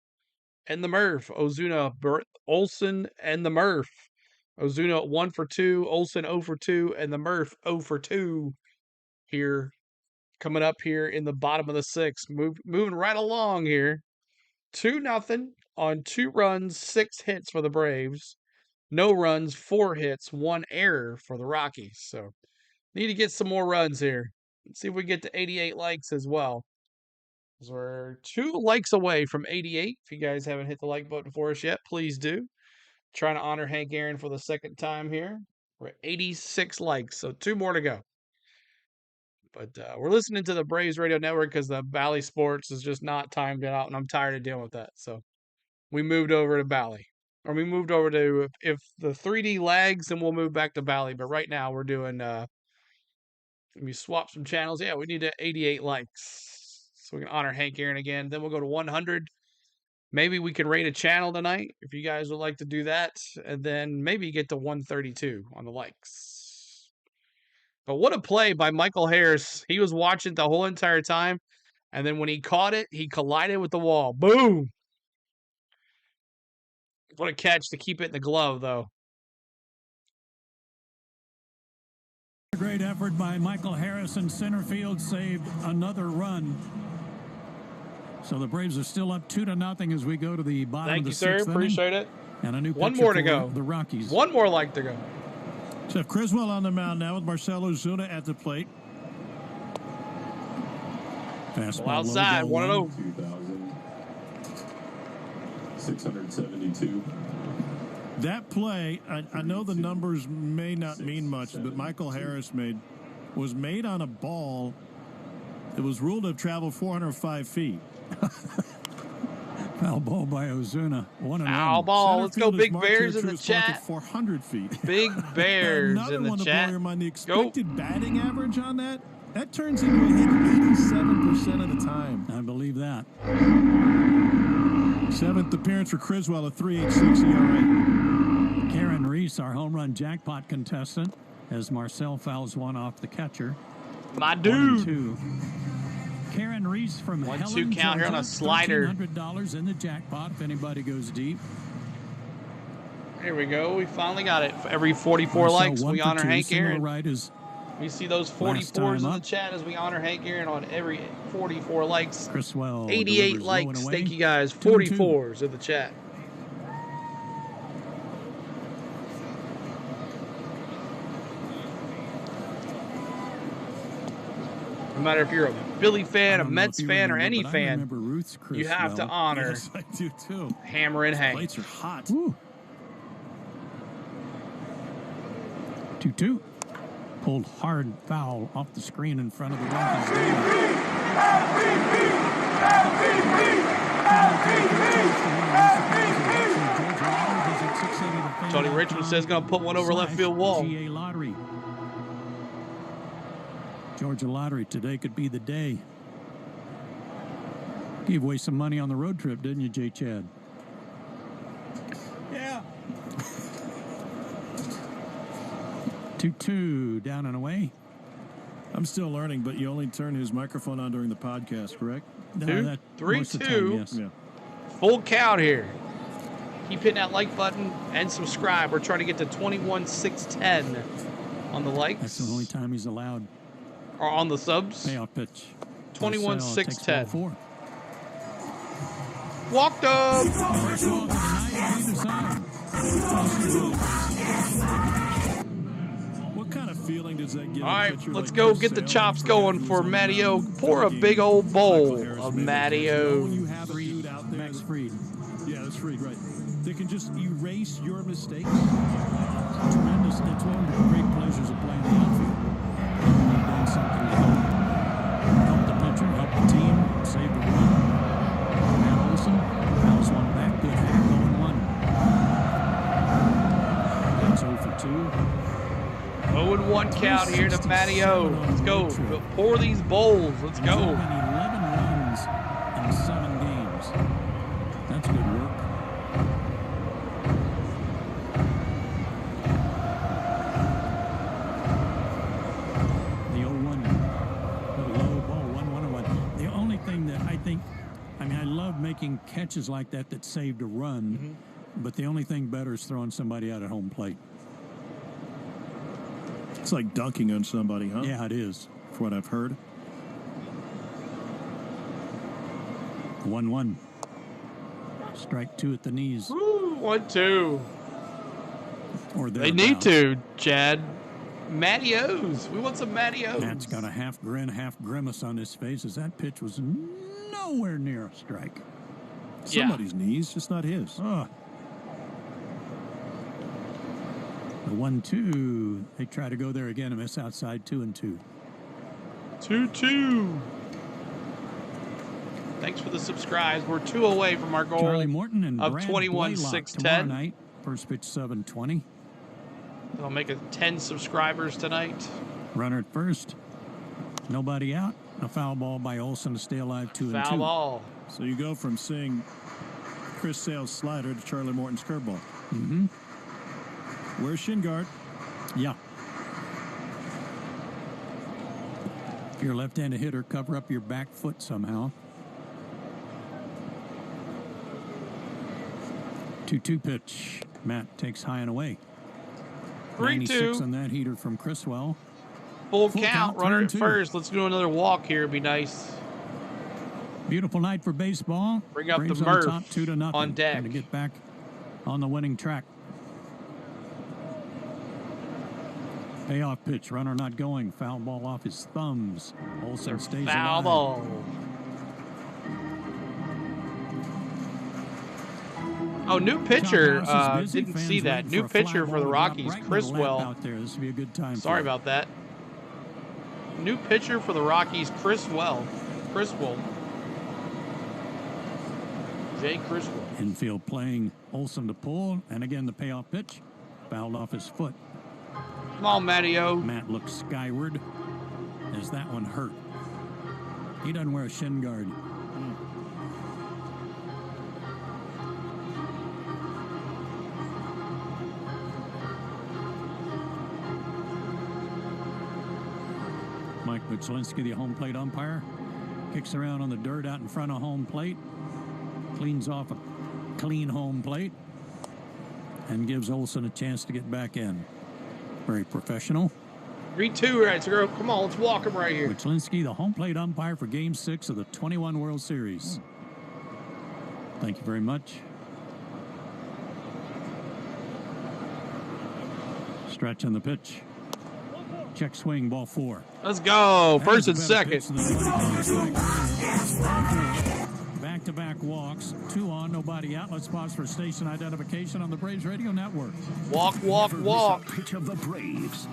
Speaker 5: and the Murph. Ozuna, Olsen, and the Murph. Ozuna 1 for 2, Olsen 0 for 2, and the Murph 0 for 2 here. Coming up here in the bottom of the 6th. Moving right along here. 2-0 on 2 runs, 6 hits for the Braves. No runs, 4 hits, 1 error for the Rockies. So need to get some more runs here. Let's see if we get to 88 likes as well. So we're 2 likes away from 88. If you guys haven't hit the like button for us yet, please do. Trying to honor Hank Aaron for the 2nd time here. We're at 86 likes, so 2 more to go. But we're listening to the Braves Radio Network because the Bally Sports is just not timed out, and I'm tired of dealing with that. So we moved over to Bally. Or we moved over to, if the 3D lags, then we'll move back to Bally. But right now we're doing, let me swap some channels. Yeah, we need to 88 likes. So we can honor Hank Aaron again. Then we'll go to 100. Maybe we can rate a channel tonight if you guys would like to do that. And then maybe get to 132 on the likes. But what a play by Michael Harris. He was watching the whole entire time. And then when he caught it, he collided with the wall. Boom! What a catch to keep it in the glove, though.
Speaker 16: A great effort by Michael Harris in center field, saved another run. So the Braves are still up 2-0 as we go to the bottom
Speaker 5: Thank
Speaker 16: of the
Speaker 5: you, sir.
Speaker 16: 6th inning.
Speaker 5: Appreciate it.
Speaker 16: And a new
Speaker 5: One
Speaker 16: pitcher
Speaker 5: more to
Speaker 16: for
Speaker 5: go.
Speaker 16: The Rockies.
Speaker 5: One more like to go.
Speaker 17: So Criswell on the mound now with Marcell Ozuna at the plate.
Speaker 16: Fastball
Speaker 5: Well, outside, 1-0.
Speaker 18: 672.
Speaker 17: That play, I know the numbers may not mean much, but Michael Harris was made on a ball It was ruled to have traveled 405 feet.
Speaker 16: Foul ball by Ozuna.
Speaker 5: Foul ball. Let's go, Big Bears in the chat.
Speaker 17: 400 feet.
Speaker 5: Big Bears in the chat.
Speaker 17: The expected batting average on that turns into a hit 87% of the time.
Speaker 16: I believe that.
Speaker 17: 7th appearance for Criswell, a 3.86 ERA.
Speaker 16: Karen Reese, our home run jackpot contestant, as Marcel fouls one off the catcher.
Speaker 5: My dude.
Speaker 16: 1-2. Karen Reese from
Speaker 5: 1-2 count here on a slider.
Speaker 16: $1,300 in the jackpot if anybody goes deep.
Speaker 5: Here we go. We finally got it. For every 44 likes, we honor Hank Aaron.
Speaker 16: Right is
Speaker 5: we see those 44s in the chat as we honor Hank Aaron on every 44 likes.
Speaker 16: Criswell
Speaker 5: 88 likes. Thank you guys. 44s in the chat. No matter if you're a Philly fan, a Mets fan, or any fan, you have to honor.
Speaker 17: Yes, I do too.
Speaker 5: Hammer and Hank.
Speaker 17: Lights are hot.
Speaker 16: 2-2. Pulled hard foul off the screen in front of the Rockies.
Speaker 5: Tony Richmond says going to put one over left field wall.
Speaker 16: GA lottery. Georgia lottery today could be the day. Gave away some money on the road trip, didn't you, J. Chad?
Speaker 17: Yeah.
Speaker 16: 2-2, down and away.
Speaker 17: I'm still learning, but you only turn his microphone on during the podcast, correct?
Speaker 5: 3-2.
Speaker 17: Yes. Yeah.
Speaker 5: Full count here. Keep hitting that like button and subscribe. We're trying to get to 21,610 on the likes.
Speaker 16: That's the only time he's allowed.
Speaker 5: Or on the subs.
Speaker 16: Payoff pitch.
Speaker 5: 21,610. Walked up.
Speaker 17: What kind of feeling does that give?
Speaker 5: All right, let's go get the chops going for Matty-O. Pour a big old bowl of Matty-O.
Speaker 17: You have a dude out there.
Speaker 16: Max Fried.
Speaker 17: Yeah, that's Fried, right. They can just erase your mistakes.
Speaker 16: Tremendous. It's one of the great pleasures of playing the outfield. You've done something to help the pitcher, help the team, save the run. Matt Olson fouls one back. Good hit, 0-1. That's 0 for 2.
Speaker 5: 0-1 count here to Matty-O. Let's go. Pour these bowls. Let's go.
Speaker 16: 11 runs in 7 games. That's good work. The 0-1. Low ball, 1-1-1. The only thing that I think, I love making catches like that saved a run, but the only thing better is throwing somebody out at home plate.
Speaker 17: It's like dunking on somebody, huh?
Speaker 16: Yeah, it is.
Speaker 17: For what I've heard.
Speaker 16: 1-1. Strike 2 at the knees.
Speaker 5: Woo, 1-2.
Speaker 16: Or
Speaker 5: they need to, Chad. Matty-O's. We want some Matty-O's.
Speaker 16: Matt's got a half grin, half grimace on his face as that pitch was nowhere near a strike.
Speaker 17: Somebody's knees, just not his.
Speaker 16: The 1-2. They try to go there again and miss outside 2-2.
Speaker 5: 2-2. Thanks for the subscribes. We're 2 away from our goal
Speaker 16: Charlie Morton and
Speaker 5: of
Speaker 16: Brad
Speaker 5: 21,610.
Speaker 16: Tomorrow night. First pitch 7:20.
Speaker 5: I'll make it 10 subscribers tonight.
Speaker 16: Runner at first. Nobody out. A foul ball by Olson to stay alive 2-2.
Speaker 5: Foul ball.
Speaker 17: So you go from seeing Chris Sale's slider to Charlie Morton's curveball.
Speaker 16: Mm-hmm.
Speaker 17: Where's shin guard?
Speaker 16: Yeah. If you're a left-handed hitter, cover up your back foot somehow. 2-2 pitch. Matt takes high and away. 96 on that heater from Criswell.
Speaker 5: Full count. Runner at first. Let's do another walk here. It'd be nice.
Speaker 16: Beautiful night for baseball.
Speaker 5: Bring up
Speaker 16: Braves
Speaker 5: the Murph
Speaker 16: on top, 2-0.
Speaker 5: on deck.
Speaker 16: Trying to get back on the winning track. Payoff pitch. Runner not going. Foul ball off his thumbs. Olson stays
Speaker 5: foul
Speaker 16: alive.
Speaker 5: Ball. Oh, new pitcher. Didn't see that. New pitcher for the Rockies, Criswell.
Speaker 16: Out there. This would be a good time.
Speaker 5: Sorry about that. new pitcher for the Rockies, Criswell. Jay Criswell.
Speaker 16: Infield playing Olsen to pull, and again the payoff pitch fouled off his foot.
Speaker 5: Come on, Matteo.
Speaker 16: Matt looks skyward as that one hurt. He doesn't wear a shin guard. Mike Buchlinski, the home plate umpire, kicks around on the dirt out in front of home plate, cleans off a clean home plate, and gives Olsen a chance to get back in. Very professional.
Speaker 5: 3-2, right, so come on, let's walk him right here.
Speaker 16: Buchlinski, the home plate umpire for Game 6 of the 21 World Series. Thank you very much. Stretch on the pitch. Check swing, ball 4.
Speaker 5: Let's go. First and second.
Speaker 16: Back-to-back walks. 2 on, nobody out. Let's pause for station identification on the Braves Radio Network.
Speaker 5: Walk, walk, walk.
Speaker 12: Pitch of the Braves.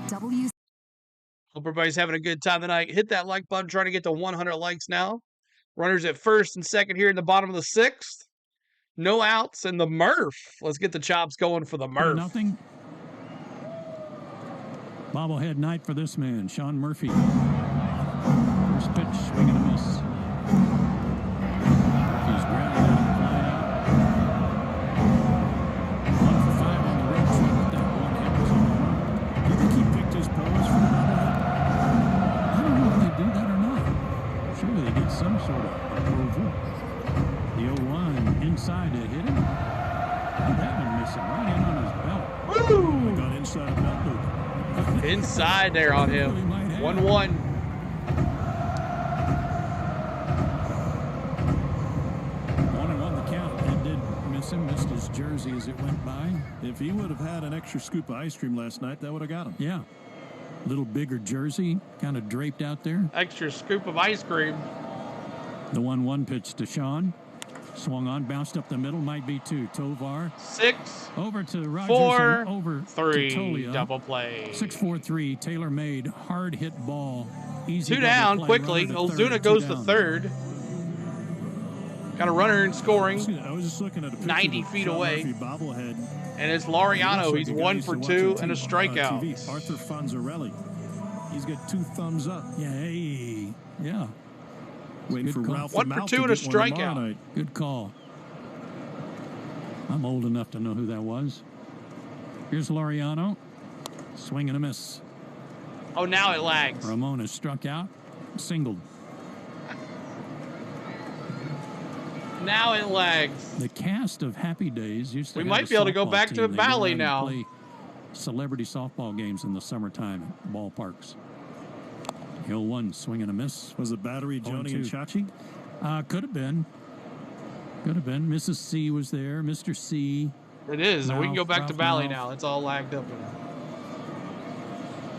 Speaker 5: Hope everybody's having a good time tonight. Hit that like button. Trying to get to 100 likes now. Runners at first and second here in the bottom of the 6th. No outs and the Murph. Let's get the chops going for the Murph.
Speaker 16: Nothing. Bobblehead night for this man, Sean Murphy. First pitch, swing and a miss. Murphy's grounded out and flying out. 1 for 5 on the road trip with that one Henderson. Do you think he picked his pose for the bobblehead? I don't know if they do that or not. Surely they get some sort of approval. The 0-1 inside to hit him. That one missing right in on his belt.
Speaker 5: Woo!
Speaker 16: Got inside belt loop.
Speaker 5: Inside there on him. 1-1.
Speaker 16: 1-1 the count. That did miss him. Missed his jersey as it went by.
Speaker 17: If he would have had an extra scoop of ice cream last night, that would have got him.
Speaker 16: Yeah. Little bigger jersey, kind of draped out there.
Speaker 5: Extra scoop of ice cream.
Speaker 16: The 1-1 pitch to Sean. Swung on, bounced up the middle, might be 2. Tovar.
Speaker 5: 6.
Speaker 16: Over to Rogers.
Speaker 5: 4.
Speaker 16: Over
Speaker 5: 3.
Speaker 16: to Tolia.
Speaker 5: Double play.
Speaker 16: 6-4-3. Taylor made. Hard hit ball. Easy
Speaker 5: 2 down
Speaker 16: play.
Speaker 5: quickly. Ozuna goes to third. Got a runner in scoring.
Speaker 17: I was just looking at a
Speaker 5: 90 feet away.
Speaker 17: Bobblehead.
Speaker 5: And it's Laureano. He's 1 for 2 and a strikeout.
Speaker 17: Arthur Fonzarelli. He's got 2 thumbs up.
Speaker 16: Yay. Yeah.
Speaker 17: Waiting for Ralph
Speaker 5: 1 for 2 and a strikeout.
Speaker 16: Good call. I'm old enough to know who that was. Here's Laureano. Swing and a miss.
Speaker 5: Oh, now it lags.
Speaker 16: Ramon is struck out. Singled.
Speaker 5: Now it lags.
Speaker 16: The cast of Happy Days used to
Speaker 5: We
Speaker 16: have
Speaker 5: might
Speaker 16: a
Speaker 5: be able to go
Speaker 16: softball
Speaker 5: back
Speaker 16: team.
Speaker 5: to the
Speaker 16: They go
Speaker 5: Valley
Speaker 16: around and
Speaker 5: now.
Speaker 16: play celebrity softball games in the summertime at ballparks. Hill 1, swing and a miss.
Speaker 17: Was it Battery, Joni, and
Speaker 16: 0-2.
Speaker 17: Chachi?
Speaker 16: Could have been. Could have been. Mrs. C was there. Mr. C.
Speaker 5: It is. And we can go back to Valley
Speaker 16: Ralph.
Speaker 5: now. It's all lagged up.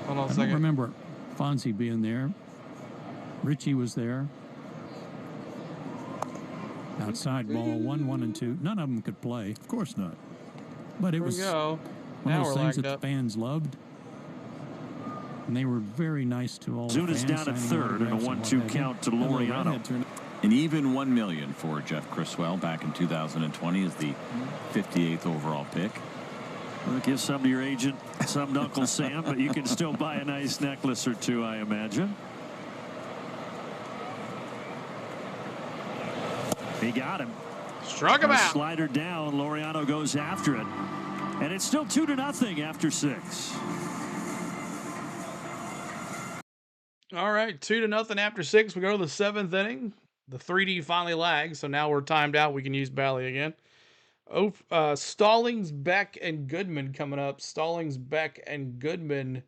Speaker 5: Hold on a
Speaker 16: I don't
Speaker 5: second.
Speaker 16: remember Fonzie being there. Richie was there. Outside ball, 1, 1, and 2. None of them could play.
Speaker 17: Of course not.
Speaker 16: But it
Speaker 5: Here we
Speaker 16: was
Speaker 5: go.
Speaker 16: one
Speaker 5: Now
Speaker 16: of those
Speaker 5: we're
Speaker 16: things
Speaker 5: lagged
Speaker 16: that
Speaker 5: up.
Speaker 16: the fans loved. And they were very nice to all the
Speaker 9: Zuna's
Speaker 16: fans.
Speaker 9: down at
Speaker 16: signing
Speaker 9: third and a
Speaker 16: autographs and
Speaker 9: 1-2
Speaker 16: what have you.
Speaker 9: count to Laureano.
Speaker 10: An even $1 million for Jeff Criswell back in 2020 as the 58th overall pick.
Speaker 9: Well, give some to your agent, some to Uncle Sam, but you can still buy a nice necklace or 2, I imagine. He got him.
Speaker 5: Struck him
Speaker 9: A
Speaker 5: out.
Speaker 9: Slider down. Laureano goes after it. And it's still 2-0 after 6.
Speaker 5: All right, 2-0 after 6. We go to the 7th inning. The 3D finally lags, so now we're timed out. We can use Bally again. Stallings, Beck, and Goodman coming up. Stallings, Beck, and Goodman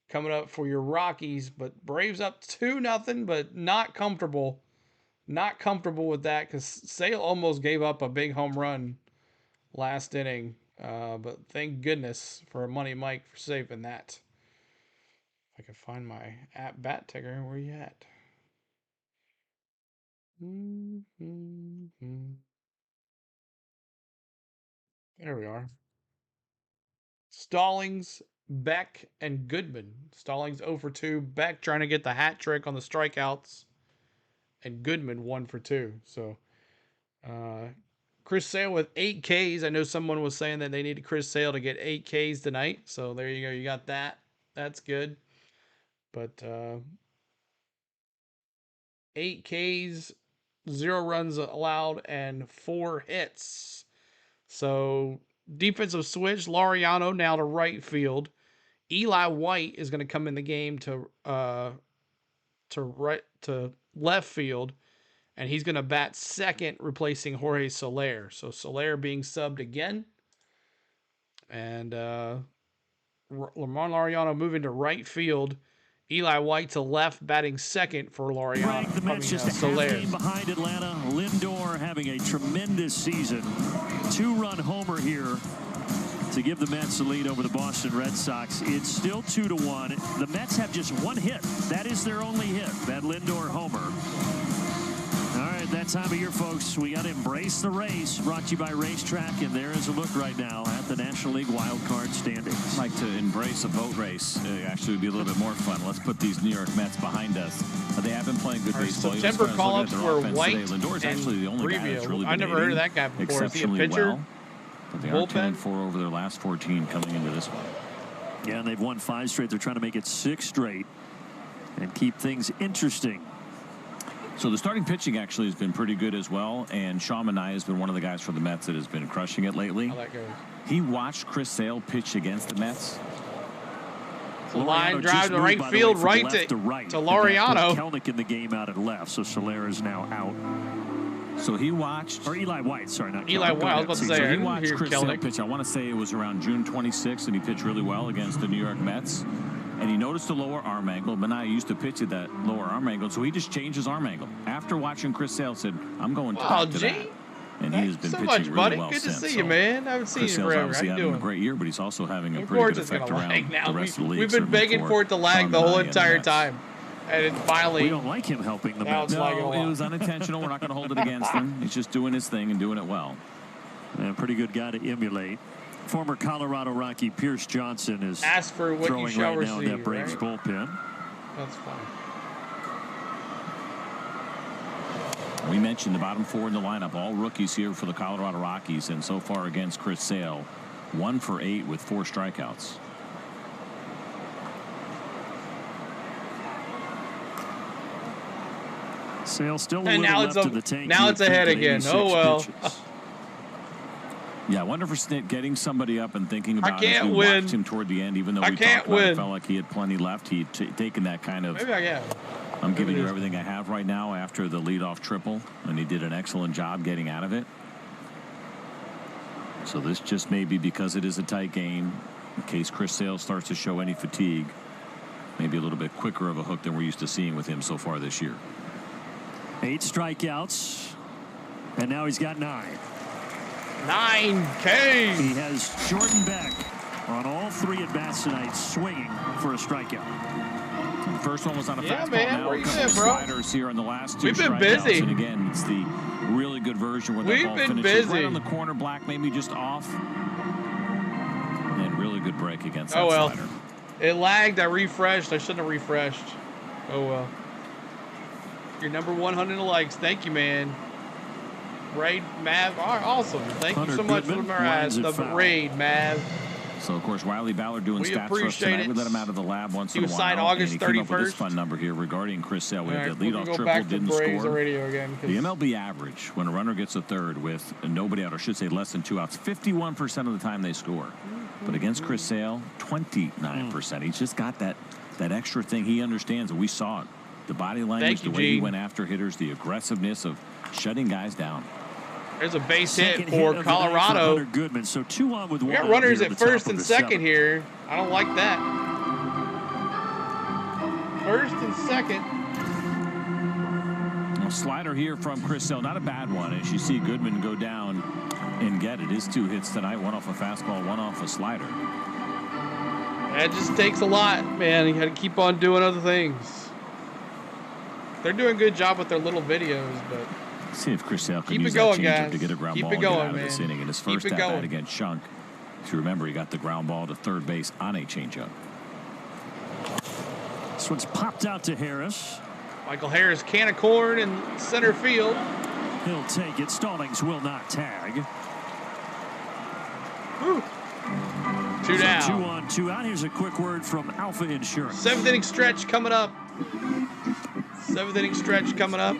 Speaker 5: coming up for your Rockies. But Braves up 2-0, but not comfortable. Not comfortable with that because Sale almost gave up a big home run last inning. But thank goodness for Money Mike for saving that. If I can find my at bat ticker, where you at? There we are. Stallings, Beck and Goodman. Stallings 0 for 2. Beck trying to get the hat trick on the strikeouts. And Goodman 1 for 2. So, Chris Sale with 8 Ks. I know someone was saying that they needed Chris Sale to get 8 Ks tonight. So, there you go. You got that. That's good. But 8 Ks, 0 runs allowed, and 4 hits. So, defensive switch. Laureano now to right field. Eli White is going to come in the game to left field, and he's going to bat second, replacing Jorge Soler. So Soler being subbed again, and Lamar Laureano moving to right field. Eli White to left, batting second for Laureano.
Speaker 9: The Mets just a half game behind Atlanta. Lindor having a tremendous season. 2-run homer here to give the Mets the lead over the Boston Red Sox. It's still 2-1. The Mets have just 1 hit. That is their only hit, that Lindor homer. All right, that time of year, folks, we got to embrace the race. Brought to you by Racetrack, and there is a look right now at the National League wild card standings.
Speaker 10: I'd like to embrace a boat race. It actually would be a little bit more fun. Let's put these New York Mets behind us. They have been playing good baseball.
Speaker 5: September call-ups were White
Speaker 10: Lindor's actually the only guy that's really
Speaker 5: I never heard of that guy before. Is he a pitcher?
Speaker 10: Well, but they are 10-4 over their last 14 coming into this one.
Speaker 9: Yeah, and they've won 5 straight. They're trying to make it 6 straight and keep things interesting.
Speaker 10: So the starting pitching actually has been pretty good as well, and Sean Manaea has been one of the guys for the Mets that has been crushing it lately.
Speaker 5: How that goes.
Speaker 10: He watched Chris Sale pitch against the Mets.
Speaker 5: The line drive to right field, right to Laureano.
Speaker 9: Kelnick in the game out at left, so Soler is now out.
Speaker 10: So he watched...
Speaker 9: Or Eli White, sorry, not
Speaker 5: Eli White. I was about to say,
Speaker 10: so he watched Chris Sale pitch. I want to say it was around June 26th, and he pitched really well against the New York Mets. And he noticed the lower arm angle. Manaea used to pitch at that lower arm angle, so he just changed his arm angle. After watching Chris Sale, said, I'm going back to that. And he has been pitching really well
Speaker 5: Good
Speaker 10: since.
Speaker 5: to see you, man. I haven't seen you forever.
Speaker 10: Obviously
Speaker 5: How you
Speaker 10: having
Speaker 5: doing?
Speaker 10: a great year, but he's also having a pretty good effect around the rest of the league.
Speaker 5: We've been begging for it to lag the whole entire time. And it finally...
Speaker 9: We don't like him helping the Mets.
Speaker 10: No, it was unintentional. We're not going to hold it against him. He's just doing his thing and doing it well.
Speaker 9: And a pretty good guy to emulate. Former Colorado Rocky Pierce Johnson is
Speaker 5: ask for what
Speaker 9: throwing
Speaker 5: you shall
Speaker 9: right now
Speaker 5: receive,
Speaker 9: in that Braves bullpen.
Speaker 5: That's fine.
Speaker 10: We mentioned the bottom 4 in the lineup, all rookies here for the Colorado Rockies, and so far against Chris Sale, 1 for 8 with 4 strikeouts.
Speaker 9: Sale still a little left in the tank.
Speaker 5: Now it's ahead again. Oh well.
Speaker 10: Yeah, I wonder for Snit getting somebody up and thinking about it.
Speaker 5: We
Speaker 10: watched him toward the end, even though we talked about it, felt like he had plenty left. He had taken that kind of.
Speaker 5: Maybe I can.
Speaker 10: I'm giving you everything I have right now after the leadoff triple, and he did an excellent job getting out of it. So this just may be because it is a tight game. In case Chris Sale starts to show any fatigue, maybe a little bit quicker of a hook than we're used to seeing with him so far this year.
Speaker 9: 8 strikeouts, and now he's got 9.
Speaker 5: 9 Ks.
Speaker 9: He has Jordan Beck on all 3 at-bats tonight, swinging for a strikeout.
Speaker 10: The first one was on a fastball.
Speaker 5: Man,
Speaker 10: now
Speaker 5: where
Speaker 10: a
Speaker 5: you
Speaker 10: couple
Speaker 5: been,
Speaker 10: of
Speaker 5: bro?
Speaker 10: sliders here in the last 2
Speaker 5: We've been
Speaker 10: strikeouts.
Speaker 5: busy.
Speaker 10: And again, it's the really good version where that ball finishes right on the corner. Black maybe just off. And really good break against that slider.
Speaker 5: It lagged. I refreshed. I shouldn't have refreshed. Oh well. Your number 100 likes. Thank you, man. Raid Mav. Awesome. Thank you so much for the raid, Mav.
Speaker 10: So, of course, Wiley Ballard doing stats for us tonight. We let him out of the lab once in a while.
Speaker 5: He was signed August 31st.
Speaker 10: He came up with this fun number here regarding Chris Sale. We had that leadoff triple, didn't score.
Speaker 5: Radio again,
Speaker 10: the MLB average, when a runner gets a third with nobody out, or should say less than 2 outs, 51% of the time they score. But against Chris Sale, 29%. He's just got that extra thing. He understands it. We saw it. The body language, the way he went after hitters, the aggressiveness of shutting guys down.
Speaker 5: There's a base hit for Colorado.
Speaker 9: Goodman, so 2 on with 1.
Speaker 5: We got runners at first and second here. I don't like that. First and second.
Speaker 10: A slider here from Chris Sale, not a bad one. As you see Goodman go down and get it. His 2 hits tonight, 1 off a fastball, 1 off a slider.
Speaker 5: That just takes a lot, man. You got to keep on doing other things. They're doing a good job with their little videos, but.
Speaker 10: See if Chris Sale can
Speaker 5: Keep
Speaker 10: use
Speaker 5: it going,
Speaker 10: that changeup
Speaker 5: guys.
Speaker 10: to get a ground
Speaker 5: Keep
Speaker 10: ball
Speaker 5: it
Speaker 10: and get
Speaker 5: going,
Speaker 10: out of
Speaker 5: man.
Speaker 10: this inning in his
Speaker 5: Keep
Speaker 10: first
Speaker 5: it
Speaker 10: at bat
Speaker 5: going.
Speaker 10: against Shunk. If you remember, he got the ground ball to third base on a changeup.
Speaker 9: This one's popped out to Harris.
Speaker 5: Michael Harris, can of corn in center field.
Speaker 9: He'll take it. Stallings will not tag.
Speaker 5: Woo. Two down.
Speaker 9: 2 on, 2 out. Here's a quick word from Alpha Insurance.
Speaker 5: 7th inning stretch coming up. 7th inning stretch coming up.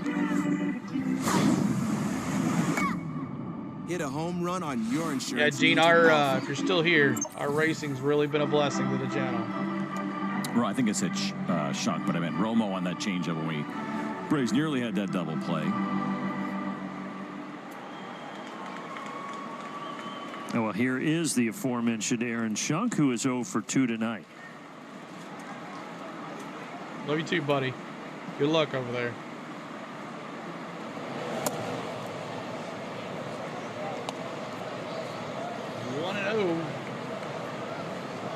Speaker 12: Hit a home run on your insurance.
Speaker 5: Yeah, Gene, if you're still here, our racing's really been a blessing to the channel.
Speaker 10: Well, I think I said Shunk, but I meant Romo on that changeup when Braves nearly had that double play.
Speaker 9: Well, here is the aforementioned Aaron Shunk, who is 0 for 2 tonight.
Speaker 5: Love you too, buddy. Good luck over there.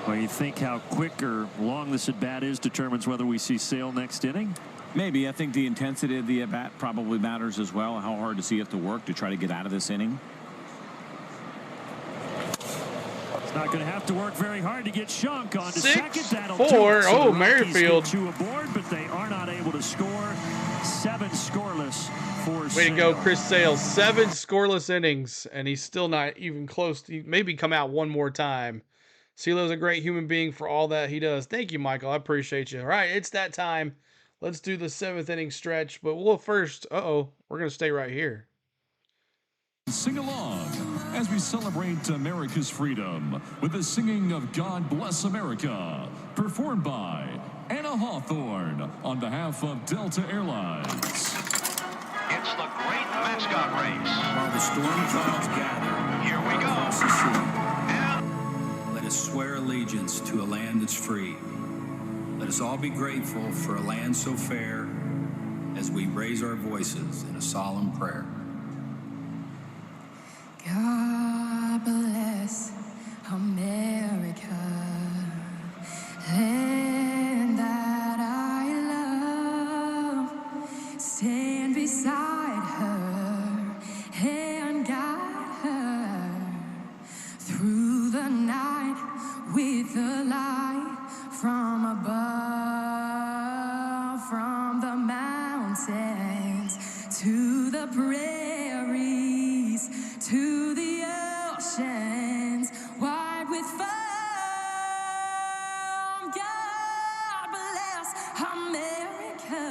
Speaker 9: Well, you think how quick or long this at-bat is determines whether we see Sale next inning?
Speaker 10: Maybe. I think the intensity of the at-bat probably matters as well. How hard does he have to work to try to get out of this inning?
Speaker 9: It's not going to have to work very hard to get Shunk on to
Speaker 5: 6-4.
Speaker 9: second. That'll do it. So
Speaker 5: Oh,
Speaker 9: the Rockies
Speaker 5: Merrifield.
Speaker 9: get 2 aboard, but they are not able to score. 7 scoreless for
Speaker 5: Way
Speaker 9: Sale.
Speaker 5: to go, Chris Sale. 7 scoreless innings, and he's still not even close. He maybe come out one more time. CeeLo's a great human being for all that he does. Thank you, Michael. I appreciate you. All right, it's that time. Let's do the 7th inning stretch. But we'll first, we're going to stay right here.
Speaker 18: Sing along as we celebrate America's freedom with the singing of God Bless America, performed by Anna Hawthorne on behalf of Delta Airlines.
Speaker 19: It's the great mascot race.
Speaker 13: While the storm clouds gather,
Speaker 19: here we go.
Speaker 13: Across the sea. Let us swear allegiance to a land that's free. Let us all be grateful for a land so fair as we raise our voices in a solemn prayer.
Speaker 20: God bless America, land that I love. Stand beside her and guide her through the night with the light from above, from the mountains to the prairies, to the oceans, wide with foam. God bless America,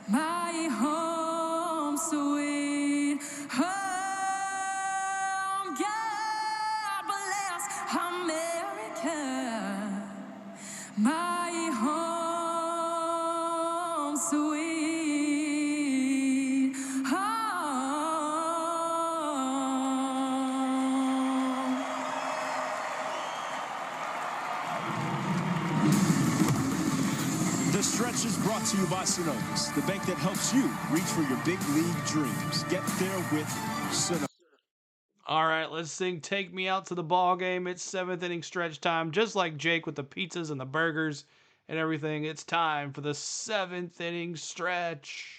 Speaker 20: my home sweet home. God bless America, my home sweet home.
Speaker 17: The stretch is brought to you by Synovus, the bank that helps you reach for your big league dreams. Get there with Synovus.
Speaker 5: All right, let's sing Take Me Out to the Ball Game. It's 7th inning stretch time. Just like Jake with the pizzas and the burgers and everything, it's time for the 7th inning stretch.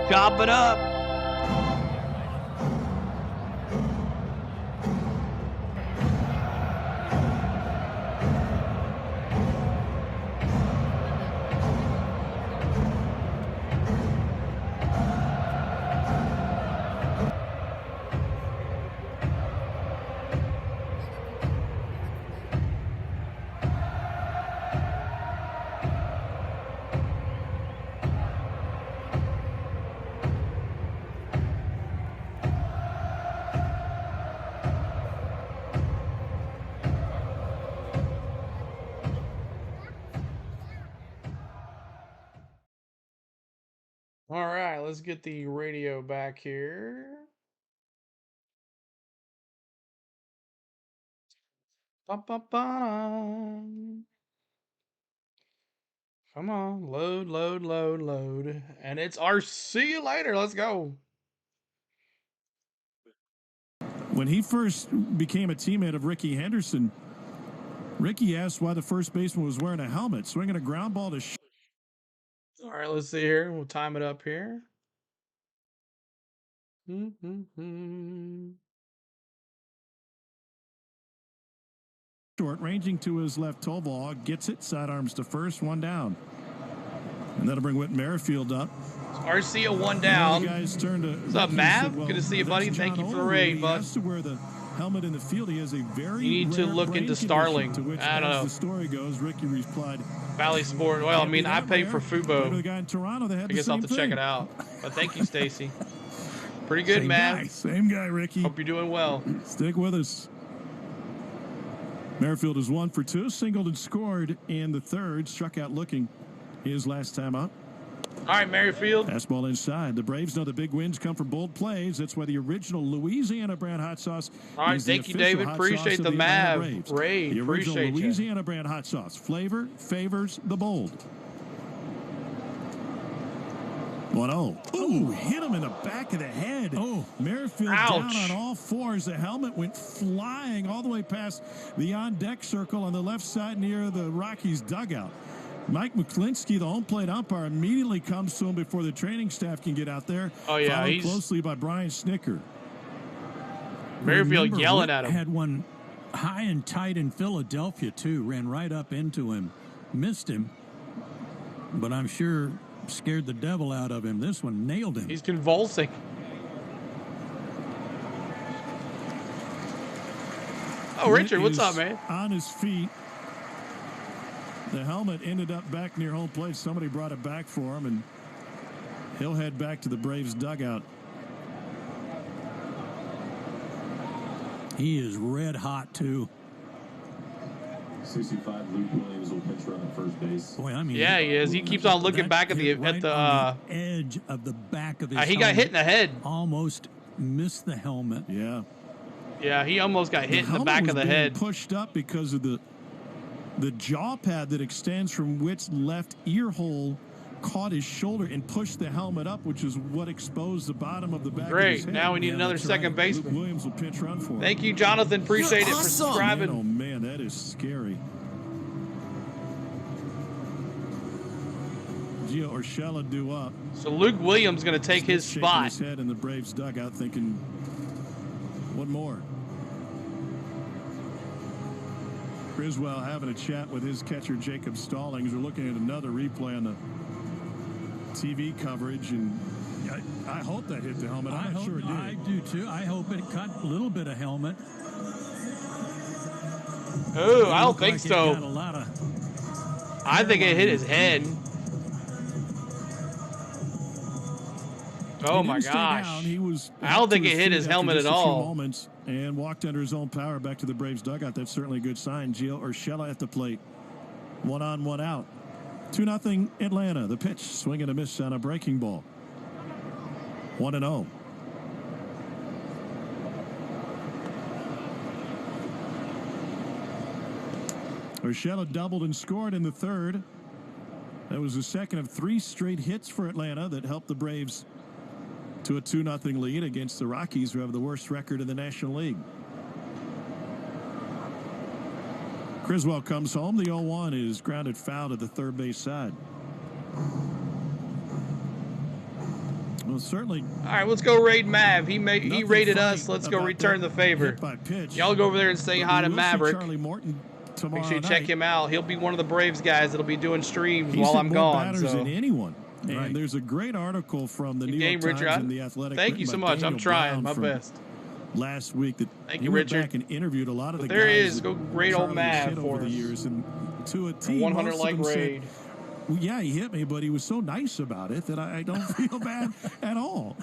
Speaker 5: Chop it up. let's get the radio back here. Ba-ba-ba. Come on, load, load, load, load. And it's our see you later. Let's go.
Speaker 16: When he first became a teammate of Ricky Henderson, Ricky asked why the first baseman was wearing a helmet, swinging a ground ball to
Speaker 5: All right, let's see here. We'll time it up here.
Speaker 16: short, ranging to his left toe ball, gets it, sidearms to first, one down. And that'll bring Whit Merrifield up.
Speaker 5: RC a one down.
Speaker 16: Guys turn to
Speaker 5: What's up, Mav?
Speaker 16: Well,
Speaker 5: good to see you, buddy. Thank you for the raid, bud.
Speaker 16: He has to wear the helmet in the field. He has a very
Speaker 5: You need to
Speaker 16: rare
Speaker 5: look
Speaker 16: brain
Speaker 5: into
Speaker 16: condition,
Speaker 5: Starling.
Speaker 16: to which,
Speaker 5: I don't
Speaker 16: as
Speaker 5: know.
Speaker 16: the story goes, Ricky replied,
Speaker 5: Valley Sport. Well, I mean, I pay for Fubo.
Speaker 16: The guy in Toronto that had
Speaker 5: I guess I'll have to check it out. But thank you, Stacy. Pretty good, man.
Speaker 16: Same guy, Ricky.
Speaker 5: Hope you're doing well.
Speaker 16: Stick with us. Merrifield is 1 for 2, singled and scored in the third, struck out looking his last time up.
Speaker 5: All right, Merrifield.
Speaker 16: Fastball inside. The Braves know the big wins come from bold plays. That's why the original Louisiana brand hot sauce.
Speaker 5: All right,
Speaker 16: is the
Speaker 5: thank you,
Speaker 16: official
Speaker 5: David.
Speaker 16: hot
Speaker 5: Appreciate
Speaker 16: sauce
Speaker 5: the
Speaker 16: of Atlanta
Speaker 5: Mav
Speaker 16: Braves.
Speaker 5: raid.
Speaker 16: The original
Speaker 5: Appreciate you.
Speaker 16: Louisiana brand hot sauce. Flavor favors the bold. 1-0. Ooh, hit him in the back of the head. Oh, Merrifield down on all fours. The helmet went flying all the way past the on-deck circle on the left side near the Rockies dugout. Mike McClinsky, the home plate umpire, immediately comes to him before the training staff can get out there.
Speaker 5: Oh, yeah,
Speaker 16: Followed
Speaker 5: he's
Speaker 16: closely by Brian Snicker.
Speaker 5: Merrifield yelling at him.
Speaker 16: Had
Speaker 7: Had one high and tight in Philadelphia, too. Ran right up into him. Missed him. But I'm sure scared the devil out of him. This one nailed him.
Speaker 5: He's convulsing. Oh, Richard, what's up, man?
Speaker 16: On his feet. The helmet ended up back near home plate. Somebody brought it back for him, and he'll head back to the Braves dugout.
Speaker 7: He is red hot, too.
Speaker 21: 65, Luke Williams will pitch run at first base.
Speaker 7: Boy, I mean,
Speaker 5: Yeah, he is. He keeps on looking back at the
Speaker 7: edge of the back of his
Speaker 5: he got hit in the head.
Speaker 7: Almost missed the helmet.
Speaker 16: Yeah.
Speaker 5: Yeah, he almost got hit in the back of the head.
Speaker 16: Pushed up because of the jaw pad that extends from Witt's left ear hole caught his shoulder and pushed the helmet up, which is what exposed the bottom of the back of his
Speaker 5: Great.
Speaker 16: head.
Speaker 5: Now we need another second baseman.
Speaker 16: Luke Williams will pinch run for him.
Speaker 5: Thank you, Jonathan. Appreciate it for subscribing.
Speaker 16: Man, oh, man, that is scary. Gio Urshela due up.
Speaker 5: So Luke Williams going to take his
Speaker 16: Shaking
Speaker 5: spot.
Speaker 16: his head in the Braves dugout thinking, what more? Criswell having a chat with his catcher, Jacob Stallings. We're looking at another replay on the TV coverage, and I hope that hit the helmet. I'm not sure it did.
Speaker 7: I do, too. I hope it cut a little bit of helmet.
Speaker 5: Oh, I don't think
Speaker 7: Like it
Speaker 5: so.
Speaker 7: got a lot of
Speaker 5: I think it hit his head. Oh, my gosh.
Speaker 16: He was
Speaker 5: I don't think it hit his helmet at all.
Speaker 16: Moments and walked under his own power back to the Braves dugout. That's certainly a good sign. Gio Urshela at the plate. 1 on, 1 out. 2-0 Atlanta. The pitch, swing and a miss on a breaking ball. 1-0. Urshela doubled and scored in the third. That was the second of 3 straight hits for Atlanta that helped the Braves to a 2-0 lead against the Rockies, who have the worst record in the National League. Criswell comes home. The 0-1 is grounded foul to the third base side. Well, certainly.
Speaker 5: All right, let's go raid Mav. He raided us. Let's go return the favor. Y'all go over there and say hi to Maverick.
Speaker 16: Charlie Morton tomorrow
Speaker 5: Make sure you check
Speaker 16: night.
Speaker 5: him out. He'll be one of the Braves guys that'll be doing streams
Speaker 16: He's
Speaker 5: while
Speaker 16: hit
Speaker 5: I'm
Speaker 16: more
Speaker 5: gone.
Speaker 16: batters
Speaker 5: So.
Speaker 16: than anyone. And there's a great article from the New
Speaker 5: Game,
Speaker 16: York Times
Speaker 5: Richard.
Speaker 16: and the Athletic.
Speaker 5: Thank you
Speaker 16: written
Speaker 5: so
Speaker 16: by
Speaker 5: much. I'm
Speaker 16: Daniel
Speaker 5: trying
Speaker 16: Brown
Speaker 5: my
Speaker 16: from
Speaker 5: best.
Speaker 16: Last week that
Speaker 5: Thank
Speaker 16: he
Speaker 5: you,
Speaker 16: went
Speaker 5: Richard.
Speaker 16: back and interviewed a lot of the
Speaker 5: There he
Speaker 16: guys
Speaker 5: is. Go
Speaker 16: that
Speaker 5: raid old
Speaker 16: Charlie
Speaker 5: Mav
Speaker 16: hit
Speaker 5: for
Speaker 16: over the
Speaker 5: us.
Speaker 16: years, and to a team,
Speaker 5: 100
Speaker 16: most of
Speaker 5: like
Speaker 16: them said,
Speaker 5: raid.
Speaker 16: well, yeah, he hit me, but he was so nice about it that I don't feel bad at all.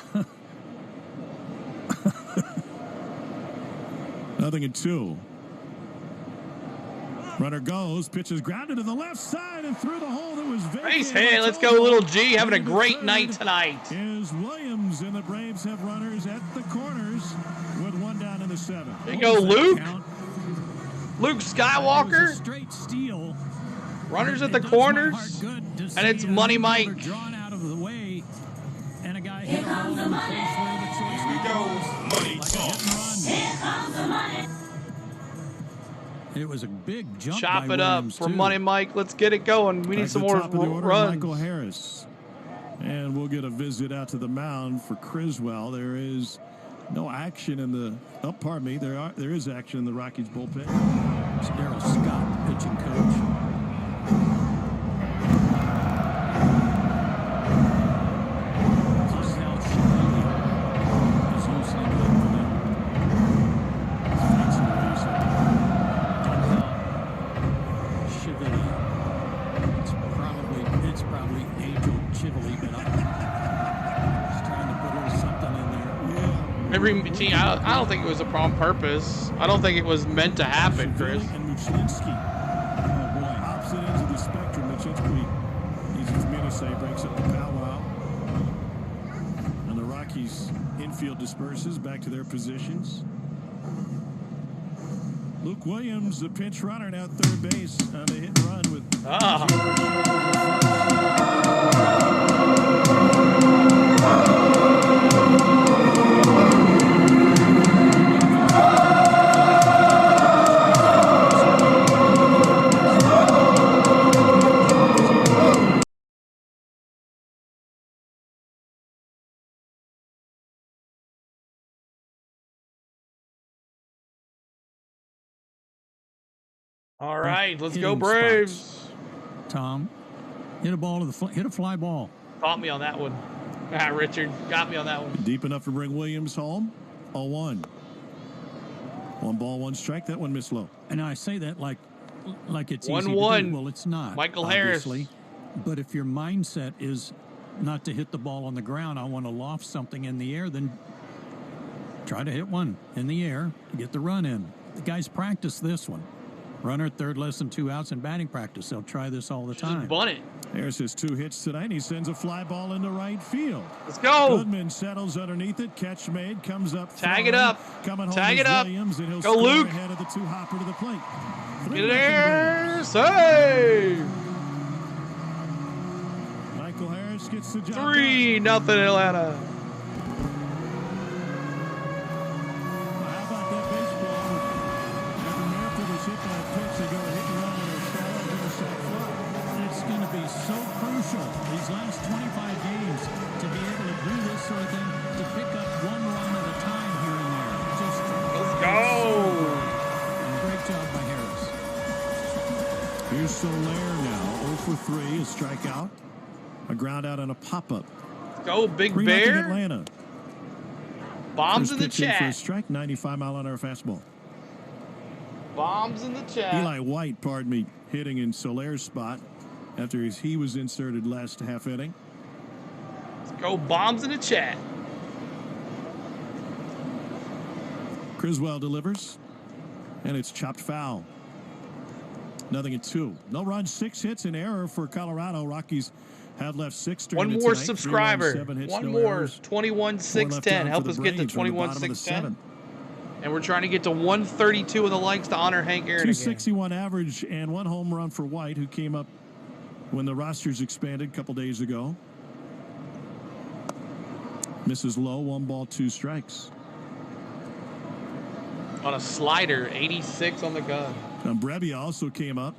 Speaker 16: 0-2. Runner goes, pitches grounded to the left side and through the hole that was vacant.
Speaker 5: Base hit. Let's go, little G. Having a great night tonight.
Speaker 16: Is Williams, and the Braves have runners at the corners with one down in the seventh.
Speaker 5: There you go, Luke. Luke
Speaker 16: That was
Speaker 5: Skywalker.
Speaker 16: a straight steal.
Speaker 5: Runners at the corners. And it's Money Mike.
Speaker 16: Drawn out of the way. And a guy
Speaker 20: Here comes the money.
Speaker 16: Here
Speaker 20: we
Speaker 16: go.
Speaker 20: Money talk. Here comes the money.
Speaker 16: It was a big jump.
Speaker 5: Chop
Speaker 16: by
Speaker 5: it up
Speaker 16: Williams,
Speaker 5: for
Speaker 16: too.
Speaker 5: Money Mike. Let's get it going. We need some more runs.
Speaker 16: Michael Harris. And we'll get a visit out to the mound for Criswell. There is no action in the pardon me. There is action in the Rockies bullpen. It's Darryl Scott, pitching coach. It's probably Angel Chivoli, but I'm just trying to put a little something in there. Yeah.
Speaker 5: Every team, I don't think it was a on purpose. I don't think it was meant to happen, Chris.
Speaker 16: And Muchlinski. Oh boy, opposite ends of the spectrum. Muchlinski, easy for me to say, breaks up the powwow. And the Rockies infield disperses back to their positions. Luke Williams, the pinch runner, now third base on the hit and run with.
Speaker 5: All right, let's go
Speaker 16: Hitting
Speaker 5: Braves.
Speaker 16: spots. Tom, hit a ball to the hit a fly ball.
Speaker 5: Caught me on that one. Richard got me on that one.
Speaker 16: Deep enough to bring Williams home. 0-1. 1 ball, 1 strike. That one missed low. And I say that like it's easy to do. Well, it's not.
Speaker 5: Michael
Speaker 16: obviously.
Speaker 5: Harris.
Speaker 16: But if your mindset is not to hit the ball on the ground, I want to loft something in the air, then try to hit one in the air to get the run in. The guys practice this one. Runner at third, less than 2 outs in batting practice. They'll try this all the time.
Speaker 5: Just bunt it.
Speaker 16: Harris has 2 hits tonight, and he sends a fly ball into right field.
Speaker 5: Let's go.
Speaker 16: Goodman settles underneath it. Catch made. Comes up.
Speaker 5: Tag it up.
Speaker 16: Coming home
Speaker 5: Tag
Speaker 16: is
Speaker 5: it up.
Speaker 16: Williams, and he'll
Speaker 5: Go,
Speaker 16: score
Speaker 5: Luke.
Speaker 16: ahead of the 2-hopper to the plate.
Speaker 5: Get there. Save.
Speaker 16: Michael Harris gets the job
Speaker 5: 3-0 Atlanta.
Speaker 16: How about that baseball? After Murphy was hit by a pitch, they go a hit and run and a shallow to the sack fly. It's going to be so crucial these last 25 games to be able to do this sort of thing, to pick up 1 run at a time here and there. Just
Speaker 5: let's go.
Speaker 16: And great job by Harris. Here's Soler now, 0 for 3, a strikeout, a ground out on a pop-up.
Speaker 5: Let's go, Big
Speaker 16: 3-0
Speaker 5: Bear.
Speaker 16: Atlanta.
Speaker 5: Bombs
Speaker 16: First
Speaker 5: in the
Speaker 16: pitch in for a
Speaker 5: chat.
Speaker 16: strike, 95-mile-an-hour fastball.
Speaker 5: Bombs in the chat.
Speaker 16: Eli White, pardon me, hitting in Soler's spot after he was inserted last half inning.
Speaker 5: Let's go, bombs in the chat.
Speaker 16: Criswell delivers, and it's chopped foul. 0-2. No runs, 6 hits, an error for Colorado. Rockies have left 6 during
Speaker 5: One
Speaker 16: the
Speaker 5: more
Speaker 16: tonight. 3
Speaker 5: subscriber.
Speaker 16: runs, 7 hits,
Speaker 5: One
Speaker 16: no
Speaker 5: more.
Speaker 16: errors.
Speaker 5: 21,610. Help us get to 21,610. And we're trying to get to 132 in the likes to honor Hank Aaron again.
Speaker 16: 261 average and 1 home run for White, who came up when the rosters expanded a couple days ago. Misses low, 1 ball, 2 strikes.
Speaker 5: On a slider, 86 on the gun.
Speaker 16: Brebbia also came up.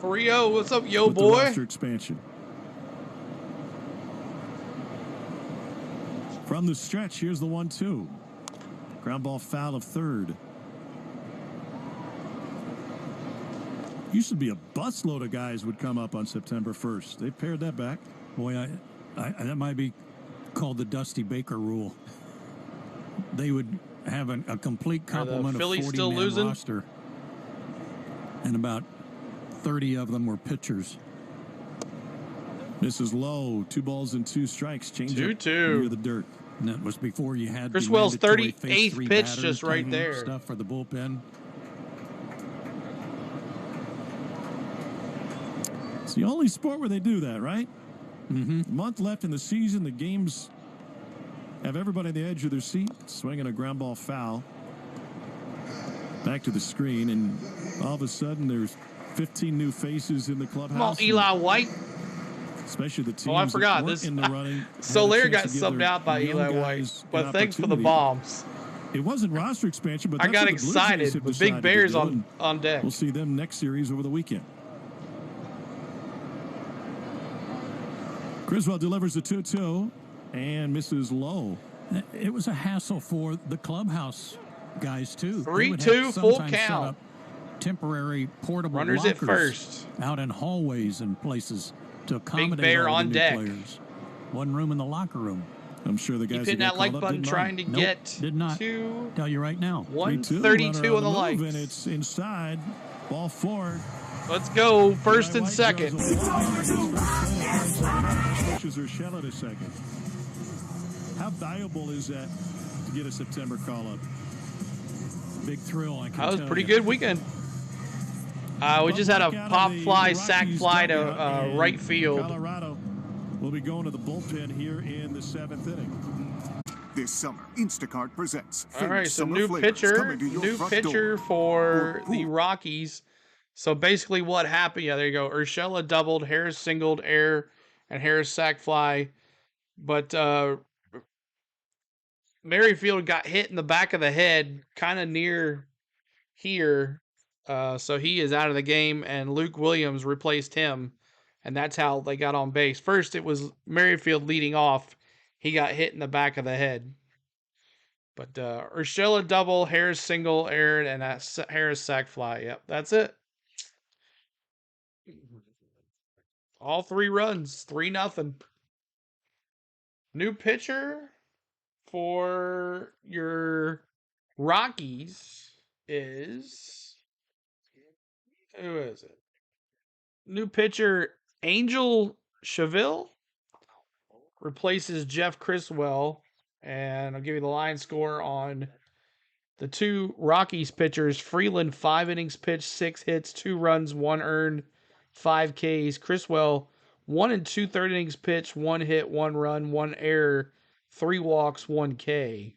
Speaker 5: Rio, what's up, yo
Speaker 16: with the
Speaker 5: boy?
Speaker 16: roster expansion. From the stretch, here's the 1-2. Ground ball foul of third. Used to be a busload of guys would come up on September 1st. They pared that back. Boy, that might be called the Dusty Baker rule. They would have a complete complement of 40-man roster. And about 30 of them were pitchers. This is low. 2 balls and 2 strikes. Change
Speaker 5: 2-2.
Speaker 16: near the dirt. And that was before you had
Speaker 5: Chris
Speaker 16: the
Speaker 5: Wells'
Speaker 16: mandatory
Speaker 5: 38th
Speaker 16: face-3
Speaker 5: pitch
Speaker 16: batters,
Speaker 5: just right
Speaker 16: type
Speaker 5: there.
Speaker 16: Stuff for the bullpen. It's the only sport where they do that, right? A month left in the season. The games have everybody on the edge of their seat, swinging a ground ball foul. Back to the screen, and all of a sudden there's 15 new faces in the clubhouse.
Speaker 5: Come on, Eli White.
Speaker 16: Especially the teams
Speaker 5: I forgot
Speaker 16: that
Speaker 5: this.
Speaker 16: in the running.
Speaker 5: Soler got subbed out by Eli White, but thanks for the bombs.
Speaker 16: It wasn't roster expansion, but
Speaker 5: I got excited. The Big Bears on deck.
Speaker 16: We'll see them next series over the weekend. Criswell delivers the 2-2 and misses low.
Speaker 7: It was a hassle for the clubhouse guys, too.
Speaker 5: 3-2 full count.
Speaker 7: Temporary portable
Speaker 5: runners at first.
Speaker 7: Out in hallways and places to accommodate
Speaker 5: Big Bear
Speaker 7: all the
Speaker 5: on
Speaker 7: new
Speaker 5: deck.
Speaker 7: Players. One room in the locker room.
Speaker 16: I'm sure the guys
Speaker 5: keep hitting that like button trying to get
Speaker 7: did not.
Speaker 5: to
Speaker 7: tell you right now.
Speaker 5: 132 on the likes.
Speaker 16: And it's inside. Ball forward.
Speaker 5: Let's go first and second.
Speaker 16: Urshela to second. How valuable is that to get a September call-up?
Speaker 7: Big thrill, I can
Speaker 5: That was
Speaker 7: tell
Speaker 5: pretty
Speaker 7: you.
Speaker 5: good weekend. We just had a pop fly, sack fly to right field.
Speaker 16: Colorado will be going to the bullpen here in the 7th inning.
Speaker 14: This summer, Instacart presents.
Speaker 5: All right, so new pitcher for the Rockies. So basically what happened, yeah, there you go. Urshela doubled, Harris singled, air, and Harris sack fly. But Merrifield got hit in the back of the head, kind of near here. So he is out of the game, and Luke Williams replaced him. And that's how they got on base. First, it was Merrifield leading off. He got hit in the back of the head. But Urshela double, Harris single, air, and Harris sack fly. Yep, that's it. All 3 runs, 3-0. New pitcher for your Rockies is, who is it? New pitcher Angel Chaville replaces Jeff Criswell, and I'll give you the line score on the 2 Rockies pitchers. Freeland, 5 innings pitched, 6 hits, 2 runs, 1 earned, 5 Ks. Criswell, 1 2/3 innings pitched, 1 hit, 1 run, 1 error, 3 walks, 1 K.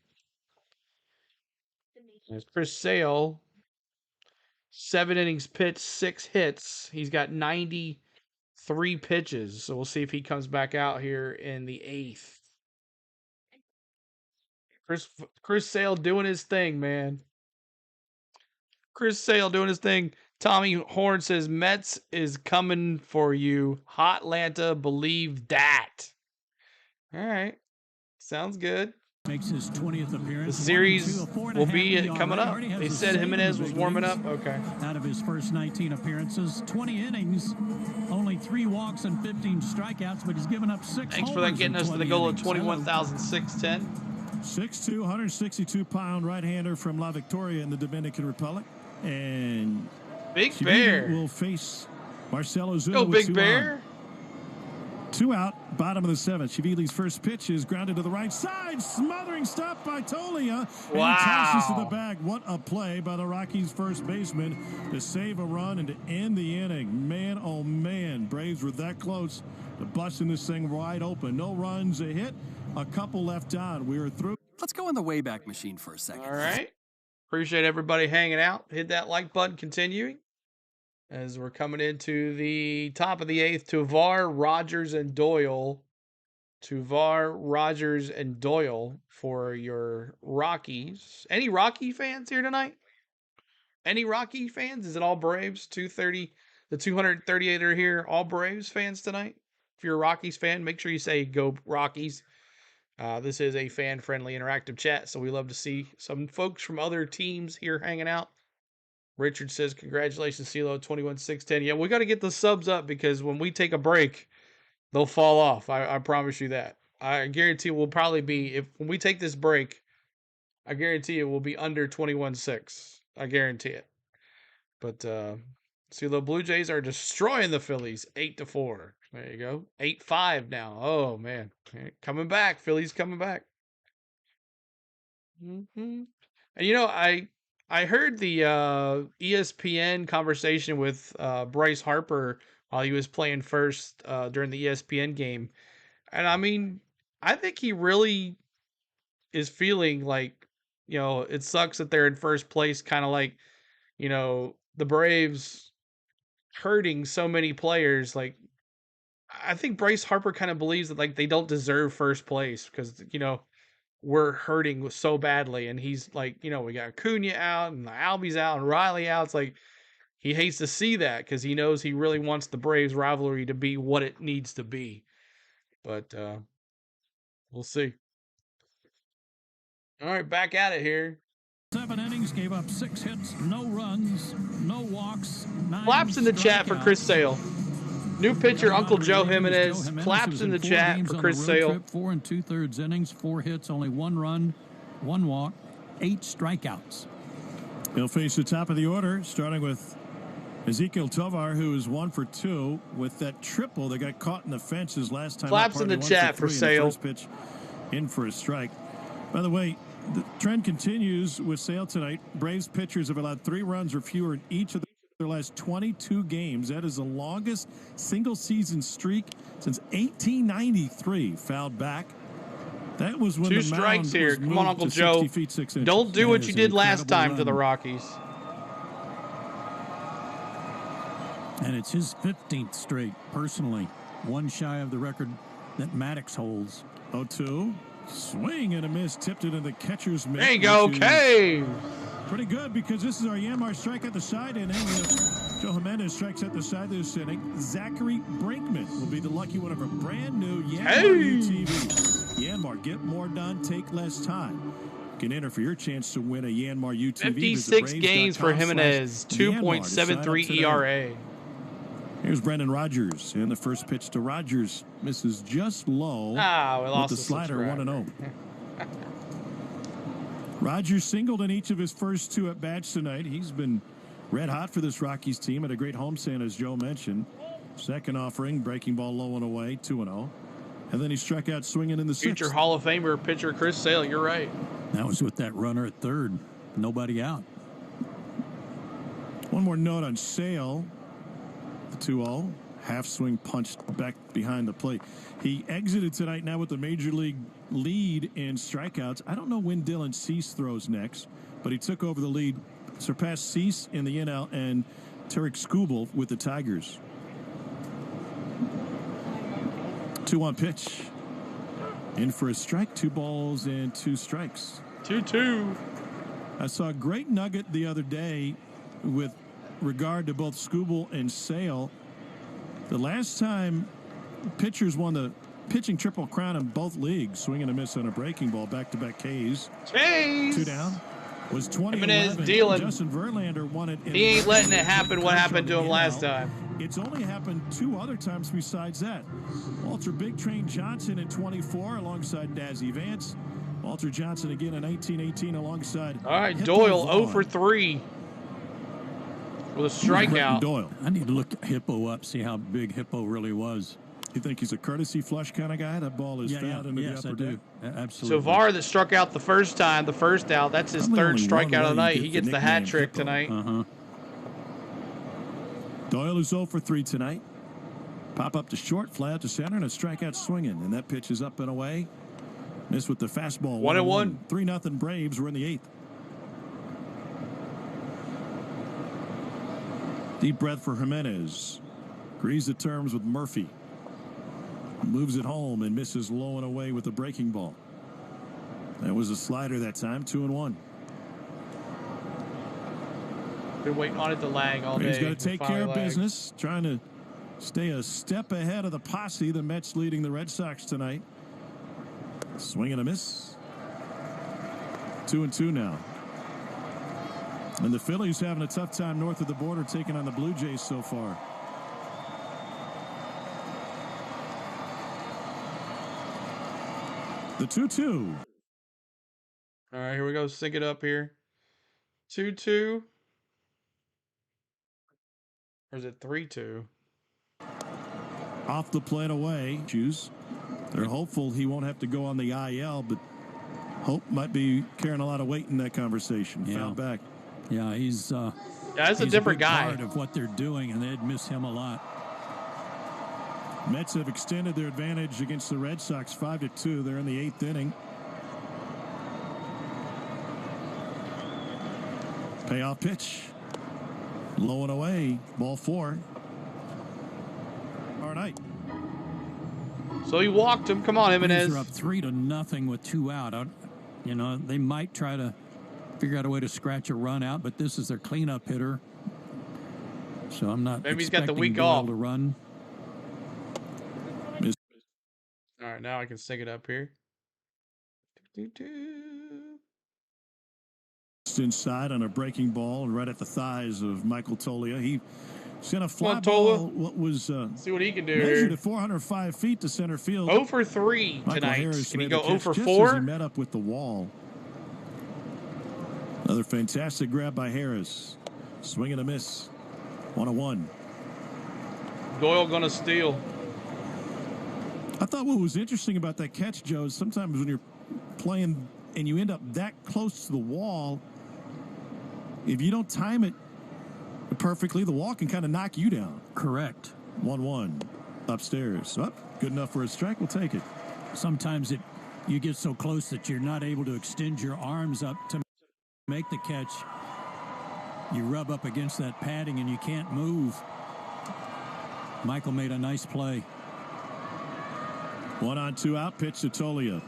Speaker 5: There's Chris Sale, 7 innings pitched, 6 hits. He's got 93 pitches. So we'll see if he comes back out here in the 8th. Chris Sale doing his thing, man. Chris Sale doing his thing. Tommy Horn says, Mets is coming for you. Hot Atlanta, believe that. All right. Sounds good.
Speaker 7: Makes his 20th appearance.
Speaker 5: The series will be coming up. They said Jimenez was warming up. Okay.
Speaker 7: Out of his first 19 appearances, 20 innings, only 3 walks and 15 strikeouts, but he's given up 6
Speaker 5: Thanks for that, getting us to the goal of 21,610.
Speaker 16: 6'2", 162-pound right-hander from La Victoria in the Dominican Republic. And
Speaker 5: Big Bear
Speaker 16: will face Marcelo Zuna.
Speaker 5: Go Big Bear.
Speaker 16: 2 out, bottom of the 7th. Shivili's first pitch is grounded to the right side. Smothering stop by Tolia.
Speaker 5: Wow.
Speaker 16: And tosses to the bag. What a play by the Rockies' first baseman to save a run and to end the inning. Man, oh man. Braves were that close to busting this thing wide open. No runs, a hit, a couple left on. We are through.
Speaker 4: Let's go in the Wayback Machine for a second.
Speaker 5: All right. Appreciate everybody hanging out. Hit that like button, continuing. As we're coming into the top of the 8th, Tovar, Rogers, and Doyle. Tovar, Rogers, and Doyle for your Rockies. Any Rocky fans here tonight? Any Rocky fans? Is it all Braves? 230, the 238 are here. All Braves fans tonight? If you're a Rockies fan, make sure you say go Rockies. This is a fan-friendly interactive chat, so we love to see some folks from other teams here hanging out. Richard says, congratulations, CeeLo, 21,610. Yeah, we got to get the subs up because when we take a break, they'll fall off. I promise you that. I guarantee we'll probably be, when we take this break, I guarantee it will be under 21.6. I guarantee it. But CeeLo, Blue Jays are destroying the Phillies 8-4. There you go. 8-5 now. Oh, man. Coming back. Phillies coming back. Mm-hmm. And, you know, I heard the ESPN conversation with Bryce Harper while he was playing first during the ESPN game. And I mean, I think he really is feeling like, it sucks that they're in first place, kind of like, the Braves hurting so many players. Like, I think Bryce Harper kind of believes that like they don't deserve first place because, we're hurting so badly. And he's like, we got Acuna out and Albies out and Riley out. It's like he hates to see that because he knows he really wants the Braves rivalry to be what it needs to be. But we'll see. All right, back at it here.
Speaker 16: 7 innings, gave up 6 hits, no runs, no walks.
Speaker 5: Claps in the chat for Chris Sale. New pitcher, Uncle Joe Jimenez. Claps in the chat for Chris Sale.
Speaker 16: 4 2/3 innings, 4 hits, only 1 run, 1 walk, 8 strikeouts.
Speaker 6: He'll face the top of the order, starting with Ezekiel Tovar, who is 1 for 2 with that triple that got caught in the fences last time.
Speaker 5: Claps in the chat for Sale.
Speaker 6: First pitch in for a strike. By the way, the trend continues with Sale tonight. Braves pitchers have allowed 3 runs or fewer in each of their last 22 games. That is the longest single-season streak since 1893. Fouled back. That was when
Speaker 5: 2
Speaker 6: the mound
Speaker 5: strikes here.
Speaker 6: was
Speaker 5: Come on,
Speaker 6: moved
Speaker 5: Uncle
Speaker 6: to
Speaker 5: Joe.
Speaker 6: 60 feet, 6 inches.
Speaker 5: Don't do what you did last time to the Rockies.
Speaker 16: And it's his 15th straight, personally. 1 shy of the record that Maddox holds.
Speaker 6: 0-2. Swing and a miss. Tipped it in the catcher's mitt.
Speaker 5: There you go, Cave.
Speaker 6: Pretty good because this is our Yanmar strike at the side inning. Joe Jimenez strikes at the side of this inning. Zachary Brinkman will be the lucky one of a brand new Yanmar UTV. Yanmar, get more done, take less time. You can enter for your chance to win a Yanmar UTV.
Speaker 5: 56 games for Jimenez, 2.73 ERA.
Speaker 6: Here's Brendan Rodgers, and the first pitch to Rodgers misses just low.
Speaker 5: We lost
Speaker 6: with the slider 1-0. Rodgers singled in each of his first 2 at-bats tonight. He's been red hot for this Rockies team at a great homestand, as Joe mentioned. Second offering, breaking ball low and away, 2-0. And then he struck out swinging in the 6th.
Speaker 5: Future Hall of Famer pitcher Chris Sale, you're right.
Speaker 16: That was with that runner at third. Nobody out.
Speaker 6: One more note on Sale. The 2-0. Half swing punched back behind the plate. He exited tonight now with the major league lead in strikeouts. I don't know when Dylan Cease throws next, but he took over the lead, surpassed Cease in the NL and Tarek Skubal with the Tigers. 2-1 pitch. In for a strike. 2 balls and 2 strikes.
Speaker 5: 2-2.
Speaker 6: I saw a great nugget the other day with regard to both Skubal and Sale. The last time pitchers won the pitching triple crown in both leagues, swing and a miss on a breaking ball, back-to-back Ks.
Speaker 5: 2
Speaker 6: down. Was 2011.
Speaker 5: Dealing.
Speaker 6: Justin Verlander won it.
Speaker 5: He ain't letting it happen what happened to him last time.
Speaker 6: It's only happened 2 other times besides that. Walter Big Train Johnson in 24 alongside Dazzy Vance. Walter Johnson again in 1918 alongside.
Speaker 5: All right,
Speaker 6: Hippo
Speaker 5: Doyle
Speaker 6: Vaughn.
Speaker 5: 0 for 3 with a strikeout.
Speaker 6: Doyle.
Speaker 16: I need to look Hippo up, see how big Hippo really was.
Speaker 6: You think he's a courtesy flush kind of guy? That ball is fouled into the upper deck.
Speaker 16: Absolutely.
Speaker 5: So VAR that struck out the first time, the first out, that's his third strikeout of the night. He gets the hat trick tonight.
Speaker 6: Doyle is 0 for 3 tonight. Pop up to short, fly out to center, and a strikeout swinging. And that pitch is up and away. Missed with the fastball.
Speaker 5: 1-1.
Speaker 6: 3-0 Braves. We're in the 8th. Deep breath for Jimenez. Agrees the terms with Murphy. Moves it home and misses low and away with the breaking ball. That was a slider that time. 2-1.
Speaker 5: Been waiting on it to lag all day.
Speaker 6: He's got to take care of business. Trying to stay a step ahead of the posse. The Mets leading the Red Sox tonight. Swing and a miss. 2-2 now. And the Phillies having a tough time north of the border, taking on the Blue Jays so far. The 2-2.
Speaker 5: All right, here we go. Sync it up here. 2-2. Or is it 3-2?
Speaker 6: Off the plate away. Choose. They're hopeful he won't have to go on the IL, but Hope might be carrying a lot of weight in that conversation.
Speaker 16: Yeah.
Speaker 6: Fouled back.
Speaker 16: Yeah, he's
Speaker 5: that's a different
Speaker 16: big
Speaker 5: guy.
Speaker 16: Part of what they're doing, and they'd miss him a lot.
Speaker 6: Mets have extended their advantage against the Red Sox 5-2. They're in the 8th inning. Payoff pitch. Low and away. Ball 4. All right.
Speaker 5: So he walked him. Come on, Jimenez.
Speaker 16: They're up 3-0 with 2 out. You know, they might try to figure out a way to scratch a run out, but this is their cleanup hitter. So I'm not
Speaker 5: Maybe he's got the week
Speaker 16: Doyle
Speaker 5: off
Speaker 16: to run.
Speaker 5: All right, now I can stick it up here.
Speaker 6: Inside on a breaking ball and right at the thighs of Michael Toglia. He sent a fly
Speaker 5: on,
Speaker 6: ball. What was
Speaker 5: see what he can do
Speaker 6: measured
Speaker 5: here.
Speaker 6: at 405 feet to center field.
Speaker 5: 0 for 3
Speaker 6: Michael
Speaker 5: tonight.
Speaker 6: Harris
Speaker 5: Can he
Speaker 6: made
Speaker 5: go
Speaker 6: the
Speaker 5: 0
Speaker 6: catch
Speaker 5: for
Speaker 6: just
Speaker 5: 4?
Speaker 6: as he met up with the wall. Another fantastic grab by Harris. Swing and a miss. 1-1.
Speaker 5: Doyle gonna steal.
Speaker 6: I thought what was interesting about that catch, Joe, is sometimes when you're playing and you end up that close to the wall, if you don't time it perfectly, the wall can kind of knock you down.
Speaker 16: Correct.
Speaker 6: 1-1. Upstairs. Good enough for a strike. We'll take it.
Speaker 16: Sometimes you get so close that you're not able to extend your arms up to make the catch. You rub up against that padding and you can't move. Michael made a nice play.
Speaker 6: 1-2 out. Pitch to Toglia.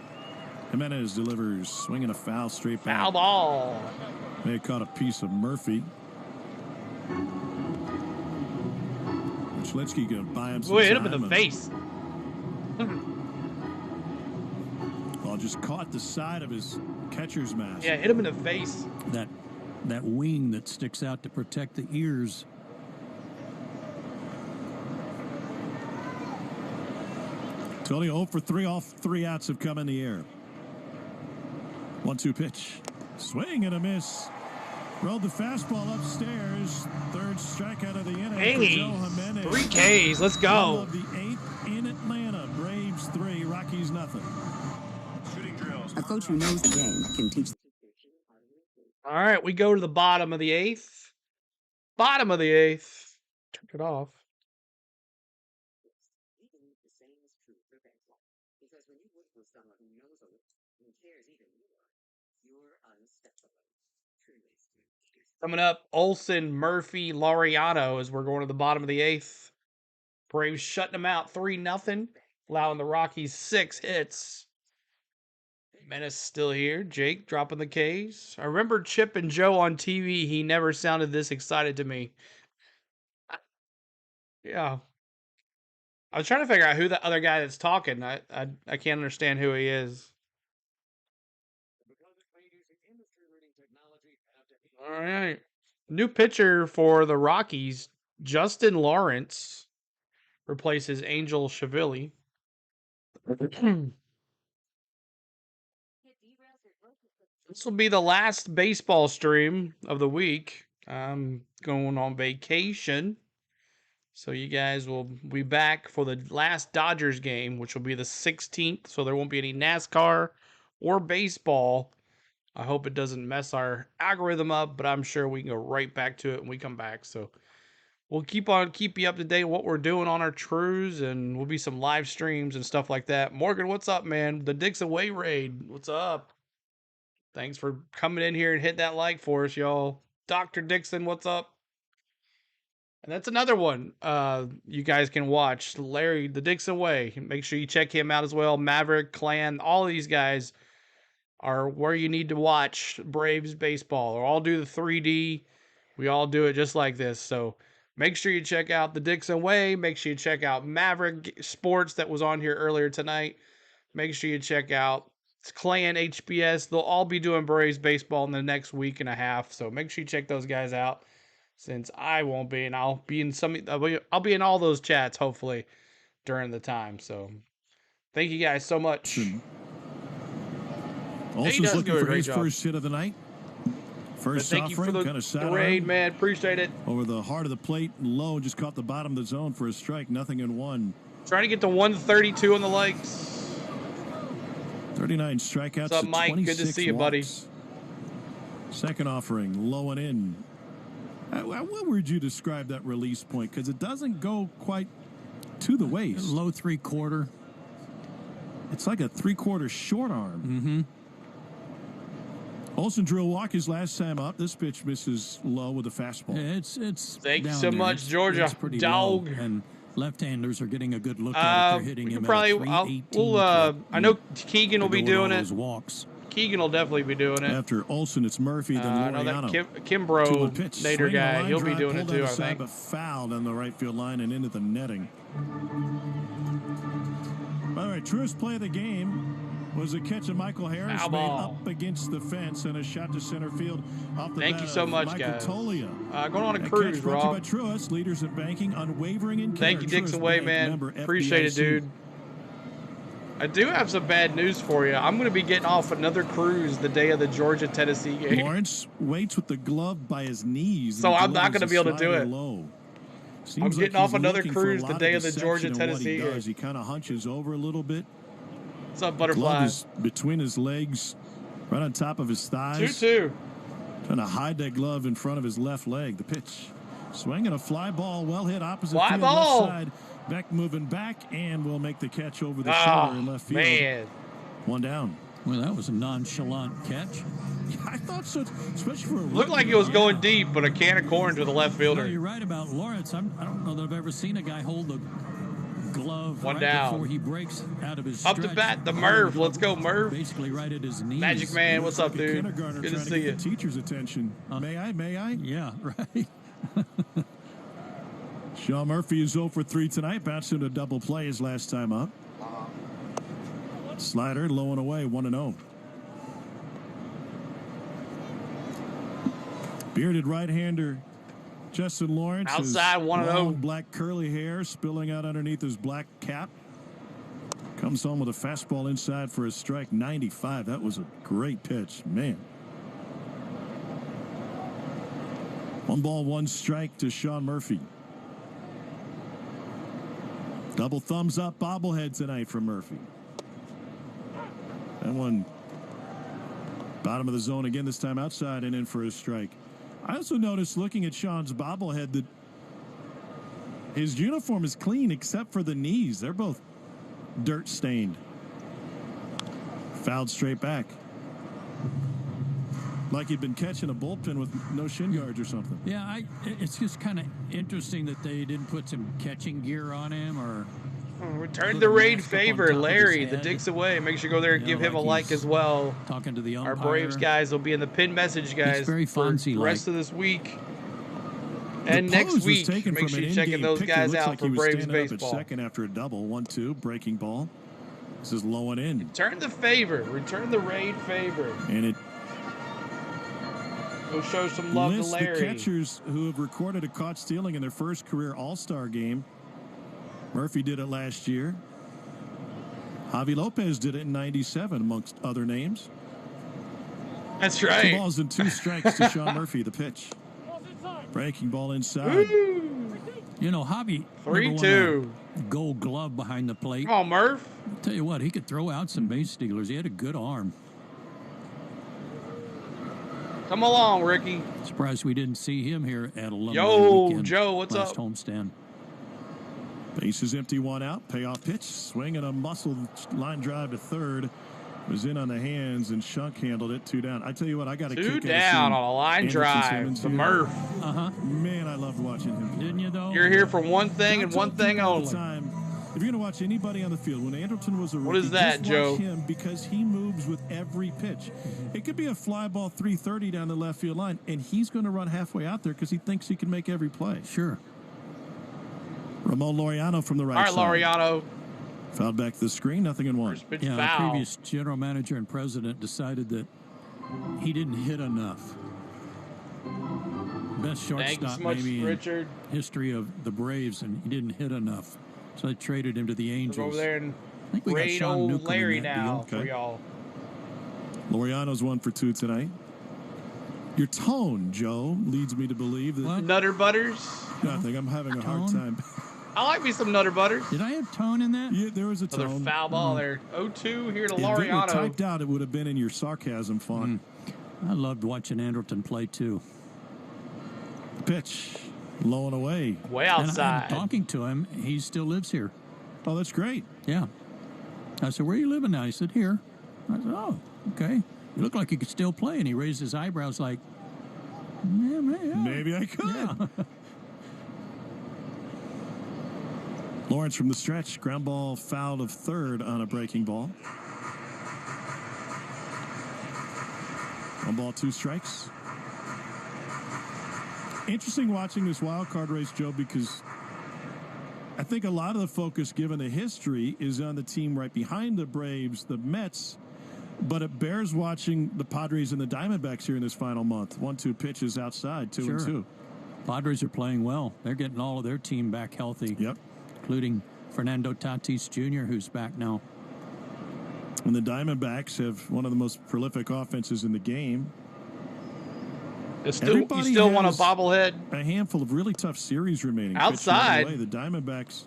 Speaker 6: Jimenez delivers. Swinging a foul straight back.
Speaker 5: Foul ball.
Speaker 6: They had caught a piece of Murphy. Schlitzky going to buy him some
Speaker 5: Boy, hit
Speaker 6: time.
Speaker 5: him in the face.
Speaker 6: Ball just caught the side of his catcher's mask.
Speaker 5: Yeah, hit him in the face.
Speaker 16: That wing that sticks out to protect the ears.
Speaker 6: Toglia 0 for 3. All 3 outs have come in the air. 1-2 pitch. Swing and a miss. Rolled the fastball upstairs. 3rd strikeout of the inning for Joe Jimenez.
Speaker 5: 3 Ks. Let's go.
Speaker 6: Of the 8th in Atlanta. Braves 3, Rockies nothing.
Speaker 11: Shooting drills. A coach who knows the game can teach.
Speaker 5: All right, we go to the bottom of the 8th. Bottom of the 8th. Turn it off. Coming up, Olsen, Murphy, Laureano as we're going to the bottom of the 8th. Braves shutting them out 3-0, allowing the Rockies 6 hits. Menace still here. Jake dropping the Ks. I remember Chip and Joe on TV. He never sounded this excited to me. Yeah. I was trying to figure out who the other guy that's talking. I can't understand who he is. All right. New pitcher for the Rockies, Justin Lawrence, replaces Angel Shavili. This will be the last baseball stream of the week. I'm going on vacation. So you guys will be back for the last Dodgers game, which will be the 16th. So there won't be any NASCAR or baseball. I hope it doesn't mess our algorithm up, but I'm sure we can go right back to it when we come back. So we'll keep you up to date on what we're doing on our Trues, and we'll be some live streams and stuff like that. Morgan, what's up, man? The Dixon Way Raid, what's up? Thanks for coming in here and hit that like for us, y'all. Dr. Dixon, what's up? And that's another one you guys can watch. Larry, the Dixon Way. Make sure you check him out as well. Maverick, Clan, all these guys are where you need to watch Braves baseball. Or all do the 3D. We all do it just like this. So make sure you check out the Dixon Way. Make sure you check out Maverick Sports that was on here earlier tonight. Make sure you check out Clan HBS. They'll all be doing Braves baseball in the next week and a half. So make sure you check those guys out. Since I won't be, and I'll be in all those chats hopefully during the time. So thank you guys so much.
Speaker 6: Olsen's looking for his first hit of the night. First
Speaker 5: thank you for
Speaker 6: offering, kind of sat
Speaker 5: raid, man. Appreciate it.
Speaker 6: Over the heart of the plate, low, just caught the bottom of the zone for a strike. 0-1.
Speaker 5: Trying to get to 132 on the likes.
Speaker 6: 39 strikeouts.
Speaker 5: What's up, Mike? Good to see you, buddy.
Speaker 6: Second offering, low and in. What would you describe that release point? Because it doesn't go quite to the waist.
Speaker 16: Low 3/4.
Speaker 6: It's like a 3/4 short arm.
Speaker 16: Mm-hmm.
Speaker 6: Olsen drew a walk his last time up. This pitch misses low with a fastball.
Speaker 16: It's
Speaker 5: Thank you
Speaker 16: down
Speaker 5: so
Speaker 16: there.
Speaker 5: much, Georgia.
Speaker 16: It's pretty
Speaker 5: Dog.
Speaker 16: low, and left-handers are getting a good look at it. They're hitting
Speaker 5: We
Speaker 16: him
Speaker 5: can probably.
Speaker 16: at a 318
Speaker 5: I know Keegan will be doing it.
Speaker 16: Those walks.
Speaker 5: Keegan will definitely be doing it.
Speaker 6: After Olsen, it's Murphy, then
Speaker 5: I know
Speaker 6: Laureano.
Speaker 5: that Kimbrough Nader guy. He'll be doing it too, I think.
Speaker 6: But fouled on the right field line and into the netting. All right, truest play of the game was a catch of Michael Harris made up against the fence and a shot to center field off the
Speaker 5: Thank you so much,
Speaker 6: Michael
Speaker 5: guys.
Speaker 6: Tolia.
Speaker 5: Going on a cruise, Rob.
Speaker 6: By Truist, leaders in banking, unwavering in care.
Speaker 5: Thank you, Dixon Way, man.
Speaker 6: Member,
Speaker 5: Appreciate it,
Speaker 6: FDIC.
Speaker 5: dude. I do have some bad news for you. I'm going to be getting off another cruise the day of the Georgia-Tennessee game.
Speaker 6: Lawrence waits with the glove by his knees.
Speaker 5: So I'm not going to be able to do it. I'm getting off
Speaker 6: he's
Speaker 5: another
Speaker 6: looking for
Speaker 5: cruise
Speaker 6: a
Speaker 5: the
Speaker 6: lot
Speaker 5: day
Speaker 6: of
Speaker 5: of the
Speaker 6: deception in what
Speaker 5: Georgia-Tennessee
Speaker 6: he
Speaker 5: game.
Speaker 6: does. He kind of hunches over a little bit.
Speaker 5: What's up,
Speaker 6: Glove
Speaker 5: Butterfly?
Speaker 6: is between his legs, right on top of his thighs.
Speaker 5: 2-2.
Speaker 6: Trying to hide that glove in front of his left leg. The pitch. Swinging a fly ball, well hit opposite
Speaker 5: Fly
Speaker 6: field,
Speaker 5: ball.
Speaker 6: left side. Beck moving back and will make the catch over the shoulder in left field.
Speaker 5: Man.
Speaker 6: One down.
Speaker 16: Well, that was a nonchalant catch.
Speaker 6: I thought so, especially for a
Speaker 5: Looked like it was going deep, but a can of corn to the left
Speaker 16: No,
Speaker 5: fielder.
Speaker 16: you're right about Lawrence. I don't know that I've ever seen a guy hold the glove
Speaker 5: One
Speaker 16: right
Speaker 5: down.
Speaker 16: before he breaks out of his
Speaker 5: Up to
Speaker 16: stretch.
Speaker 5: bat, the Murph. Let's go, Murph.
Speaker 16: Basically right at his knees.
Speaker 5: Magic Man, what's up, dude?
Speaker 6: Kindergartner
Speaker 5: Good to
Speaker 6: trying
Speaker 5: see you.
Speaker 6: get the teacher's attention. May I? May I?
Speaker 16: Yeah, right.
Speaker 6: Sean Murphy is 0 for 3 tonight. Bounced into a double play his last time up. Slider low and away, 1-0. Bearded right-hander Justin Lawrence.
Speaker 5: Outside, 1-0.
Speaker 6: Long black curly hair spilling out underneath his black cap. Comes home with a fastball inside for a strike, 95. That was a great pitch, man. 1 ball, 1 strike to Sean Murphy. Double thumbs up bobblehead tonight from Murphy. That one bottom of the zone again, this time outside and in for a strike. I also noticed looking at Sean's bobblehead that his uniform is clean except for the knees. They're both dirt stained. Fouled straight back. Like he'd been catching a bullpen with no shin guards or something.
Speaker 16: Yeah, it's just kind of interesting that they didn't put some catching gear on him or.
Speaker 5: Return the raid favor, Larry, the Dicks away. Make sure you go there and give him a like as well.
Speaker 16: Talking to the umpire.
Speaker 5: Our Braves guys will be in the pin message, guys.
Speaker 16: He's very
Speaker 5: for
Speaker 16: Fonzie-like.
Speaker 5: the rest of this week and next week. Make sure you're checking those guys out for Braves baseball.
Speaker 6: Second after a double, 1-2, breaking ball. This is low and in.
Speaker 5: Return the favor. Return the raid favor.
Speaker 6: And it.
Speaker 5: Go show some love to
Speaker 6: Lists
Speaker 5: Larry.
Speaker 6: the catchers who have recorded a caught stealing in their first career All-Star game. Murphy did it last year. Javi Lopez did it in '97, amongst other names.
Speaker 5: That's right.
Speaker 6: 2 balls and 2 strikes to Sean Murphy, the pitch. Breaking ball inside.
Speaker 16: You know, Javi
Speaker 5: 3-2.
Speaker 16: Gold glove behind the plate.
Speaker 5: Oh, Murph.
Speaker 16: I'll tell you what, he could throw out some base stealers. He had a good arm.
Speaker 5: Come along, Ricky.
Speaker 16: Surprised we didn't see him here at Alumni
Speaker 5: Yo,
Speaker 16: Weekend.
Speaker 5: Joe, what's
Speaker 16: last
Speaker 5: up?
Speaker 16: homestand.
Speaker 6: Base is empty, 1 out. Payoff pitch. Swing and a muscle line drive to third. Was in on the hands, and Shunk handled it. 2 down. I tell you what, I got a
Speaker 5: 2
Speaker 6: kick
Speaker 5: down
Speaker 6: out
Speaker 5: on a line drive. The Murph.
Speaker 6: Man, I loved watching him.
Speaker 16: Didn't you, though?
Speaker 5: You're here for one thing and one thing only.
Speaker 6: If you're going to watch anybody on the field, when Anderton was a rookie,
Speaker 5: What is that,
Speaker 6: just
Speaker 5: Joe?
Speaker 6: watch him because he moves with every pitch. It could be a fly ball 330 down the left field line, and he's going to run halfway out there because he thinks he can make every play.
Speaker 16: Sure.
Speaker 6: Ramon Laureano from the right
Speaker 5: All right,
Speaker 6: side.
Speaker 5: Laureano.
Speaker 6: Fouled back to the screen, 0-1.
Speaker 16: Yeah, the
Speaker 5: foul.
Speaker 16: previous general manager and president decided that he didn't hit enough. Best
Speaker 5: Thank you
Speaker 16: shortstop
Speaker 5: so much,
Speaker 16: maybe
Speaker 5: Richard.
Speaker 16: in history of the Braves, and he didn't hit enough. So they traded him to the
Speaker 5: We'll
Speaker 16: Angels.
Speaker 5: go over there and
Speaker 16: I think we got
Speaker 5: raid
Speaker 16: Sean
Speaker 5: old
Speaker 16: Newcomb
Speaker 5: Larry
Speaker 16: in that
Speaker 5: now
Speaker 16: deal.
Speaker 5: for y'all.
Speaker 6: Laureano's 1 for 2 tonight. Your tone, Joe, leads me to believe that.
Speaker 5: Nutter Butters.
Speaker 6: Nothing. I'm having a hard time.
Speaker 5: I like me some Nutter Butters.
Speaker 16: Did I have tone in that?
Speaker 6: Yeah, there was a
Speaker 5: Another
Speaker 6: tone.
Speaker 5: foul ball there. 0-2 here to
Speaker 6: If it were
Speaker 5: Laureano.
Speaker 6: typed out, it would have been in your sarcasm font.
Speaker 16: I loved watching Anderton play, too.
Speaker 6: Pitch. Low and away.
Speaker 5: Way outside.
Speaker 16: And talking to him, he still lives here.
Speaker 6: Oh, that's great.
Speaker 16: Yeah. I said, where are you living now? He said, here. I said, oh, okay. You look like you could still play. And he raised his eyebrows like, yeah.
Speaker 6: Maybe I could.
Speaker 16: Yeah.
Speaker 6: Lawrence from the stretch. Ground ball fouled of third on a breaking ball. 1 ball, 2 strikes. Interesting watching this wild card race, Joe, because I think a lot of the focus, given the history, is on the team right behind the Braves, the Mets. But it bears watching the Padres and the Diamondbacks here in this final month. 1-2 pitches outside, 2-2.
Speaker 16: Padres are playing well. They're getting all of their team back healthy.
Speaker 6: Yep.
Speaker 16: Including Fernando Tatis Jr., who's back now.
Speaker 6: And the Diamondbacks have one of the most prolific offenses in the game.
Speaker 5: You still want a bobblehead?
Speaker 6: A handful of really tough series remaining.
Speaker 5: Outside.
Speaker 6: The Diamondbacks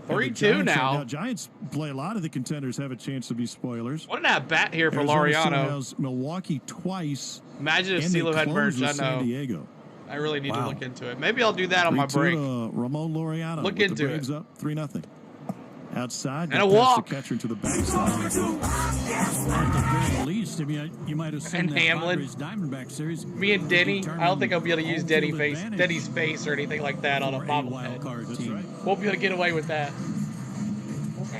Speaker 5: 3-2 now.
Speaker 6: Giants play a lot of the contenders have a chance to be spoilers.
Speaker 5: What an at-bat here for
Speaker 6: Arizona
Speaker 5: Laureano.
Speaker 6: Milwaukee twice.
Speaker 5: Imagine if CeeLo had merged. I know.
Speaker 6: San Diego.
Speaker 5: I really need to look into it. Maybe I'll do that on my break.
Speaker 6: Ramon Laureano.
Speaker 5: Look
Speaker 6: with
Speaker 5: into
Speaker 6: the Braves
Speaker 5: it.
Speaker 6: Up 3-0. Outside.
Speaker 5: And a walk.
Speaker 6: The catcher to the backstop.
Speaker 16: At the very least, you might have seen
Speaker 5: And
Speaker 16: that
Speaker 5: Hamlin.
Speaker 16: Padres Diamondback series.
Speaker 5: Me and Denny. I don't think I'll be able to use Denny's face or anything like that on a bobblehead. Won't be able to get away with that.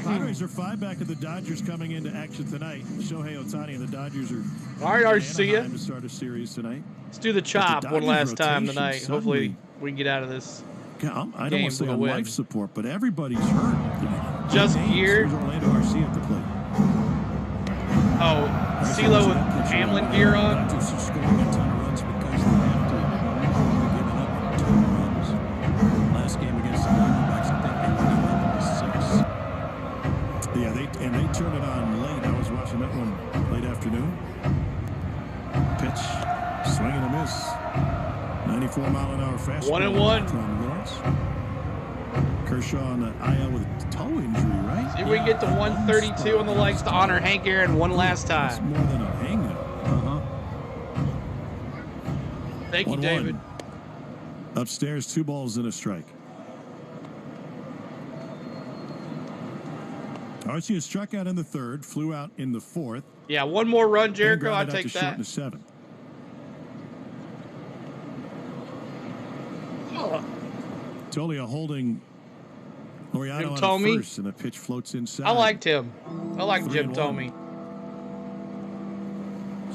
Speaker 6: Padres are 5 back at the Dodgers coming into action tonight. Shohei Ohtani and the Dodgers are
Speaker 5: all right, RC
Speaker 6: to start a series tonight.
Speaker 5: Let's do the chop one last time tonight. Hopefully we can get out of this.
Speaker 6: I don't want to say on life support, but everybody's hurt.
Speaker 5: Just gear.
Speaker 6: Orlando RC at the plate.
Speaker 5: Oh, CeeLo with Hamlin gear on.
Speaker 16: Last game against the Diamondbacks, I think they won 11-6.
Speaker 6: Yeah, they turned it on late. I was watching that one late afternoon. Pitch, swing and a miss. 94-mile-an-hour fastball.
Speaker 5: 1-1.
Speaker 6: From Lawrence. Kershaw on the IL with a toe injury, right?
Speaker 5: See if we can get to 132 on the legs to honor Hank Aaron one last
Speaker 6: That's
Speaker 5: time.
Speaker 6: more than a hang-up.
Speaker 5: Thank you, David.
Speaker 6: Upstairs, 2 balls and a strike. Arcia struck out in the 3rd, flew out in the 4th.
Speaker 5: Yeah, one more run, Jericho. I'll take that.
Speaker 6: To 7. Tolia holding Laureano on first, and the pitch floats inside.
Speaker 5: I liked him. I like Jim Thome.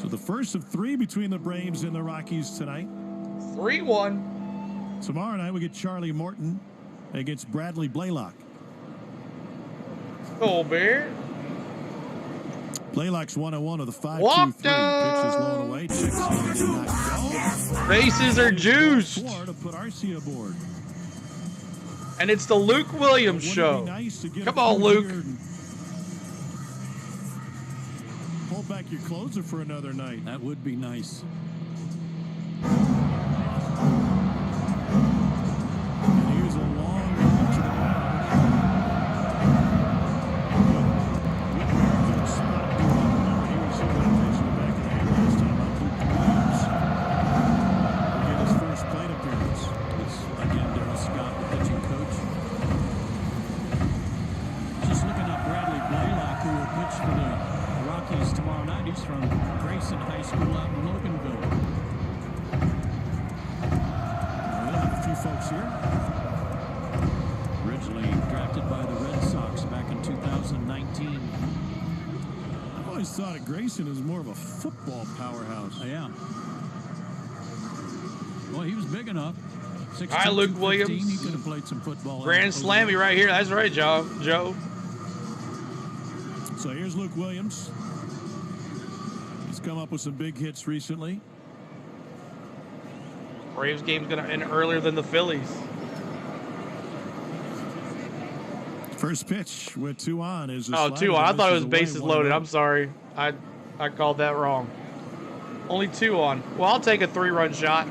Speaker 6: So the first of 3 between the Braves and the Rockies tonight.
Speaker 5: 3-1.
Speaker 6: Tomorrow night we get Charlie Morton against Bradley Blaylock.
Speaker 5: Colbert.
Speaker 6: Blaylock's 1-1 of the 5-2-3.
Speaker 5: Walked
Speaker 6: Pitches low and away. Checks in, did not go.
Speaker 5: Bases are juiced.
Speaker 6: To put Arcia aboard.
Speaker 5: And it's the Luke Williams show.
Speaker 6: Nice
Speaker 5: come on, Luke.
Speaker 6: Pull back your closer for another night.
Speaker 16: That would be nice.
Speaker 6: And here's a long run to the
Speaker 16: from Grayson High School out in Loganville.
Speaker 6: We'll have a few folks here.
Speaker 16: Originally drafted by the Red Sox back in 2019.
Speaker 6: I've always thought of Grayson as more of a football powerhouse.
Speaker 16: Yeah. Well, he was big enough.
Speaker 5: All right, Luke Williams.
Speaker 16: He could have played some football.
Speaker 5: Grand Slammy right here. That's right, Joe.
Speaker 6: So here's Luke Williams. He's come up with some big hits recently.
Speaker 5: Braves game's going to end earlier than the Phillies.
Speaker 6: First pitch with 2 on is
Speaker 5: Oh, 2 on. I thought it was bases loaded. I'm sorry. I called that wrong. Only 2 on. Well, I'll take a 3-run shot.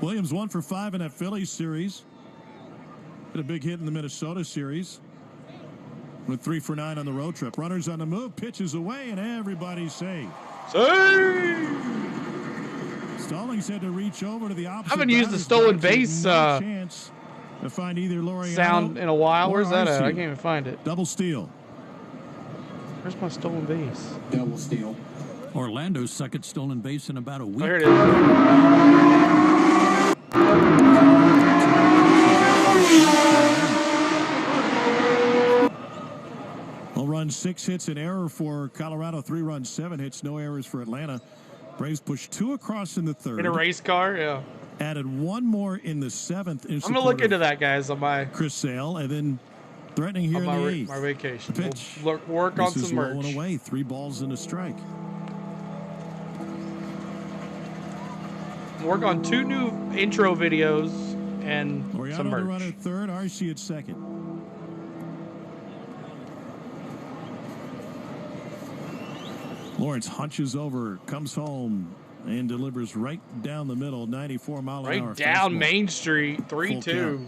Speaker 6: Williams 1 for 5 in that Phillies series. Hit a big hit in the Minnesota series. With 3 for 9 on the road trip. Runners on the move, pitches away, and everybody's safe.
Speaker 5: Save!
Speaker 6: Stallings had to reach over to the opposite.
Speaker 5: I haven't used the stolen base
Speaker 6: chance to find either Laureano
Speaker 5: sound in a while. Where's that at? I can't even find it.
Speaker 6: Double steal.
Speaker 5: Where's my stolen base?
Speaker 12: Double steal.
Speaker 16: Orlando's second stolen base in about a week.
Speaker 5: Oh, here it is.
Speaker 6: Well, run 6 hits, an error for Colorado. 3 runs, 7 hits, no errors for Atlanta. Braves pushed 2 across in the third.
Speaker 5: In a race car, yeah.
Speaker 6: Added 1 more in the 7th.
Speaker 5: I'm gonna look into that, guys, on my
Speaker 6: Chris Sale, and then threatening here in the 8th.
Speaker 5: My vacation.
Speaker 6: Pitch.
Speaker 5: We'll work on some merch.
Speaker 6: Rolling away. 3 balls and a strike.
Speaker 5: Work on 2 new intro videos and
Speaker 6: Laureano
Speaker 5: some merch.
Speaker 6: to run at third, RC at second. Lawrence hunches over, comes home, and delivers right down the middle, 94-mile-an-hour.
Speaker 5: Right down
Speaker 6: fastball.
Speaker 5: Main Street, 3-2.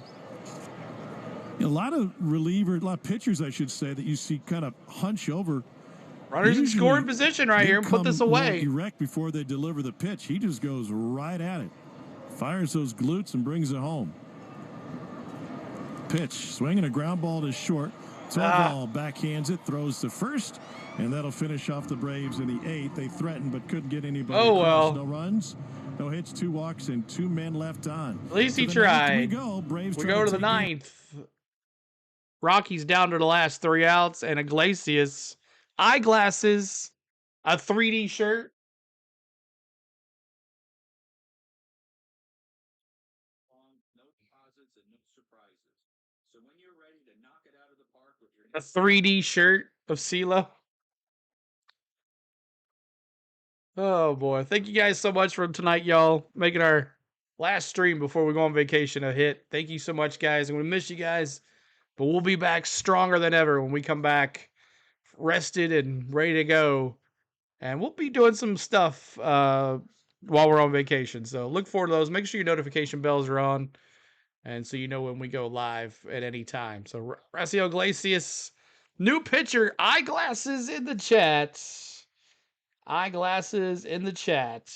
Speaker 6: A lot of pitchers, I should say, that you see kind of hunch over.
Speaker 5: Runners in scoring position right here and put this away.
Speaker 6: Erect before they deliver the pitch. He just goes right at it. Fires those glutes and brings it home. Pitch. Swinging a ground ball to short. Ball backhands it, throws to first, and that'll finish off the Braves in the 8th. They threatened but couldn't get anybody.
Speaker 5: Oh, well.
Speaker 6: No runs, no hits, 2 walks, and 2 men left on.
Speaker 5: At least he tried. We go to the 9th. Rockies down to the last 3 outs, and Iglesias, eyeglasses, a 3D shirt. A 3D shirt of CeeLo. Oh, boy. Thank you guys so much for tonight, y'all. Making our last stream before we go on vacation a hit. Thank you so much, guys. I'm going to miss you guys. But we'll be back stronger than ever when we come back rested and ready to go. And we'll be doing some stuff while we're on vacation. So look forward to those. Make sure your notification bells are on. And so you know when we go live at any time. So Raciel Iglesias, new pitcher, eyeglasses in the chat. Eyeglasses in the chat.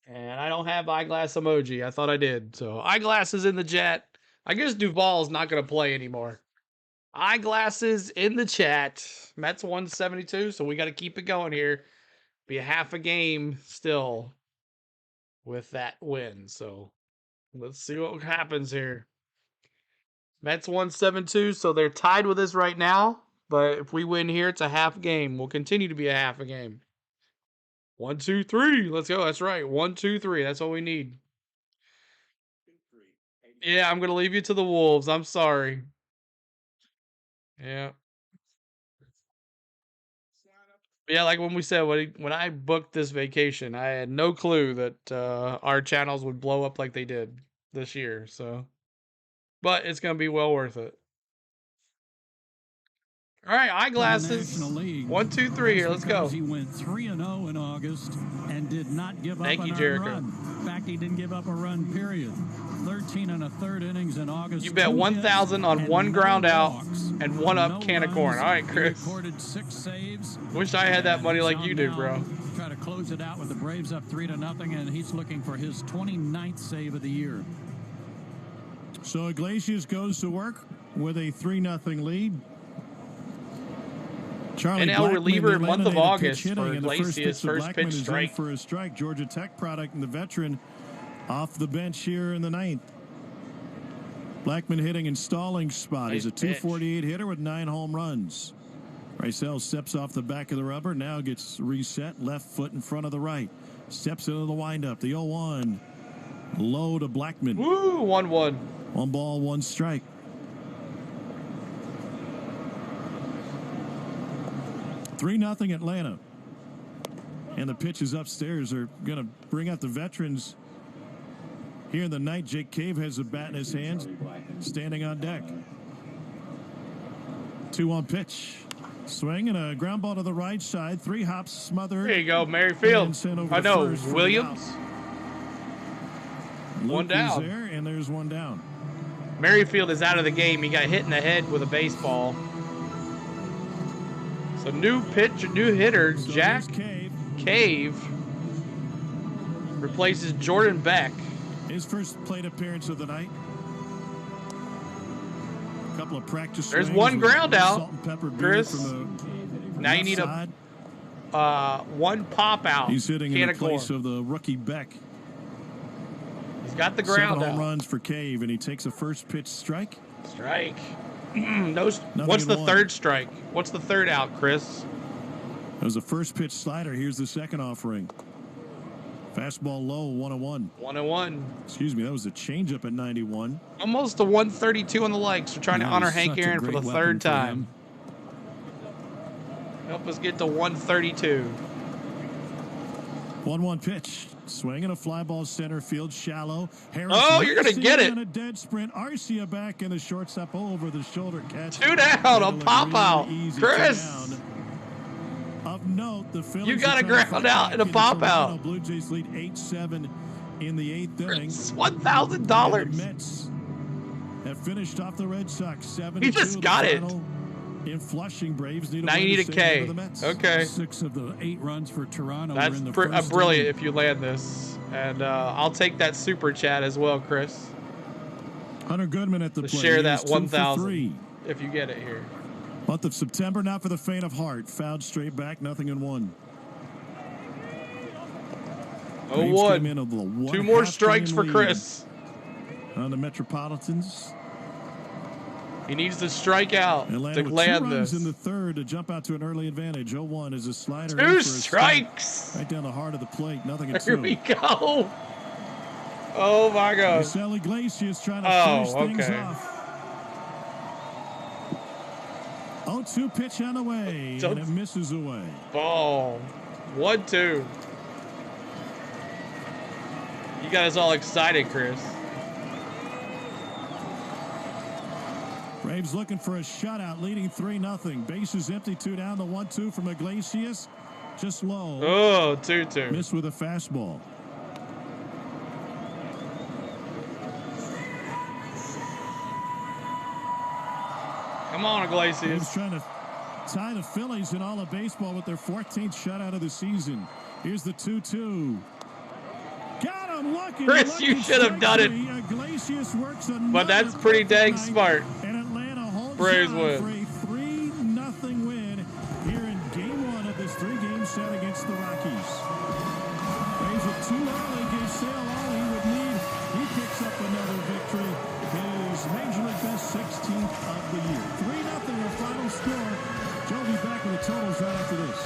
Speaker 5: And I don't have eyeglass emoji. I thought I did. So eyeglasses in the chat. I guess Duvall's not going to play anymore. Eyeglasses in the chat. Mets 172. So we got to keep it going here. Be a half a game still with that win. So let's see what happens here. Mets 172, so they're tied with us right now. But if we win here, it's a half game. We'll continue to be a half a game. 1, 2, 3. Let's go. That's right. 1, 2, 3. That's all we need. Yeah, I'm going to leave you to the Wolves. I'm sorry. Yeah. Yeah, like when we said, when I booked this vacation, I had no clue that our channels would blow up like they did this year. So, but it's going to be well worth it. All right, eyeglasses. 1, 2, 3 here. Let's go.
Speaker 16: He went 3-0 in August and did not give up
Speaker 5: Thank you,
Speaker 16: an
Speaker 5: Jericho.
Speaker 16: run. In fact, he didn't give up a run, period. 13 1/3 innings in August.
Speaker 5: You bet 1,000 on 1 ground out and 1 up can of corn. All right, Chris.
Speaker 16: Recorded 6 saves.
Speaker 5: Wish I had that money like you do, bro.
Speaker 16: Try to close it out with the Braves up 3-0, and he's looking for his 29th save of the year.
Speaker 6: So Iglesias goes to work with a 3-0 lead. Charlie
Speaker 5: NL
Speaker 6: Blackman,
Speaker 5: reliever month of
Speaker 6: eliminated
Speaker 5: August
Speaker 6: pitch hitting,
Speaker 5: for
Speaker 6: and the
Speaker 5: Iglesias, first
Speaker 6: Blackman
Speaker 5: pitch
Speaker 6: is in
Speaker 5: strike.
Speaker 6: for a strike. Georgia Tech product and the veteran off the bench here in the 9th. Blackman hitting in Stallings' spot. He's a 248 hitter with 9 home runs. Rysel steps off the back of the rubber, now gets reset, left foot in front of the right. Steps into the windup, the 0-1. Low to Blackman.
Speaker 5: Woo, 1-1.
Speaker 6: 1 ball, 1 strike. Three 0 Atlanta. And the pitch is upstairs. They're going to bring out the veterans here in the night. Jake Cave has a bat in his hands, standing on deck. 2-1 pitch. Swing and a ground ball to the right side. 3 hops smothered.
Speaker 5: There you go, Merrifield. I know, Williams. 1 down.
Speaker 6: There, and there's 1 down.
Speaker 5: Merrifield is out of the game. He got hit in the head with a baseball. So new pitcher, new hitter, Jack Cave replaces Jordan Beck.
Speaker 6: His first plate appearance of the night. A couple of practice.
Speaker 5: There's one ground out,
Speaker 6: salt and pepper
Speaker 5: Chris.
Speaker 6: from the
Speaker 5: now you need
Speaker 6: side.
Speaker 5: one pop out.
Speaker 6: He's hitting in the place of the rookie Beck.
Speaker 5: He's got the ground
Speaker 6: 7
Speaker 5: out.
Speaker 6: home runs for Cave, and he takes a first pitch strike.
Speaker 5: Strike. What's the third strike? What's the third out, Chris?
Speaker 6: That was a first pitch slider. Here's the second offering. Fastball low, 1-1.
Speaker 5: 1-1.
Speaker 6: Excuse me, that was a changeup at 91.
Speaker 5: Almost a 132 on the likes. We're trying to honor Hank Aaron for the third time. Help us get to 132.
Speaker 6: 1-1 pitch. Swing and a fly ball center field, shallow. Harris
Speaker 5: you're going to get it.
Speaker 6: On a dead sprint. Arcia back in the shortstop over the shoulder catch.
Speaker 5: 2 down, a pop out. Chris.
Speaker 6: Of note, the Phillies.
Speaker 5: You got a ground out and a pop out.
Speaker 6: Blue Jays lead 8-7 in the 8th inning.
Speaker 5: $1,000.
Speaker 6: The Mets have finished off the Red Sox 7-2.
Speaker 5: He just got it.
Speaker 6: In Flushing, Braves need
Speaker 5: now you need a K. Okay.
Speaker 16: 6 of the 8 runs for Toronto.
Speaker 5: That's
Speaker 16: were in the first
Speaker 5: brilliant
Speaker 16: inning.
Speaker 5: if you land this. And I'll take that super chat as well, Chris.
Speaker 6: Hunter Goodman at the plate.
Speaker 5: Share that 1,000 if you get it here.
Speaker 6: Month of September, not for the faint of heart. Fouled straight back, 0-1.
Speaker 5: 0-1. 2 more strikes for Chris.
Speaker 6: On the Metropolitans.
Speaker 5: He needs to strike out to land
Speaker 6: 2 runs in the third to jump out to an early advantage. 0-1 is a slider.
Speaker 5: 2 strikes.
Speaker 6: Right down the heart of the plate. Nothing at 2.
Speaker 5: Here we go. Oh, my God.
Speaker 6: Marcel Iglesias trying to finish things off. 0-2 pitch on the way, and it misses away.
Speaker 5: Ball. 1-2. You got us all excited, Chris.
Speaker 6: Braves looking for a shutout, leading 3-0. Bases empty, 2 down. The 1-2 from Iglesias, just low.
Speaker 5: Oh, 2-2.
Speaker 6: Missed with a fastball.
Speaker 5: Come on, Iglesias.
Speaker 6: Braves trying to tie the Phillies in all of baseball with their 14th shutout of the season. Here's the 2-2. Got him looking.
Speaker 5: Chris, you should have done it.
Speaker 6: Iglesias works
Speaker 5: but that's pretty dang smart. Braves win.
Speaker 6: For a 3-0 win here in Game 1 of this 3-game set against the Rockies. Braves it too early, gave Sale all he would need. He picks up another victory. His Major League best 16th of the year. 3-0 our final score. Joe will be back with the totals right after this.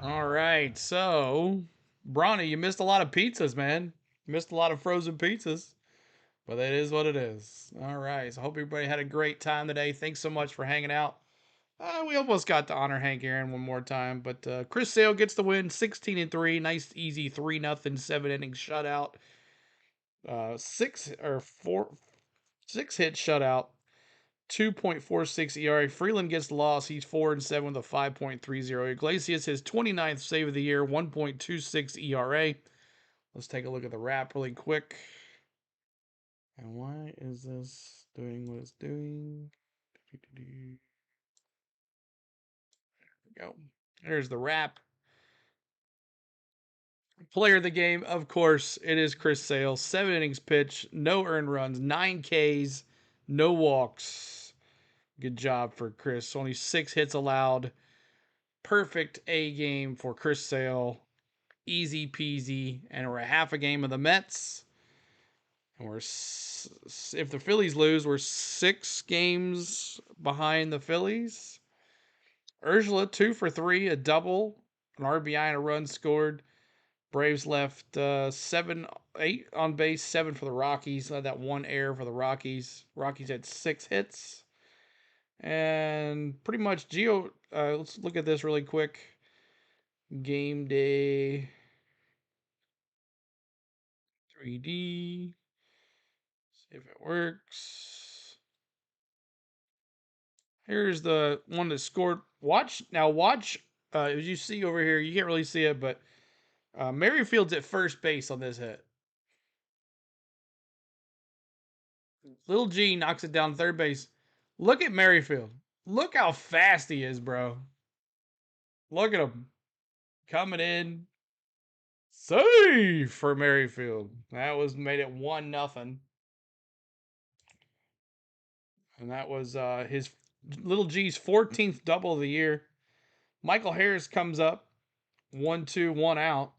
Speaker 5: All right, so Bronny, you missed a lot of pizzas, man. You missed a lot of frozen pizzas, but that is what it is. All right, so I hope everybody had a great time today. Thanks so much for hanging out. We almost got to honor Hank Aaron one more time, but Chris Sale gets the win, 16-3, nice easy 3-0 7-inning shutout. 6 hit shutout. 2.46 ERA. Freeland gets the loss. He's 4-7 with a 5.30. Iglesias his 29th save of the year, 1.26 ERA. Let's take a look at the wrap really quick. And why is this doing what it's doing? There we go. There's the wrap. Player of the game, of course, it is Chris Sale. 7 innings pitched, no earned runs, 9 Ks, no walks. Good job for Chris. Only 6 hits allowed. Perfect A game for Chris Sale. Easy peasy. And we're a half a game of the Mets. And if the Phillies lose, we're 6 games behind the Phillies. Urshela 2 for 3, a double, an RBI and a run scored. Braves left 8 on base, 7 for the Rockies. Had that 1 error for the Rockies. Rockies had 6 hits. And pretty much let's look at this really quick. Game day 3D. See if it works. Here's the one that scored. Watch. As you see over here, you can't really see it, but Merrifield's at first base on this hit. Little G knocks it down third base. Look at Merrifield. Look how fast he is, bro. Look at him. Coming in. Save for Merrifield. That made it 1-0. And that was his Little G's 14th double of the year. Michael Harris comes up. 1-2, 1 out.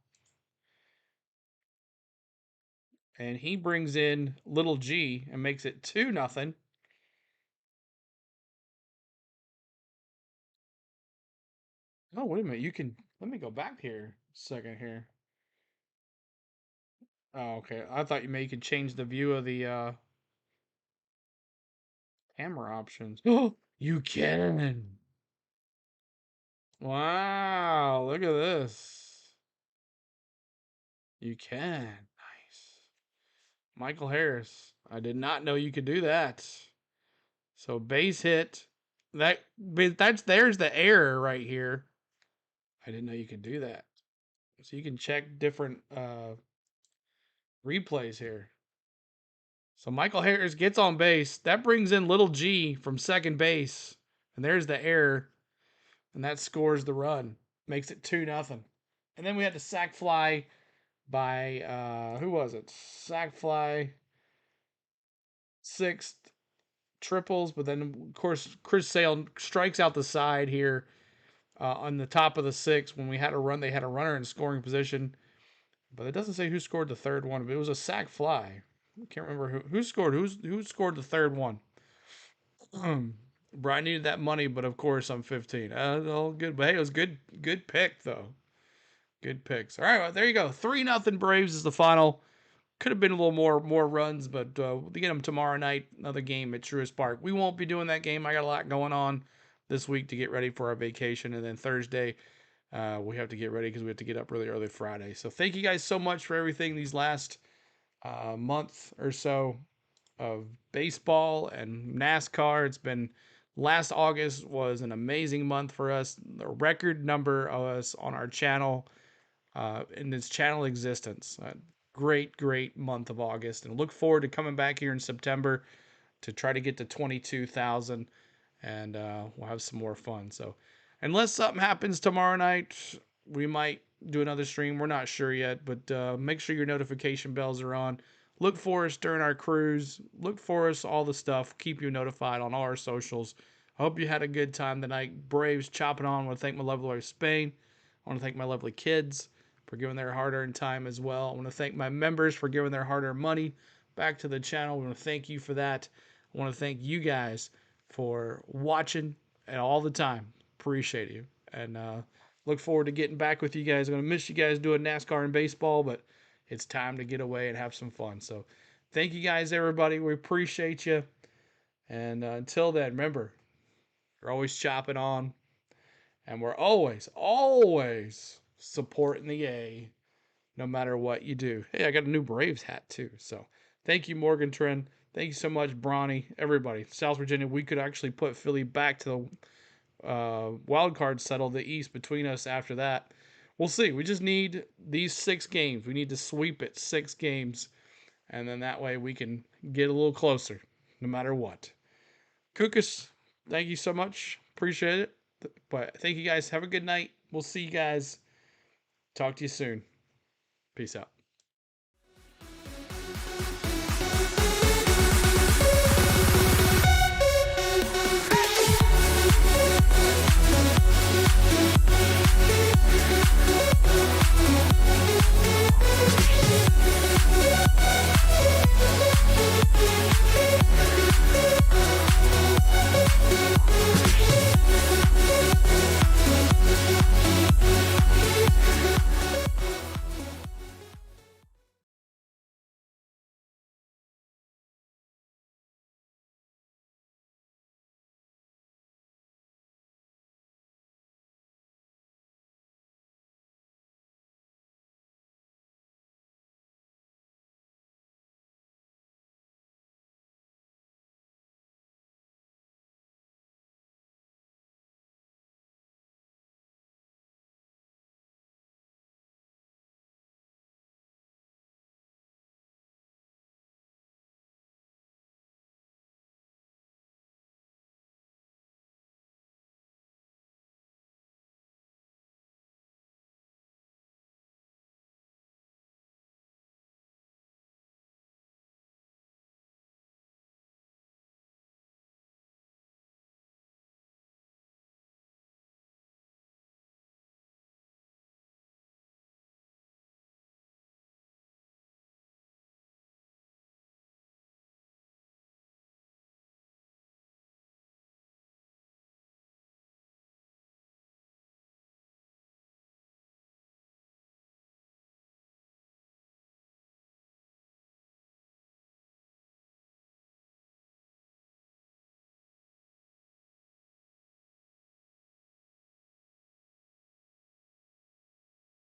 Speaker 5: And he brings in Little G and makes it 2-0. Oh, wait a minute. Let me go back here a second here. Oh, okay. I thought you could change the view of the camera options. Oh, you can. Wow, look at this. You can. Nice. Michael Harris. I did not know you could do that. So base hit. There's the error right here. I didn't know you could do that. So you can check different replays here. So Michael Harris gets on base. That brings in Little G from second base. And there's the error. And that scores the run. Makes it 2-0. And then we had the sac fly by who was it? Sac fly, 6th, triples, but then of course Chris Sale strikes out the side here on the top of the 6th. When we had a run, they had a runner in scoring position. But it doesn't say who scored the third one, but it was a sac fly. I can't remember who scored. Who scored the third one? Brian needed that money, but of course I'm 15. All good, but hey, it was good pick though. Good picks. All right, well, there you go. 3-0 Braves is the final. Could have been a little more runs, but we'll get them tomorrow night. Another game at Truist Park. We won't be doing that game. I got a lot going on this week to get ready for our vacation, and then Thursday we have to get ready because we have to get up really early Friday. So thank you guys so much for everything these last month or so of baseball and NASCAR. It's been last August was an amazing month for us. The record number of us on our channel in this channel existence. Great month of August, and look forward to coming back here in September to try to get to 22,000, and we'll have some more fun. So unless something happens tomorrow night, we might do another stream. We're not sure yet, but make sure your notification bells are on. Look for us during our cruise. Look for us, all the stuff. Keep you notified on all our socials. I hope you had a good time tonight. Braves chopping on. I want to thank my lovely wife, Spain. I want to thank my lovely kids for giving their hard-earned time as well. I want to thank my members for giving their hard-earned money back to the channel. I want to thank you for that. I want to thank you guys for watching and all the time. Appreciate you. And look forward to getting back with you guys. I'm going to miss you guys doing NASCAR and baseball, but it's time to get away and have some fun. So thank you guys, everybody. We appreciate you. And until then, remember, you're always chopping on. And we're always supporting the A, no matter what you do. Hey, I got a new Braves hat too. So thank you, Morgan Trent. Thank you so much, Bronny. Everybody, South Virginia. We could actually put Philly back to the wild card, settle the East between us after that. We'll see. We just need these 6 games. We need to sweep it 6 games, and then that way we can get a little closer, no matter what. Kukas, thank you so much. Appreciate it. But thank you guys. Have a good night. We'll see you guys. Talk to you soon. Peace out.